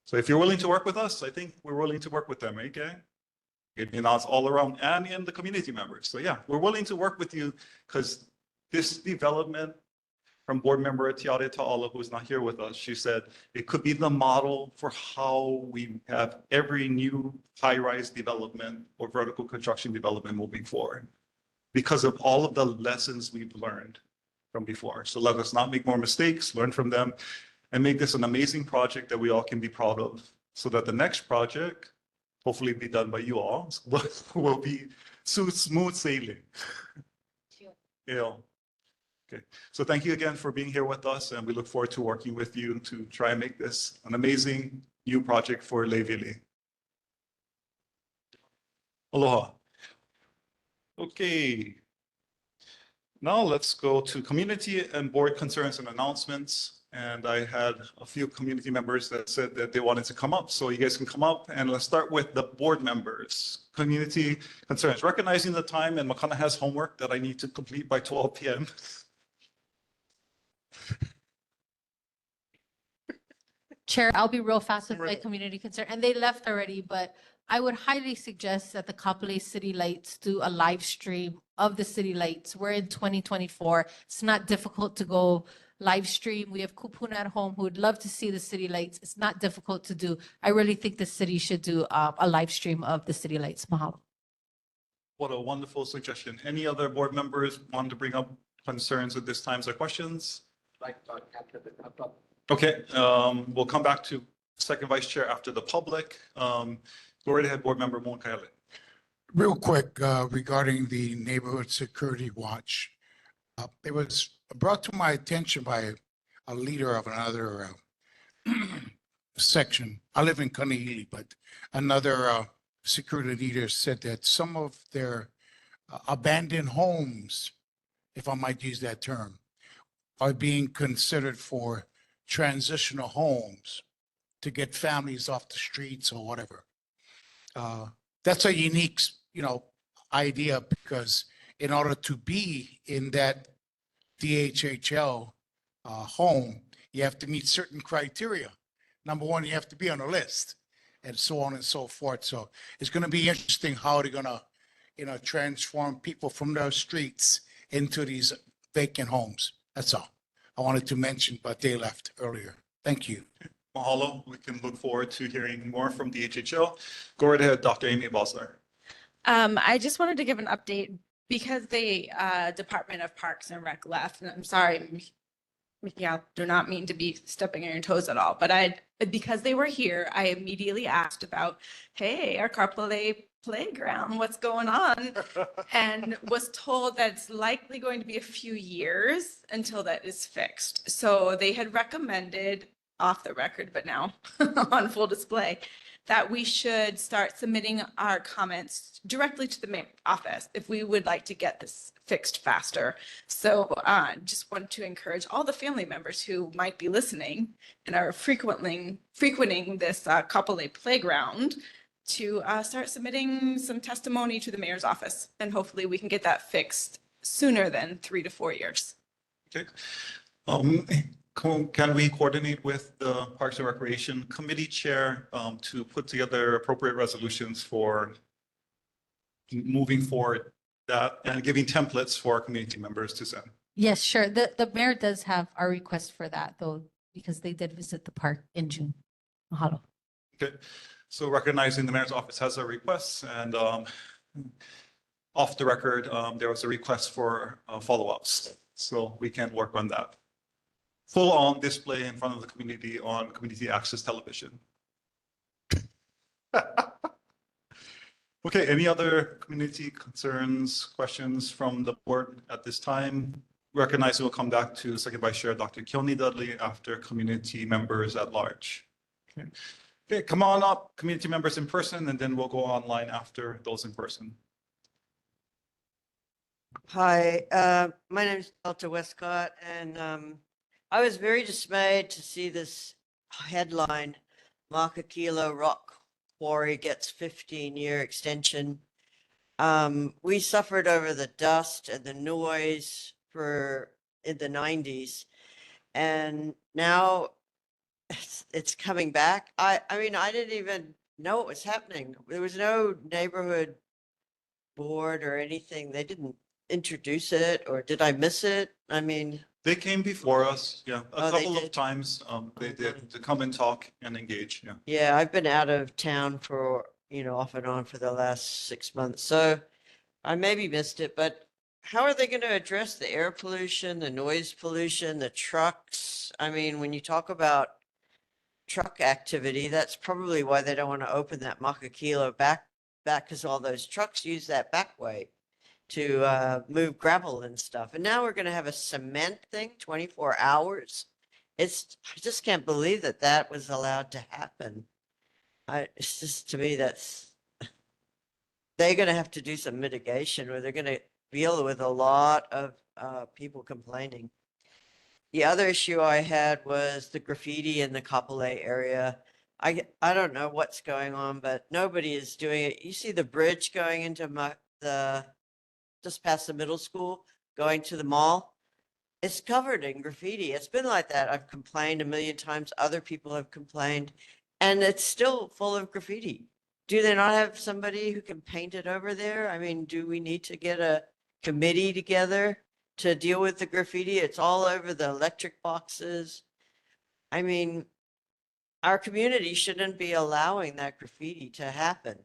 So if you're willing to work with us, I think we're willing to work with them, okay? It's all around and in the community members. So yeah, we're willing to work with you because this development from board member Tiare Ta'ala, who's not here with us, she said it could be the model for how we have every new high-rise development or vertical construction development moving forward because of all of the lessons we've learned from before. So let us not make more mistakes, learn from them, and make this an amazing project that we all can be proud of so that the next project, hopefully be done by you all, will be smooth sailing. Yeah. Okay, so thank you again for being here with us, and we look forward to working with you to try and make this an amazing new project for Leivili. Aloha. Okay. Now let's go to community and board concerns and announcements. And I had a few community members that said that they wanted to come up. So you guys can come up and let's start with the board members. Community concerns, recognizing the time, and Makana has homework that I need to complete by 12 p.m. Chair, I'll be real fast with my community concern, and they left already, but I would highly suggest that the Kapolei City Lights do a live stream of the city lights. We're in 2024. It's not difficult to go live stream. We have Kupuna at home who would love to see the city lights. It's not difficult to do. I really think the city should do a live stream of the city lights. Mahalo. What a wonderful suggestion. Any other board members want to bring up concerns at this time or questions? Okay, we'll come back to second vice chair after the public. Go right ahead, board member Hale. Real quick, regarding the neighborhood security watch. It was brought to my attention by a leader of another section. I live in Kanihili, but another security leader said that some of their abandoned homes, if I might use that term, are being considered for transitional homes to get families off the streets or whatever. That's a unique, idea, because in order to be in that DHHL home, you have to meet certain criteria. Number one, you have to be on a list, and so on and so forth. So it's going to be interesting how they're going to, transform people from those streets into these vacant homes. That's all I wanted to mention, but they left earlier. Thank you. Mahalo. We can look forward to hearing more from DHHL. Go right ahead, Dr. Amy Bosler. I just wanted to give an update because the Department of Parks and Rec left, and I'm sorry, Mickey, I do not mean to be stepping on your toes at all, but because they were here, I immediately asked about, hey, our Kapolei playground, what's going on? And was told that it's likely going to be a few years until that is fixed. So they had recommended, off the record, but now on full display, that we should start submitting our comments directly to the mayor's office if we would like to get this fixed faster. So just want to encourage all the family members who might be listening and are frequenting this Kapolei playground to start submitting some testimony to the mayor's office. And hopefully we can get that fixed sooner than 3 to 4 years. Okay. Can we coordinate with the Parks and Recreation Committee Chair to put together appropriate resolutions for moving forward that and giving templates for our community members to send? Yes, sure. The mayor does have our request for that though, because they did visit the park in June. Mahalo. Okay, so recognizing the mayor's office has a request, and off the record, there was a request for follow-ups. So we can work on that. full-on display in front of the community on community access television. Okay, any other community concerns, questions from the board at this time? Recognize we'll come back to Second Vice Chair Dr. Keone Dudley after community members at large. Okay. Okay, come on up, community members in person, and then we'll go online after those in person. Hi, my name is Delta Westcott, and I was very dismayed to see this headline, Makakilo Rock Quarry gets 15-year extension. We suffered over the dust and the noise in the 90s, and now it's coming back. I mean, I didn't even know it was happening. There was no neighborhood board or anything. They didn't introduce it, or did I miss it? I mean, they came before us, yeah, a Oh, they couple of did? times. They did to come and talk and engage, yeah. Yeah, I've been out of town for, off and on for the last 6 months. So I maybe missed it, but how are they going to address the air pollution, the noise pollution, the trucks? I mean, when you talk about truck activity, that's probably why they don't want to open that Makakilo back because all those trucks use that back way to move gravel and stuff. And now we're going to have a cement thing 24 hours. I just can't believe that that was allowed to happen. It's just, to me, they're going to have to do some mitigation, or they're going to deal with a lot of people complaining. The other issue I had was the graffiti in the Kapolei area. I don't know what's going on, but nobody is doing it. You see the bridge going into just past the middle school, going to the mall. It's covered in graffiti. It's been like that. I've complained a million times. Other people have complained, and it's still full of graffiti. Do they not have somebody who can paint it over there? I mean, do we need to get a committee together to deal with the graffiti? It's all over the electric boxes. I mean, our community shouldn't be allowing that graffiti to happen.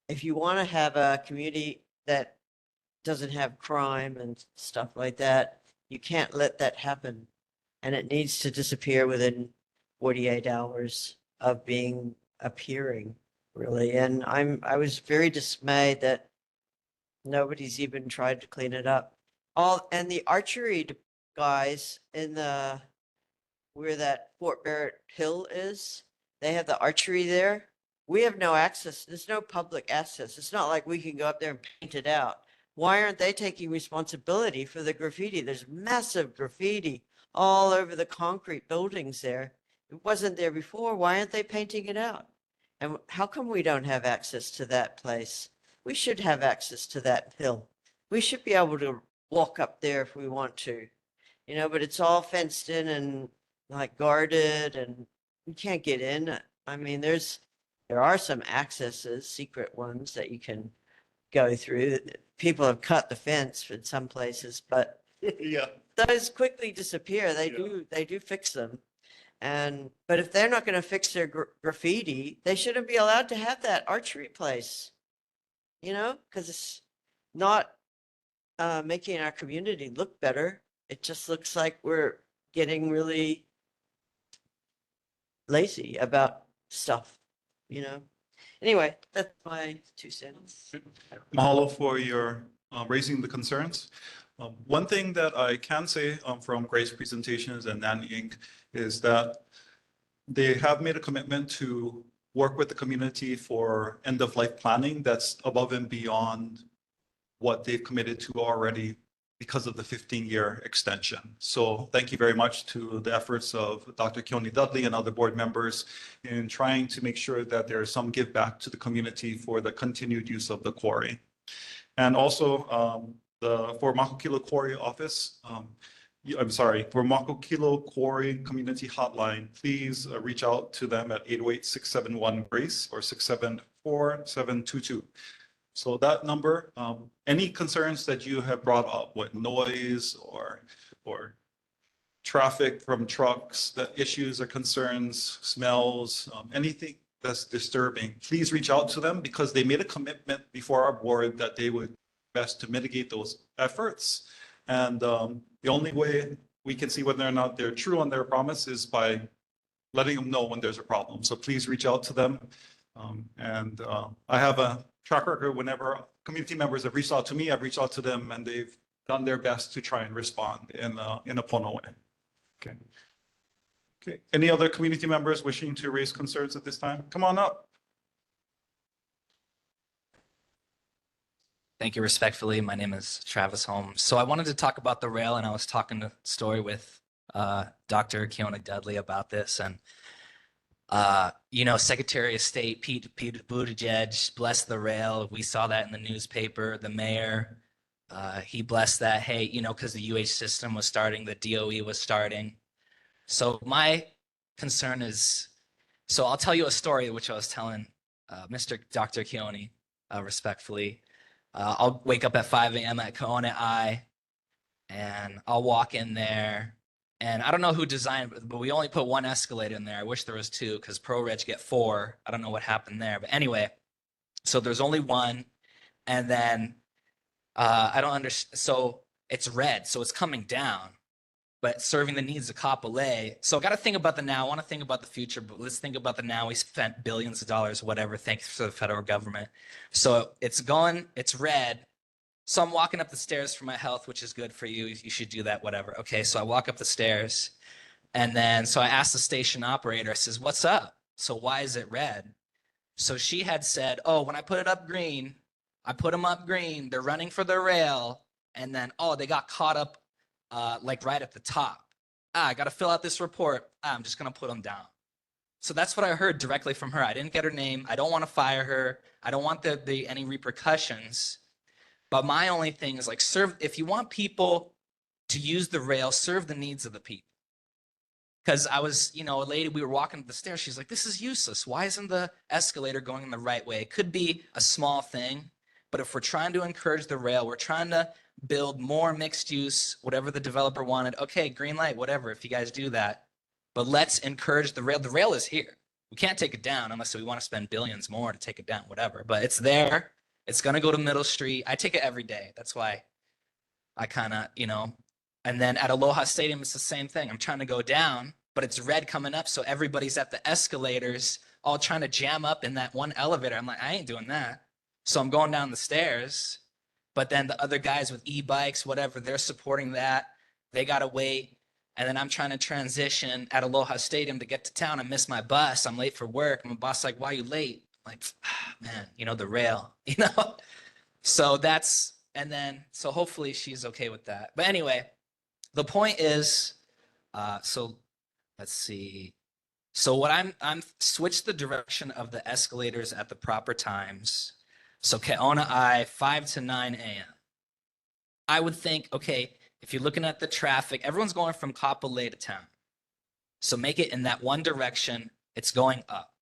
If you want to have a community that doesn't have crime and stuff like that, you can't let that happen. And it needs to disappear within 48 hours of appearing, really. And I was very dismayed that nobody's even tried to clean it up. And the archery guys where that Fort Barrett Hill is, they have the archery there. We have no access. There's no public access. It's not like we can go up there and paint it out. Why aren't they taking responsibility for the graffiti? There's massive graffiti all over the concrete buildings there. It wasn't there before. Why aren't they painting it out? And how come we don't have access to that place? We should have access to that hill. We should be able to walk up there if we want to, but it's all fenced in and like guarded, and you can't get in. I mean, there are some accesses, secret ones that you can go through. People have cut the fence in some places, but yeah, those quickly disappear. They do fix them. But if they're not going to fix their graffiti, they shouldn't be allowed to have that archery place, because it's not making our community look better. It just looks like we're getting really lazy about stuff, Anyway, that's my 2 cents. Mahalo for your raising the concerns. One thing that I can say from Grace presentations and Nanny Inc. is that they have made a commitment to work with the community for end-of-life planning that's above and beyond what they've committed to already because of the 15-year extension. So thank you very much to the efforts of Dr. Keone Dudley and other board members in trying to make sure that there is some give back to the community for the continued use of the quarry. And also for Makakilo Quarry office, for Makakilo Quarry Community Hotline, please reach out to them at 808-671-GRACE or 674-722. So that number, any concerns that you have brought up with noise or traffic from trucks, the issues or concerns, smells, anything that's disturbing, please reach out to them because they made a commitment before our board that they would best to mitigate those efforts. And the only way we can see whether or not they're true on their promise is by letting them know when there's a problem. So please reach out to them. I have a track record whenever community members have reached out to me, I've reached out to them and they've done their best to try and respond in a pono way. Okay. Okay. Any other community members wishing to raise concerns at this time? Come on up. Thank you respectfully. My name is Travis Holmes. So I wanted to talk about the rail, and I was talking a story with Dr. Keona Dudley about this. And, Secretary of State Pete Buttigieg blessed the rail. We saw that in the newspaper. The mayor, he blessed that, hey, because the UH system was starting, the DOE was starting. So my concern is, so I'll tell you a story which I was telling Mr. Dr. Keone respectfully. I'll wake up at 5 a.m. at Kona I, and I'll walk in there. And I don't know who designed it, but we only put one escalator in there. I wish there was two because ProReg get 4. I don't know what happened there. But anyway, so there's only one. And then I don't understand. So it's red, so it's coming down, but serving the needs of Kapolei. So I got to think about the now. I want to think about the future, but let's think about the now. We spent billions of dollars, whatever, thanks to the federal government. So it's red. So I'm walking up the stairs for my health, which is good for you. You should do that, whatever. Okay, so I walk up the stairs. And then, so I asked the station operator, I says, what's up? So why is it red? So she had said, oh, when I put it up green, I put them up green. They're running for the rail. And then, oh, they got caught up like right at the top. I got to fill out this report. I'm just going to put them down. So that's what I heard directly from her. I didn't get her name. I don't want to fire her. I don't want any repercussions. But my only thing is like, if you want people to use the rail, serve the needs of the people. Because I was, a lady, we were walking up the stairs. She's like, this is useless. Why isn't the escalator going in the right way? It could be a small thing, but if we're trying to encourage the rail, we're trying to build more mixed use, whatever the developer wanted. Okay, green light, whatever, if you guys do that. But let's encourage the rail. The rail is here. We can't take it down unless we want to spend billions more to take it down, whatever. But it's there. It's going to go to Middle Street. I take it every day. That's why I kind of, and then at Aloha Stadium, it's the same thing. I'm trying to go down, but it's red coming up. So everybody's at the escalators all trying to jam up in that one elevator. I'm like, I ain't doing that. So I'm going down the stairs, but then the other guys with e-bikes, whatever, they're supporting that. They got to wait. And then I'm trying to transition at Aloha Stadium to get to town. I miss my bus. I'm late for work. My boss like, why are you late? I'm like, man, the rail, So so hopefully she's okay with that. But anyway, the point is, so let's see. So what I'm switched the direction of the escalators at the proper times. So Keona I, 5 to 9 a.m. I would think, okay, if you're looking at the traffic, everyone's going from Kapolei to town. So make it in that one direction. It's going up.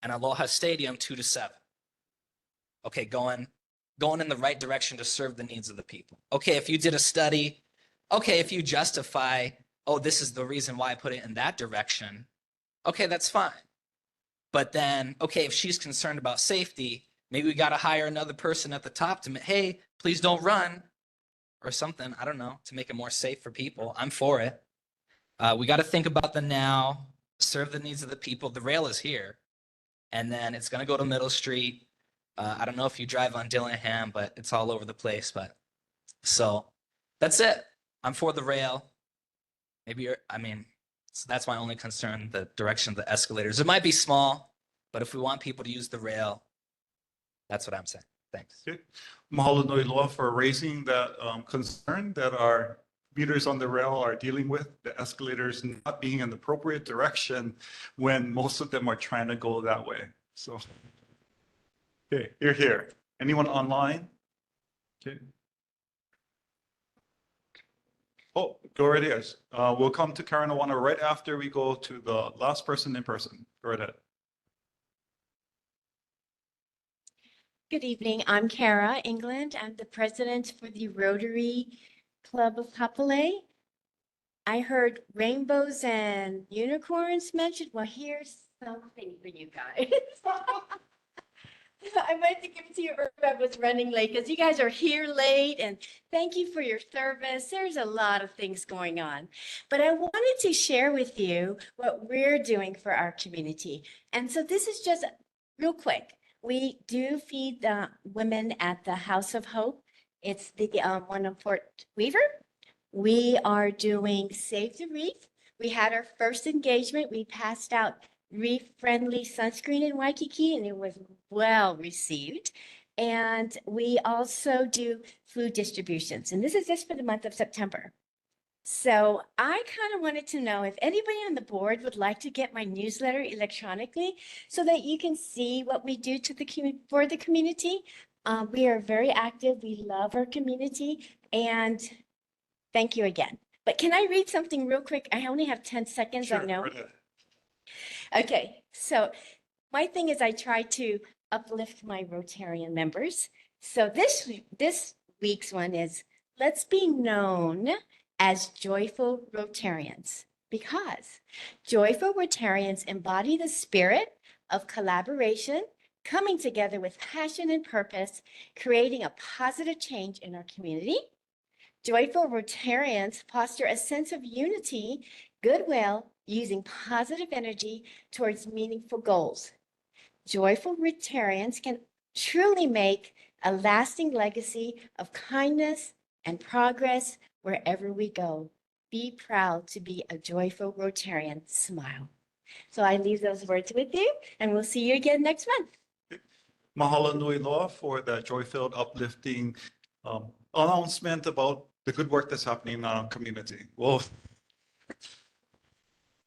And Aloha Stadium, 2 to 7. Okay, going in the right direction to serve the needs of the people. Okay, if you did a study, okay, if you justify, oh, this is the reason why I put it in that direction, okay, that's fine. But then, okay, if she's concerned about safety, maybe we got to hire another person at the top to, hey, please don't run or something. I don't know, to make it more safe for people. I'm for it. We got to think about the now, serve the needs of the people. The rail is here. And then it's going to go to Middle Street. I don't know if you drive on Dillingham, but it's all over the place. But so that's it. I'm for the rail. So that's my only concern, the direction of the escalators. It might be small, but if we want people to use the rail, that's what I'm saying. Thanks. Okay. Mahalo nui loa for raising that concern that our commuters on the rail are dealing with, the escalators not being in the appropriate direction when most of them are trying to go that way. So, okay, you're here. Anyone online? Okay. Oh, go right ahead. We'll come to Karen Awana right after we go to the last person in person. Go right ahead. Good evening. I'm Kara England. I'm the president for the Rotary Club of Kapolei. I heard rainbows and unicorns mentioned. Well, here's something for you guys. I wanted to give it to you early. I was running late because you guys are here late and thank you for your service. There's a lot of things going on. But I wanted to share with you what we're doing for our community. And so this is just real quick. We do feed the women at the House of Hope. It's the one in Fort Weaver. We are doing Save the Reef. We had our first engagement. We passed out reef-friendly sunscreen in Waikiki, and it was well received. And we also do food distributions, and this is just for the month of September. So I kind of wanted to know if anybody on the board would like to get my newsletter electronically so that you can see what we do to for the community. We are very active. We love our community, and thank you again. But can I read something real quick? I only have 10 seconds, I know. Okay, so my thing is I try to uplift my Rotarian members. So this week's one is, let's be known as joyful Rotarians, because joyful Rotarians embody the spirit of collaboration, coming together with passion and purpose, creating a positive change in our community. Joyful Rotarians foster a sense of unity, goodwill, using positive energy towards meaningful goals. Joyful Rotarians can truly make a lasting legacy of kindness and progress wherever we go. Be proud to be a joyful Rotarian. Smile. So I leave those words with you, and we'll see you again next month. Mahalo nui loa for that joy-filled, uplifting announcement about the good work that's happening in our community. Well,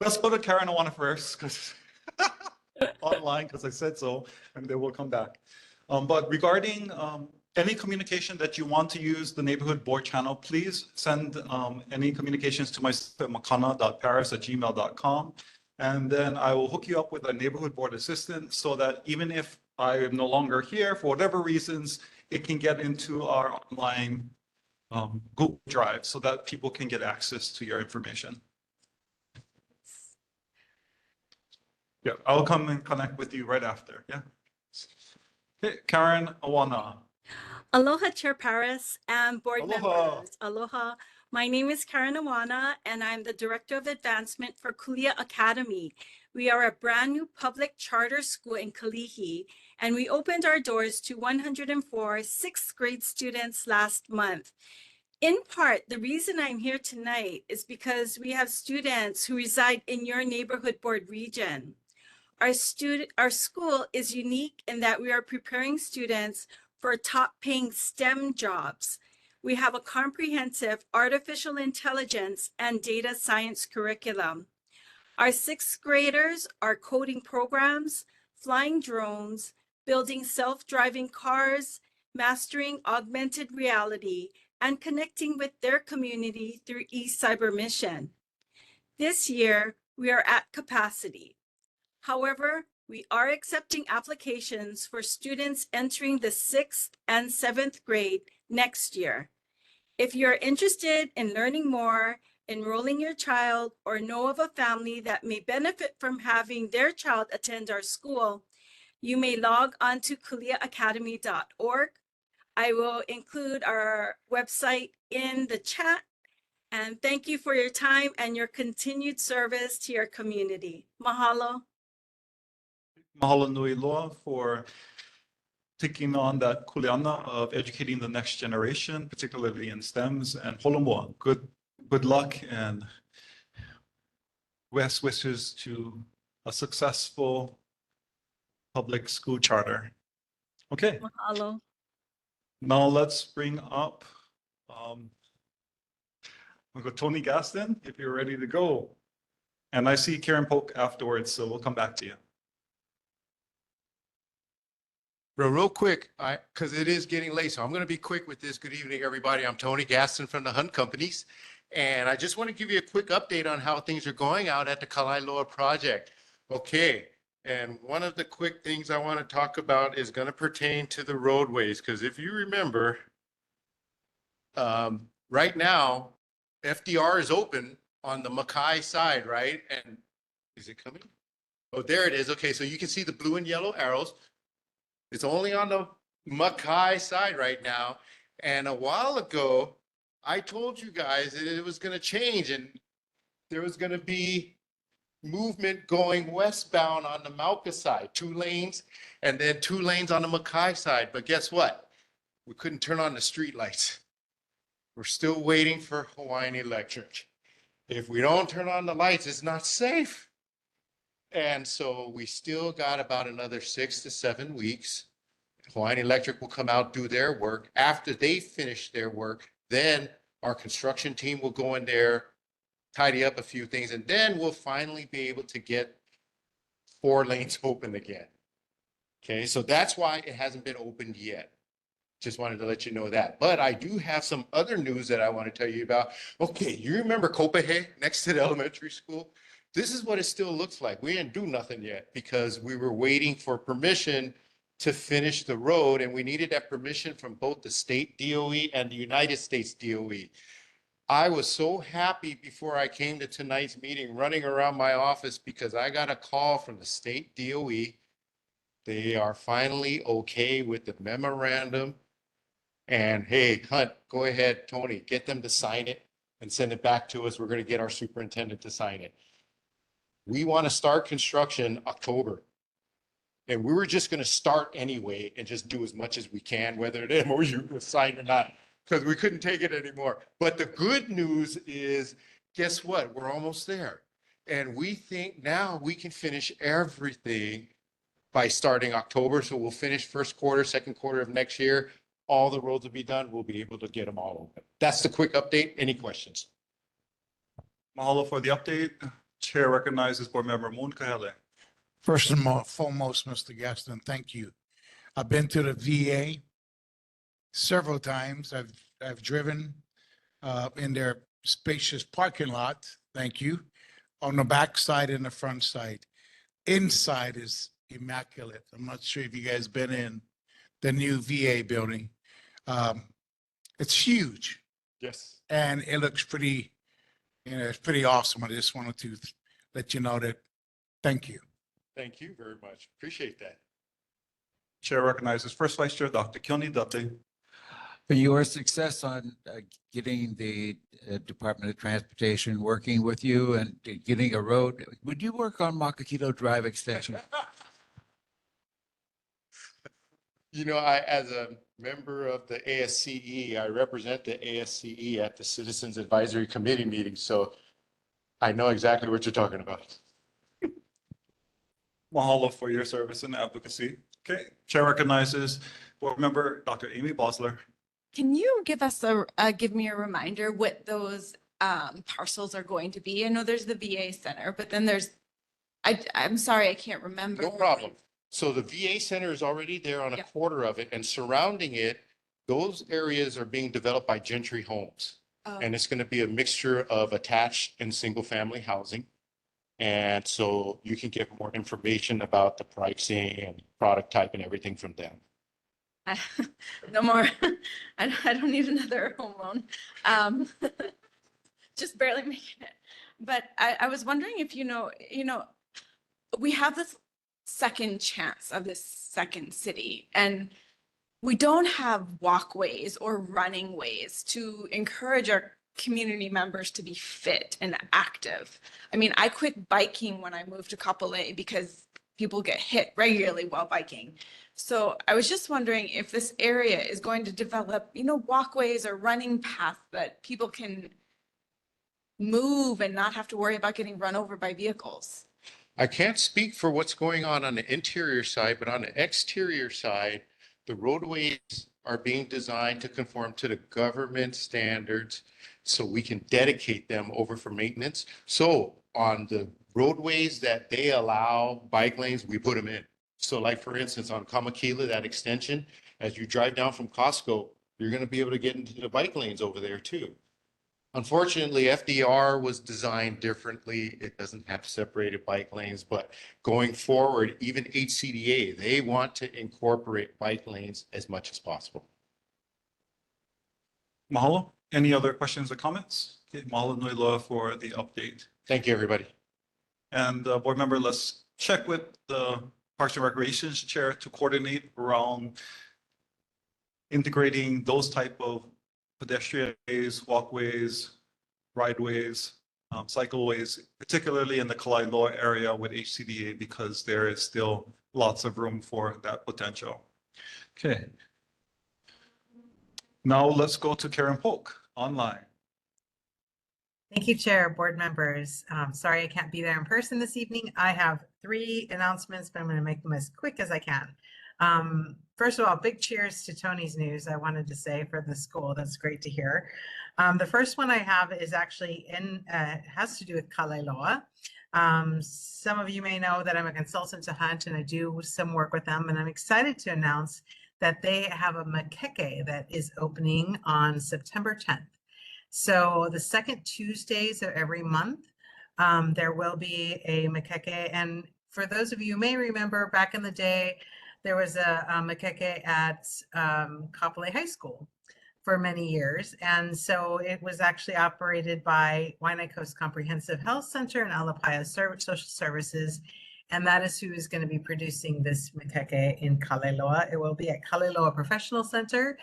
let's go to Karen Awana first, because online, because I said so, and then we'll come back. But regarding any communication that you want to use the neighborhood board channel, please send any communications to myself at makana.paris@gmail.com. And then I will hook you up with a neighborhood board assistant so that even if I am no longer here for whatever reasons, it can get into our online Google Drive so that people can get access to your information. Yeah, I'll come and connect with you right after. Yeah. Okay, Karen Awana. Aloha, Chair Paris and board Aloha. members. Aloha. My name is Karen Awana, and I'm the Director of Advancement for Kulia Academy. We are a brand new public charter school in Kalihi, and we opened our doors to 104 sixth grade students last month. In part, the reason I'm here tonight is because we have students who reside in your neighborhood board region. Our school is unique in that we are preparing students for top-paying STEM jobs. We have a comprehensive artificial intelligence and data science curriculum. Our sixth graders are coding programs, flying drones, building self-driving cars, mastering augmented reality, and connecting with their community through eCyber Mission. This year, we are at capacity. However, we are accepting applications for students entering the 6th and 7th grade next year. If you're interested in learning more, enrolling your child, or know of a family that may benefit from having their child attend our school, you may log on to kuliaacademy.org. I will include our website in the chat. And thank you for your time and your continued service to your community. Mahalo. Mahalo nui loa for taking on that kuleana of educating the next generation, particularly in STEMs, and holomua. Good luck and best wishes to a successful public school charter. Okay, Mahalo. now let's bring up we'll go Tony Gaston, if you're ready to go. And I see Karen Polk afterwards, so we'll come back to you. Real quick, because it is getting late, so I'm going to be quick with this. Good evening, everybody. I'm Tony Gaston from the Hunt Companies, and I just want to give you a quick update on how things are going out at the Kalailoa project. Okay, and one of the quick things I want to talk about is going to pertain to the roadways, because if you remember, right now, FDR is open on the Makai side, right? And is it coming? Oh, there it is. Okay, so you can see the blue and yellow arrows. It's only on the Makai side right now. And a while ago, I told you guys that it was going to change and there was going to be movement going westbound on the Mauka side, 2 lanes, and then 2 lanes on the Makai side. But guess what? We couldn't turn on the street lights. We're still waiting for Hawaiian Electric. If we don't turn on the lights, it's not safe. And so we still got about another 6 to 7 weeks. Hawaiian Electric will come out, do their work. After they finish their work, then our construction team will go in there, tidy up a few things, and then we'll finally be able to get 4 lanes open again. Okay, so that's why it hasn't been opened yet. Just wanted to let you know that. But I do have some other news that I want to tell you about. Okay, you remember Kapolei next to the elementary school? This is what it still looks like. We didn't do nothing yet because we were waiting for permission to finish the road, and we needed that permission from both the state DOE and the United States DOE. I was so happy before I came to tonight's meeting, running around my office because I got a call from the state DOE. They are finally okay with the memorandum. And hey, Hunt, go ahead, Tony, get them to sign it and send it back to us. We're going to get our superintendent to sign it. We want to start construction October. And we were just going to start anyway and just do as much as we can, whether the MOU was signed or not, because we couldn't take it anymore. But the good news is, guess what? We're almost there. And we think now we can finish everything by starting October. So we'll finish first quarter, second quarter of next year. All the roads will be done. We'll be able to get them all open. That's the quick update. Any questions? Mahalo for the update. Chair recognizes Board Member Hale. First and foremost, Mr. Gaston, thank you. I've been to the VA several times. I've driven in their spacious parking lot. Thank you. On the back side and the front side. Inside is immaculate. I'm not sure if you guys been in the new VA building. It's huge. Yes. And it looks pretty, it's pretty awesome. I just wanted to let you know that. Thank you. Thank you very much. Appreciate that. Chair recognizes First Vice Chair Dr. Kyoni Date. For your success on getting the Department of Transportation working with you and getting a road, would you work on Makakilo Drive extension? You know, as a member of the ASCE, I represent the ASCE at the Citizens Advisory Committee meeting, so I know exactly what you're talking about. Mahalo for your service and advocacy. Okay, Chair recognizes Board Member Dr. Amy Bosler. Can you give me a reminder what those parcels are going to be? I know there's the VA Center, but then I'm sorry, I can't remember. No problem. So the VA Center is already there on a quarter of it, and surrounding it, those areas are being developed by Gentry Homes. Oh. And it's going to be a mixture of attached and single-family housing. And so you can get more information about the pricing and product type and everything from them. No more. I don't need another home loan. Just barely making it. But I was wondering if we have this second chance of this second city, and we don't have walkways or running ways to encourage our community members to be fit and active. I mean, I quit biking when I moved to Kapolei because people get hit regularly while biking. So I was just wondering if this area is going to develop, walkways or running paths that people can move and not have to worry about getting run over by vehicles. I can't speak for what's going on the interior side, but on the exterior side, the roadways are being designed to conform to the government standards so we can dedicate them over for maintenance. So on the roadways that they allow bike lanes, we put them in. So like, for instance, on Makakilo, that extension, as you drive down from Costco, you're going to be able to get into the bike lanes over there too. Unfortunately, FDR was designed differently. It doesn't have separated bike lanes, but going forward, even HCDA, they want to incorporate bike lanes as much as possible. Mahalo. Any other questions or comments? Okay, mahalo nui loa for the update. Thank you, everybody. And Board Member, let's check with the Parks and Recreation Chair to coordinate around integrating those type of pedestrian ways, walkways, rideways, cycleways, particularly in the Kalaeloa area with HCDA, because there is still lots of room for that potential. Okay. Now let's go to Karen Polk online. Thank you, Chair, board members. Sorry I can't be there in person this evening. I have 3 announcements, but I'm going to make them as quick as I can. First of all, big cheers to Tony's news, I wanted to say, for the school. That's great to hear. The first one I have is actually has to do with Kalaeloa. Some of you may know that I'm a consultant to Hunt and I do some work with them, and I'm excited to announce that they have a makeke that is opening on September 10th. So the second Tuesdays of every month, there will be a makeke. And for those of you who may remember, back in the day, there was a makeke at Kapolei High School for many years. And so it was actually operated by Waianae Coast Comprehensive Health Center and Alapaia Social Services. And that is who is going to be producing this makeke in Kalaeloa. It will be at Kalaeloa Professional Center.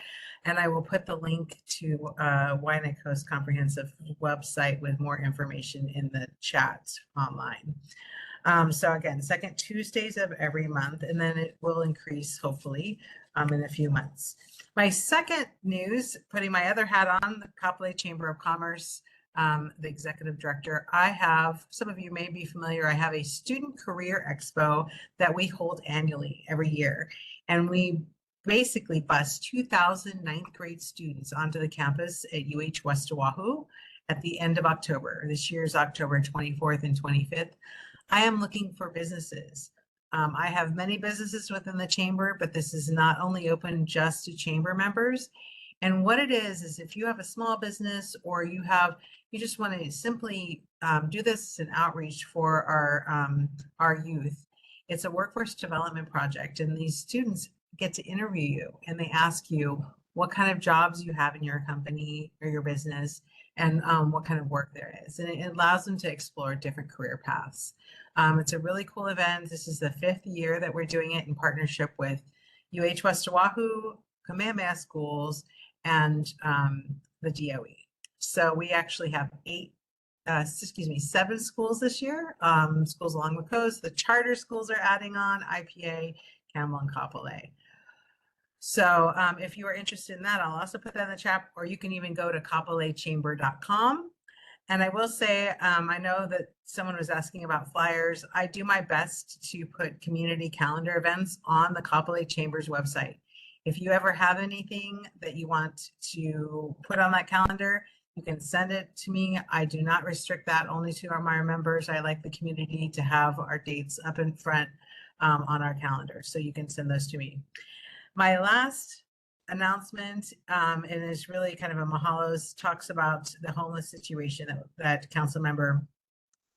And I will put the link to Waianae Coast Comprehensive website with more information in the chat online. So again, second Tuesdays of every month, and then it will increase hopefully in a few months. My second news, putting my other hat on, the Kapolei Chamber of Commerce, the executive director, I have, some of you may be familiar, I have a student career expo that we hold annually every year. And we basically bus 2,000 ninth grade students onto the campus at UH West Oahu at the end of October. This year's October 24th and 25th. I am looking for businesses. I have many businesses within the chamber, but this is not only open just to chamber members. And what it is if you have a small business or you just want to simply do this as an outreach for our youth. It's a workforce development project, and these students get to interview you and they ask you what kind of jobs you have in your company or your business and what kind of work there is. And it allows them to explore different career paths. It's a really cool event. This is the 5th year that we're doing it in partnership with UH West Oahu, Kamehameha Schools, and the DOE. So we actually have 7 schools this year, schools along the coast. The charter schools are adding on, IPA, Campbell, and Kapolei. So if you are interested in that, I'll also put that in the chat, or you can even go to kapoleichamber.com. And I will say, I know that someone was asking about flyers. I do my best to put community calendar events on the Kapolei Chamber's website. If you ever have anything that you want to put on that calendar, you can send it to me. I do not restrict that only to my members. I like the community to have our dates up in front on our calendar. So you can send those to me. My last announcement, and is really kind of a mahalos, talks about the homeless situation that Council Member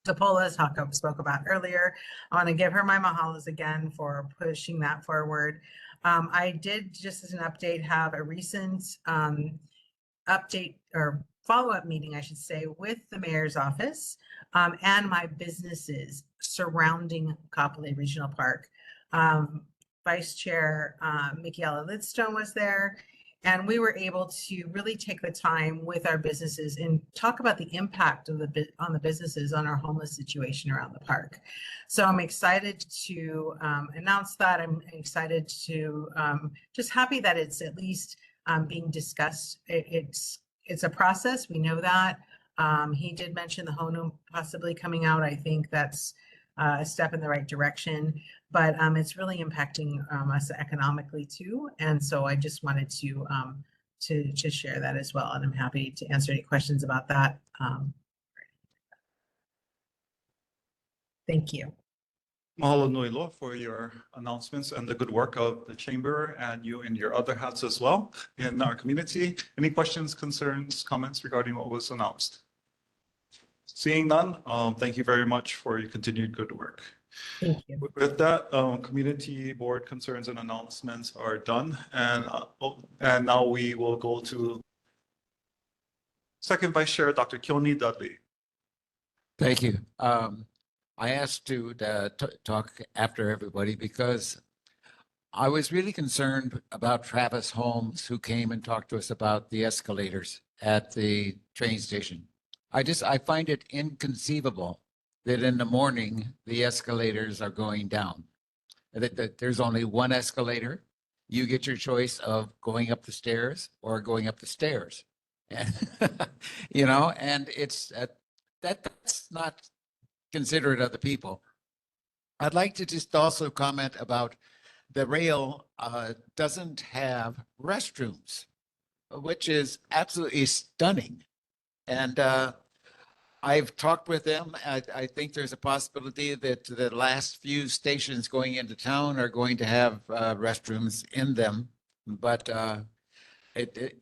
Kapolei spoke about earlier. I want to give her my mahalos again for pushing that forward. I did, just as an update, have a recent update or follow-up meeting, I should say, with the mayor's office and my businesses surrounding Kapolei Regional Park. Vice Chair Mikiela Lidstone was there, and we were able to really take the time with our businesses and talk about the impact of on the businesses on our homeless situation around the park. So I'm excited to announce that. I'm excited to just happy that it's at least being discussed. It's a process. We know that. He did mention the HONU possibly coming out. I think that's a step in the right direction, but it's really impacting us economically too. And so I just wanted to share that as well. And I'm happy to answer any questions about that. Thank you. Mahalo nui loa for your announcements and the good work of the chamber and you in your other hats as well in our community. Any questions, concerns, comments regarding what was announced? Seeing none, thank you very much for your continued good work. Thank you. With that, community board concerns and announcements are done. And now we will go to Second Vice Chair, Dr. Keone Dudley. Thank you. I asked to talk after everybody because I was really concerned about Travis Holmes, who came and talked to us about the escalators at the train station. I find it inconceivable that in the morning, the escalators are going down. That there's only one escalator. You get your choice of going up the stairs or going up the stairs. And, and it's that's not considerate of the people. I'd like to just also comment about the rail doesn't have restrooms, which is absolutely stunning. And I've talked with them. I think there's a possibility that the last few stations going into town are going to have restrooms in them. But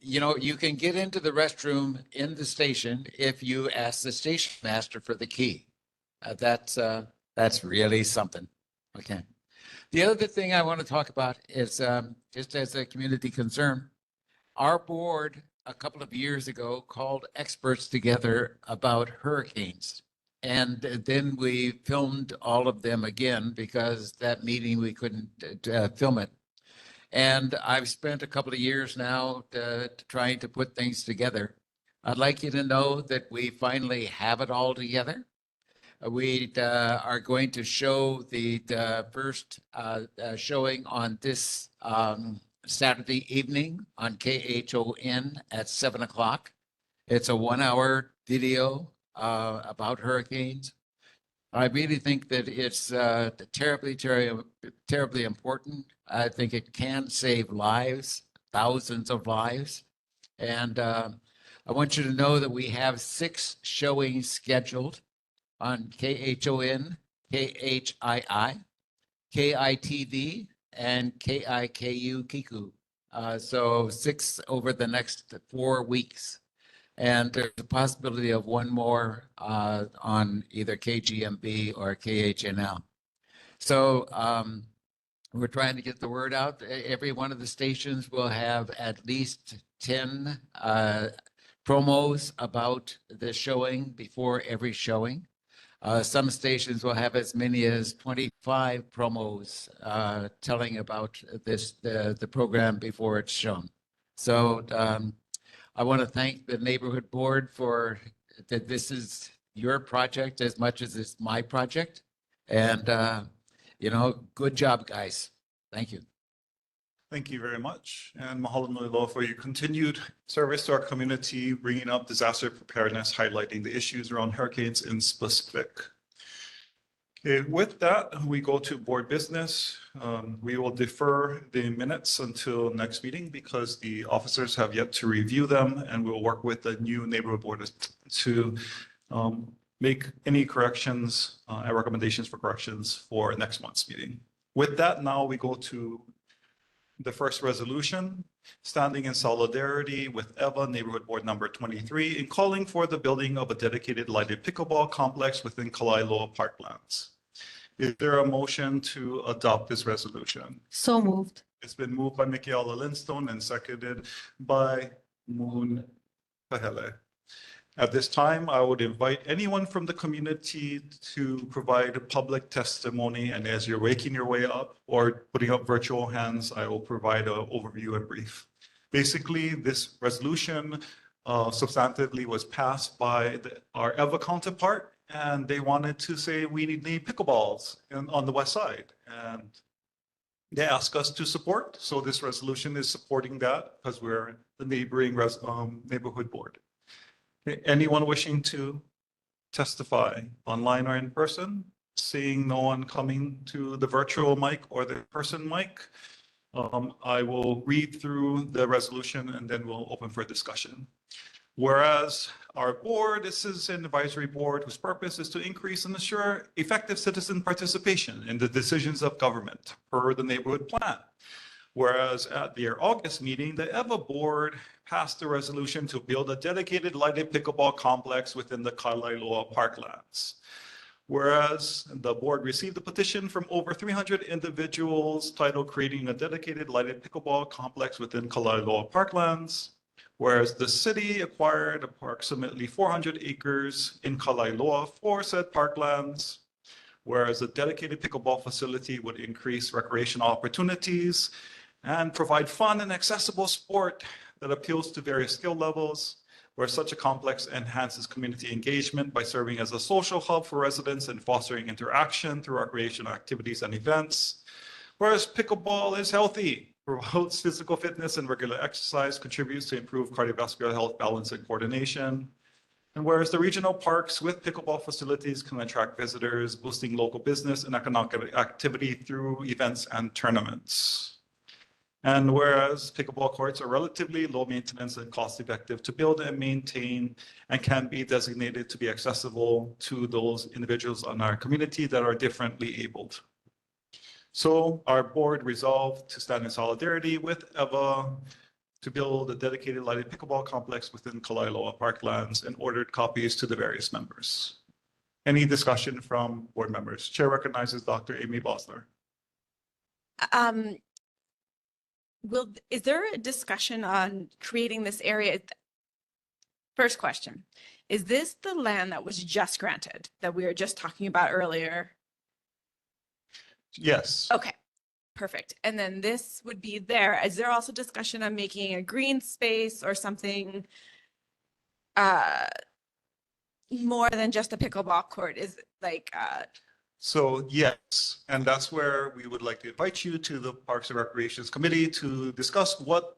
you can get into the restroom in the station if you ask the station master for the key. That's really something. Okay. The other thing I want to talk about is just as a community concern, our board a couple of years ago called experts together about hurricanes. And then we filmed all of them again because that meeting we couldn't film it. And I've spent a couple of years now trying to put things together. I'd like you to know that we finally have it all together. We are going to show the first showing on this Saturday evening on KHON at 7 o'clock. It's a 1-hour video about hurricanes. I really think that it's terribly, terribly important. I think it can save lives, thousands of lives. And I want you to know that we have 6 showings scheduled on KHON, KHII, KITV, and KIKU Kiku. So 6 over the next 4 weeks. And there's a possibility of one more on either KGMB or KHNL. So we're trying to get the word out. Every one of the stations will have at least 10 promos about the showing before every showing. Some stations will have as many as 25 promos telling about the program before it's shown. So I want to thank the neighborhood board for that. This is your project as much as it's my project. And, good job, guys. Thank you. Thank you very much. And mahalo nui loa for your continued service to our community, bringing up disaster preparedness, highlighting the issues around hurricanes in specific. Okay, with that, we go to board business. We will defer the minutes until next meeting because the officers have yet to review them, and we'll work with the new neighborhood board to make any corrections and recommendations for corrections for next month's meeting. With that, now we go to the first resolution, standing in solidarity with EVA Neighborhood Board number 23 in calling for the building of a dedicated lighted pickleball complex within Kalailoa Parklands. Is there a motion to adopt this resolution? So moved. It's been moved by Michaela Lindstone and seconded by Moon Hale. At this time, I would invite anyone from the community to provide public testimony. And as you're waking your way up or putting up virtual hands, I will provide an overview and brief. Basically, this resolution substantively was passed by our EVA counterpart, and they wanted to say we need pickleballs on the west side. And they asked us to support. So this resolution is supporting that because we're the neighboring neighborhood board. Anyone wishing to testify online or in person? Seeing no one coming to the virtual mic or the person mic, I will read through the resolution and then we'll open for discussion. Whereas our board, this is an advisory board whose purpose is to increase and ensure effective citizen participation in the decisions of government per the neighborhood plan. Whereas at their August meeting, the EVA board passed a resolution to build a dedicated lighted pickleball complex within the Kalailoa Parklands. Whereas the board received a petition from over 300 individuals titled Creating a Dedicated Lighted Pickleball Complex within Kalailoa Parklands. Whereas the city acquired approximately 400 acres in Kalailoa for said parklands. Whereas a dedicated pickleball facility would increase recreational opportunities and provide fun and accessible sport that appeals to various skill levels, where such a complex enhances community engagement by serving as a social hub for residents and fostering interaction through recreational activities and events. Whereas pickleball is healthy, promotes physical fitness and regular exercise, contributes to improved cardiovascular health, balance, and coordination. And whereas the regional parks with pickleball facilities can attract visitors, boosting local business and economic activity through events and tournaments. And whereas pickleball courts are relatively low maintenance and cost effective to build and maintain and can be designated to be accessible to those individuals in our community that are differently abled. So our board resolved to stand in solidarity with EVA to build a dedicated lighted pickleball complex within Kalailoa Parklands and ordered copies to the various members. Any discussion from board members? Chair recognizes Dr. Amy Bosler. Is there a discussion on creating this area? First question, is this the land that was just granted that we were just talking about earlier? Yes. Okay, perfect. And then this would be there. Is there also discussion on making a green space or something more than just a pickleball court? Is it like So yes, and that's where we would like to invite you to the Parks and Recreations Committee to discuss what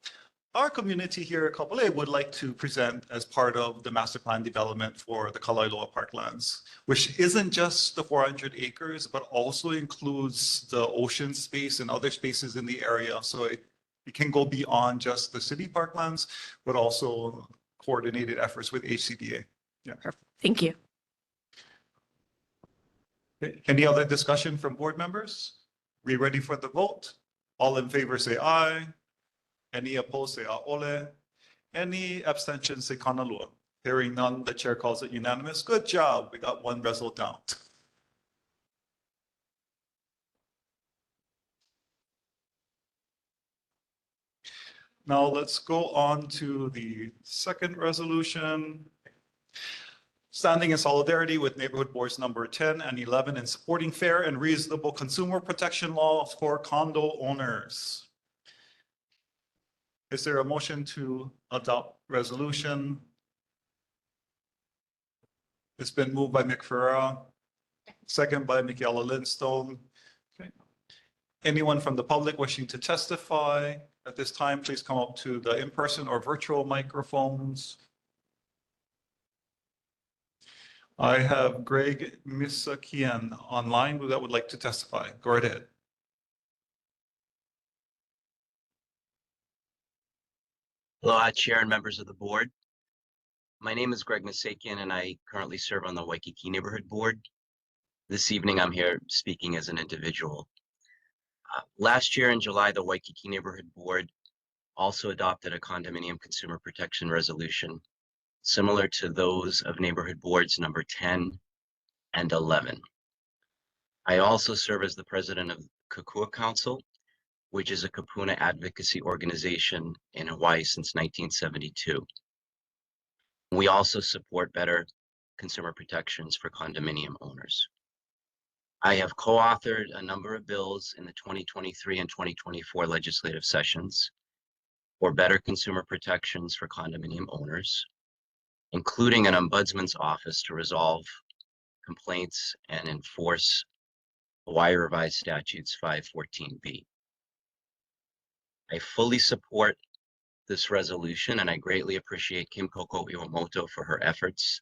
our community here at Kapolei would like to present as part of the master plan development for the Kalailoa Parklands, which isn't just the 400 acres, but also includes the ocean space and other spaces in the area. So it can go beyond just the city parklands, but also coordinated efforts with HCDA. Yeah. Perfect. Thank you. Any other discussion from board members? We ready for the vote? All in favor say aye. Any opposed say a'ole. Any abstentions say kanalua. Hearing none, the chair calls it unanimous. Good job. We got one result down. Now let's go on to the second resolution. Standing in solidarity with neighborhood boards number 10 and 11 in supporting fair and reasonable consumer protection laws for condo owners. Is there a motion to adopt resolution? It's been moved by McFerra, second by Michaela Lindstone. Okay. Anyone from the public wishing to testify at this time, please come up to the in-person or virtual microphones. I have Greg Misakian online that would like to testify. Go right ahead. Aloha, Chair and members of the board. My name is Greg Misakian, and I currently serve on the Waikiki Neighborhood Board. This evening, I'm here speaking as an individual. Last year in July, the Waikiki Neighborhood Board also adopted a condominium consumer protection resolution, similar to those of neighborhood boards number 10 and 11. I also serve as the president of Kokua Council, which is a Kapuna advocacy organization in Hawaii since 1972. We also support better consumer protections for condominium owners. I have co-authored a number of bills in the 2023 and 2024 legislative sessions for better consumer protections for condominium owners, including an ombudsman's office to resolve complaints and enforce Hawaii Revised Statutes 514B. I fully support this resolution, and I greatly appreciate Kim Koko Iwamoto for her efforts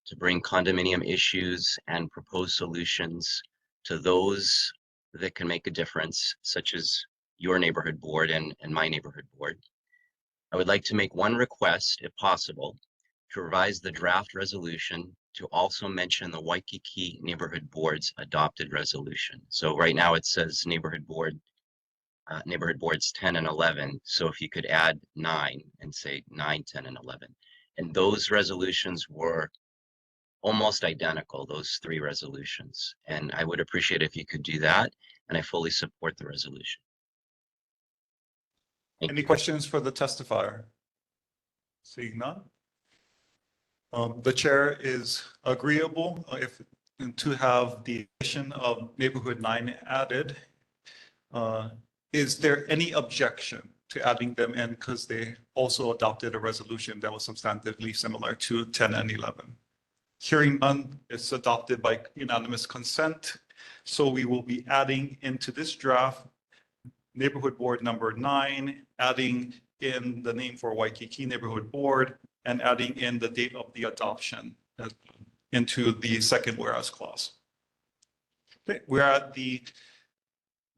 to bring condominium issues and propose solutions to those that can make a difference, such as your neighborhood board and my neighborhood board. I would like to make one request, if possible, to revise the draft resolution to also mention the Waikiki Neighborhood Board's adopted resolution. So right now it says neighborhood boards 10 and 11. So if you could add 9 and say 9, 10, and 11. And those resolutions were almost identical, those 3 resolutions. And I would appreciate if you could do that. And I fully support the resolution. Any questions for the testifier? Seeing none. The chair is agreeable. If and to have the addition of neighborhood 9 added. Is there any objection to adding them in because they also adopted a resolution that was substantively similar to 10 and 11? Hearing none, it's adopted by unanimous consent. So we will be adding into this draft neighborhood board number 9, adding in the name for Waikiki Neighborhood Board and adding in the date of the adoption into the second whereas clause. Okay, we're at the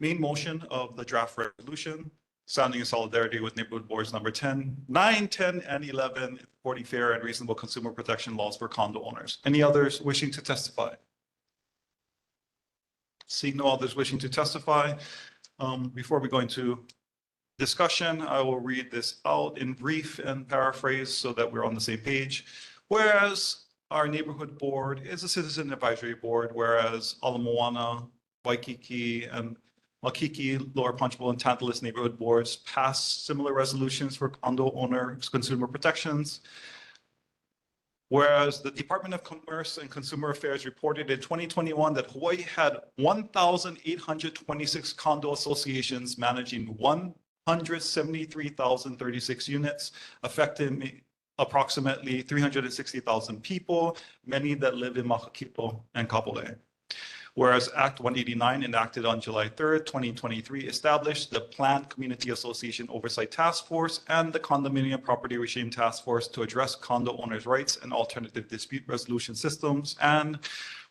main motion of the draft resolution, sounding in solidarity with neighborhood boards number 10, 9, 10, and 11, supporting fair and reasonable consumer protection laws for condo owners. Any others wishing to testify? Seeing no others wishing to testify, before we go into discussion, I will read this out in brief and paraphrase so that we're on the same page. Whereas our neighborhood board is a citizen advisory board, whereas Ala Moana, Waikiki, and Makakilo, Lower Punchbowl, and Tantalus neighborhood boards passed similar resolutions for condo owner consumer protections. Whereas the Department of Commerce and Consumer Affairs reported in 2021 that Hawaii had 1,826 condo associations managing 173,036 units, affecting approximately 360,000 people, many that live in Makakilo and Kapolei. Whereas Act 189, enacted on July 3rd, 2023, established the Planned Community Association Oversight Task Force and the Condominium Property Regime Task Force to address condo owners' rights and alternative dispute resolution systems. And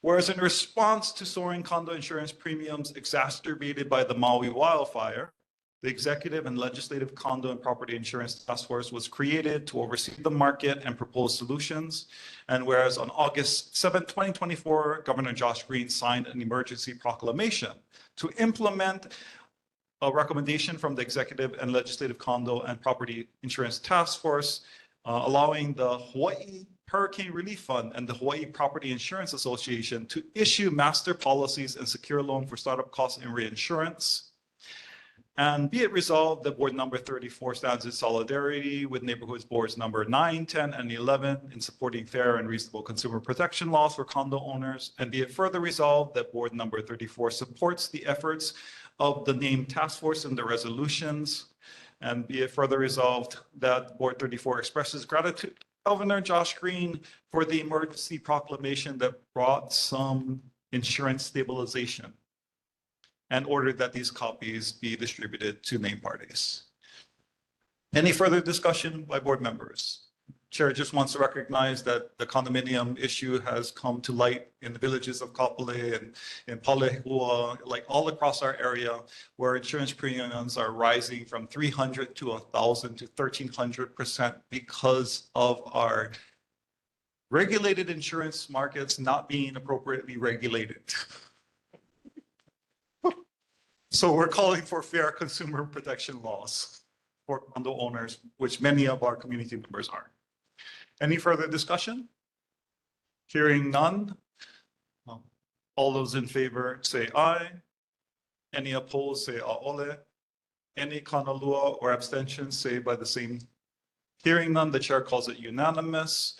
whereas in response to soaring condo insurance premiums exacerbated by the Maui wildfire, the Executive and Legislative Condo and Property Insurance Task Force was created to oversee the market and propose solutions. And whereas on August 7, 2024, Governor Josh Green signed an emergency proclamation to implement a recommendation from the Executive and Legislative Condo and Property Insurance Task Force, allowing the Hawaii Hurricane Relief Fund and the Hawaii Property Insurance Association to issue master policies and secure loan for startup costs and reinsurance. And be it resolved that board number 34 stands in solidarity with neighborhoods boards number 9, 10, and 11 in supporting fair and reasonable consumer protection laws for condo owners. And be it further resolved that board number 34 supports the efforts of the named task force and the resolutions. And be it further resolved that board 34 expresses gratitude to Governor Josh Green for the emergency proclamation that brought some insurance stabilization, and ordered that these copies be distributed to named parties. Any further discussion by board members? Chair just wants to recognize that the condominium issue has come to light in the villages of Kapolei and in Palehua, like all across our area, where insurance premiums are rising from 300 to 1,000 to 1,300% because of our regulated insurance markets not being appropriately regulated. So we're calling for fair consumer protection laws for condo owners, which many of our community members are. Any further discussion? Hearing none. All those in favor say aye. Any opposed say a'ole. Any kanalua or abstentions say by the same. Hearing none, the chair calls it unanimous.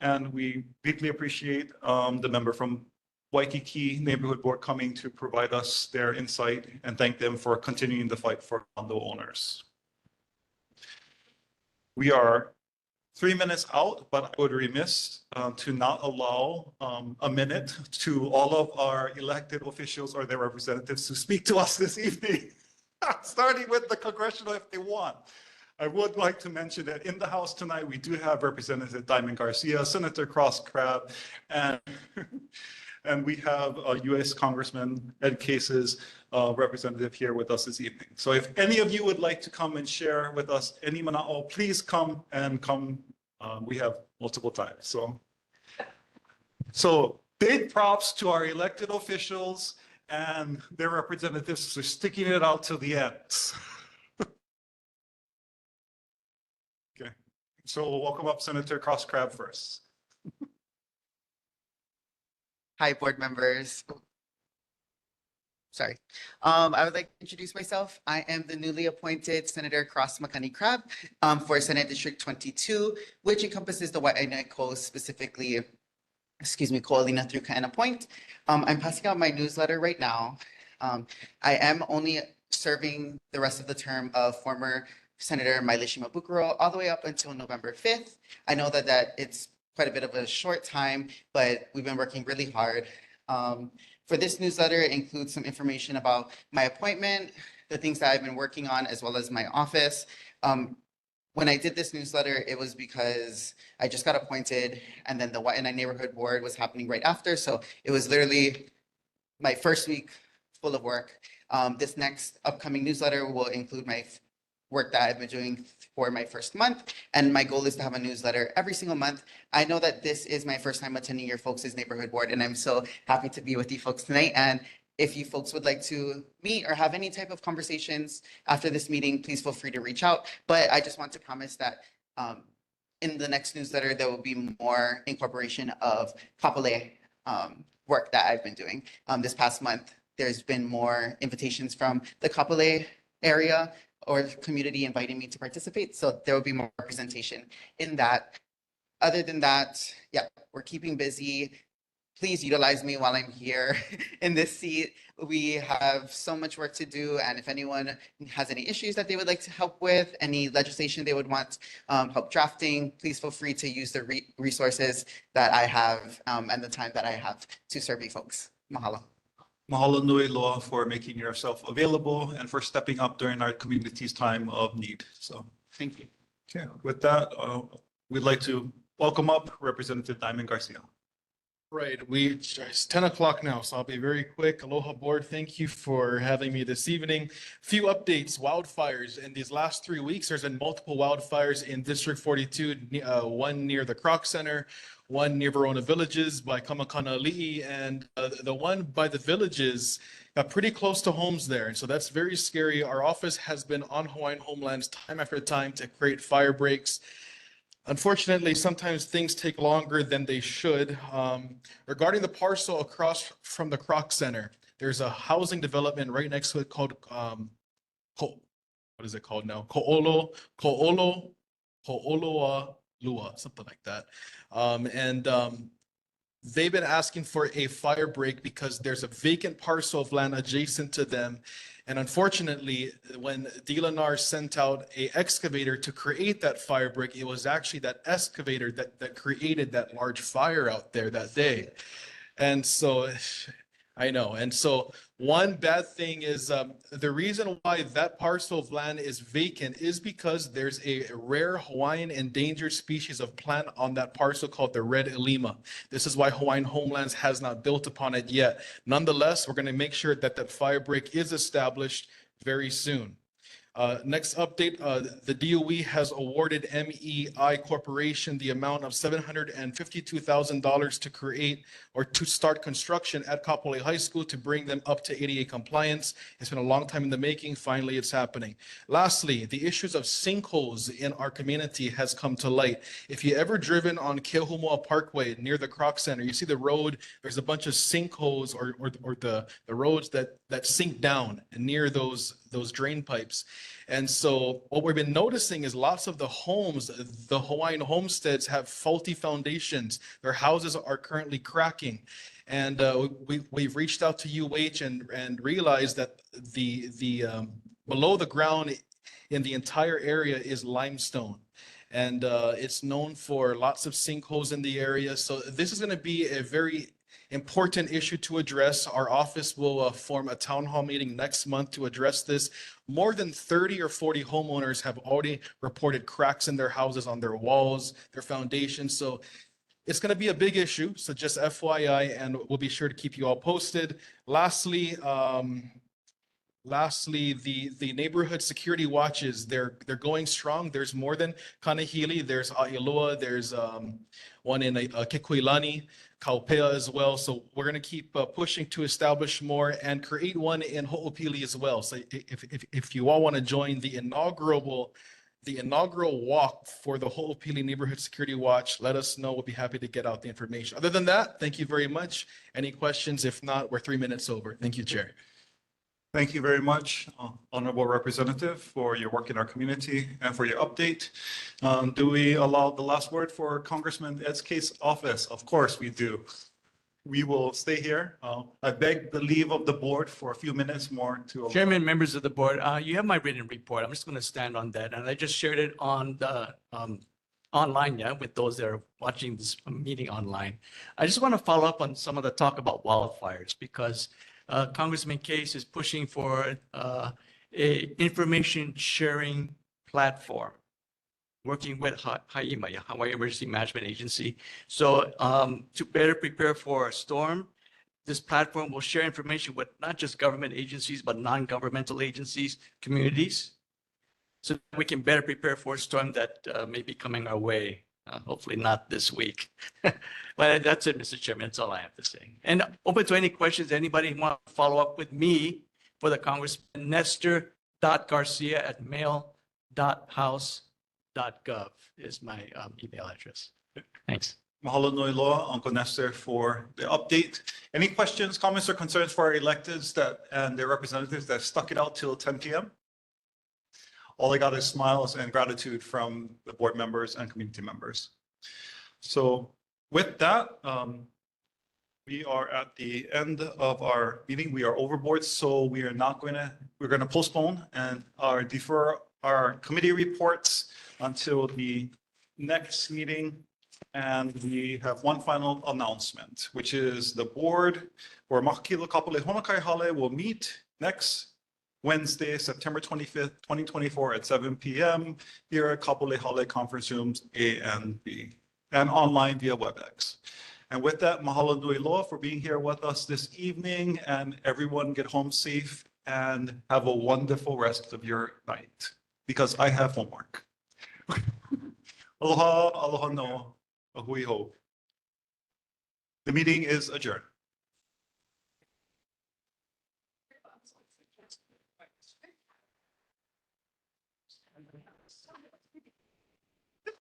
And we deeply appreciate the member from Waikiki Neighborhood Board coming to provide us their insight and thank them for continuing the fight for condo owners. We are 3 minutes out, but I would be remiss to not allow a minute to all of our elected officials or their representatives to speak to us this evening, starting with the congressional if they want. I would like to mention that in the House tonight, we do have Representative Diamond Garcia, Senator Cross Crabb, and we have U.S. Congressman Ed Case's representative here with us this evening. So if any of you would like to come and share with us any mana'o, please come and come. We have multiple times. So big props to our elected officials and their representatives for sticking it out to the end. Okay, so we'll welcome up Senator Cross Crabb first. Hi, board members. Sorry. I would like to introduce myself. I am the newly appointed Senator Cross Makani Crabb for Senate District 22, which encompasses the Waianae Coast, specifically Ko'olina through Kaena Point. I'm passing out my newsletter right now. I am only serving the rest of the term of former Senator Maile Shimabukuro all the way up until November 5th. I know that it's quite a bit of a short time, but we've been working really hard. For this newsletter, it includes some information about my appointment, the things that I've been working on, as well as my office. When I did this newsletter, it was because I just got appointed, and then the Waianae Neighborhood Board was happening right after. So it was literally my first week full of work. This next upcoming newsletter will include my work that I've been doing for my first month. And my goal is to have a newsletter every single month. I know that this is my first time attending your folks' neighborhood board, and I'm so happy to be with you folks tonight. And if you folks would like to meet or have any type of conversations after this meeting, please feel free to reach out. But I just want to promise that in the next newsletter, there will be more incorporation of Kapolei work that I've been doing. This past month, there's been more invitations from the Kapolei area or community inviting me to participate. So there will be more representation in that. Other than that, yeah, we're keeping busy. Please utilize me while I'm here in this seat. We have so much work to do. And if anyone has any issues that they would like to help with, any legislation they would want help drafting, please feel free to use the resources that I have and the time that I have to serve you folks. Mahalo. Mahalo nui loa for making yourself available and for stepping up during our community's time of need. So thank you. Okay, with that, we'd like to welcome up Representative Diamond Garcia. Right, it's 10 o'clock now, so I'll be very quick. Aloha board, thank you for having me this evening. Few updates, wildfires. In these last 3 weeks, there's been multiple wildfires in District 42, one near the Kroc Center, one near Verona Villages by Kamakanali'i, and the one by the Villages got pretty close to homes there. And so that's very scary. Our office has been on Hawaiian homelands time after time to create fire breaks. Unfortunately, sometimes things take longer than they should. Regarding the parcel across from the Kroc Center, there's a housing development right next to it called, what is it called now? Ko'oloa Lua, something like that. They've been asking for a fire break because there's a vacant parcel of land adjacent to them. And unfortunately, when DLNR sent out an excavator to create that fire break, it was actually that excavator that created that large fire out there that day. And so I know. And so one bad thing is the reason why that parcel of land is vacant is because there's a rare Hawaiian endangered species of plant on that parcel called the red elema. This is why Hawaiian Homelands has not built upon it yet. Nonetheless, we're going to make sure that that fire break is established very soon. Next update, the DOE has awarded MEI Corporation the amount of $752,000 to create or to start construction at Kapolei High School to bring them up to ADA compliance. It's been a long time in the making. Finally, it's happening. Lastly, the issues of sinkholes in our community has come to light. If you ever driven on Keohumua Parkway near the Kroc Center, you see the road, there's a bunch of sinkholes or the roads that sink down near those drain pipes. And so what we've been noticing is lots of the homes, the Hawaiian homesteads have faulty foundations. Their houses are currently cracking. And we've reached out to UH and realized that the below the ground in the entire area is limestone. And it's known for lots of sinkholes in the area. So this is going to be a very important issue to address. Our office will form a town hall meeting next month to address this. More than 30 or 40 homeowners have already reported cracks in their houses, on their walls, their foundations. So it's going to be a big issue. So just FYI, and we'll be sure to keep you all posted. Lastly, the neighborhood security watches, they're going strong. There's more than Kanehili. There's Ailoa. There's one in Kekuilani, Kaupea as well. So we're going to keep pushing to establish more and create one in Ho'opili as well. So if you all want to join the inaugural walk for the Ho'opili Neighborhood Security Watch, let us know. We'll be happy to get out the information. Other than that, thank you very much. Any questions? If not, we're 3 minutes over. Thank you, Chair. Thank you very much, Honorable Representative, for your work in our community and for your update. Do we allow the last word for Congressman Ed's case office? Of course we do. We will stay here. I beg the leave of the board for a few minutes more to. Chairman, members of the board, you have my written report. I'm just going to stand on that. And I just shared it on the online, yeah, with those that are watching this meeting online. I just want to follow up on some of the talk about wildfires because Congressman Case is pushing for a information sharing platform, working with HAIMA, Hawaii Emergency Management Agency. So to better prepare for a storm, this platform will share information with not just government agencies, but non-governmental agencies, communities, so we can better prepare for a storm that may be coming our way. Hopefully not this week. But that's it, Mr. Chairman. That's all I have to say. And open to any questions. Anybody want to follow up with me for the Congressman, nestor.garcia@mail.house.gov is my email address. Thanks. Mahalo nui loa, Uncle Nestor, for the update. Any questions, comments, or concerns for our electeds and their representatives that stuck it out till 10 p.m.? All I got is smiles and gratitude from the board members and community members. So with that, we are at the end of our meeting. We are overboard, so we're going to postpone and defer our committee reports until the next meeting. And we have one final announcement, which is the board for Makakilo, Kapolei, Honokai, Hale will meet next Wednesday, September 25th, 2024 at 7 p.m. here at Kapolei Hale Conference Rooms A and B, and online via WebEx. And with that, mahalo nui loa for being here with us this evening, and everyone get home safe and have a wonderful rest of your night, because I have homework. Aloha, aloha no, ahui ho. The meeting is adjourned.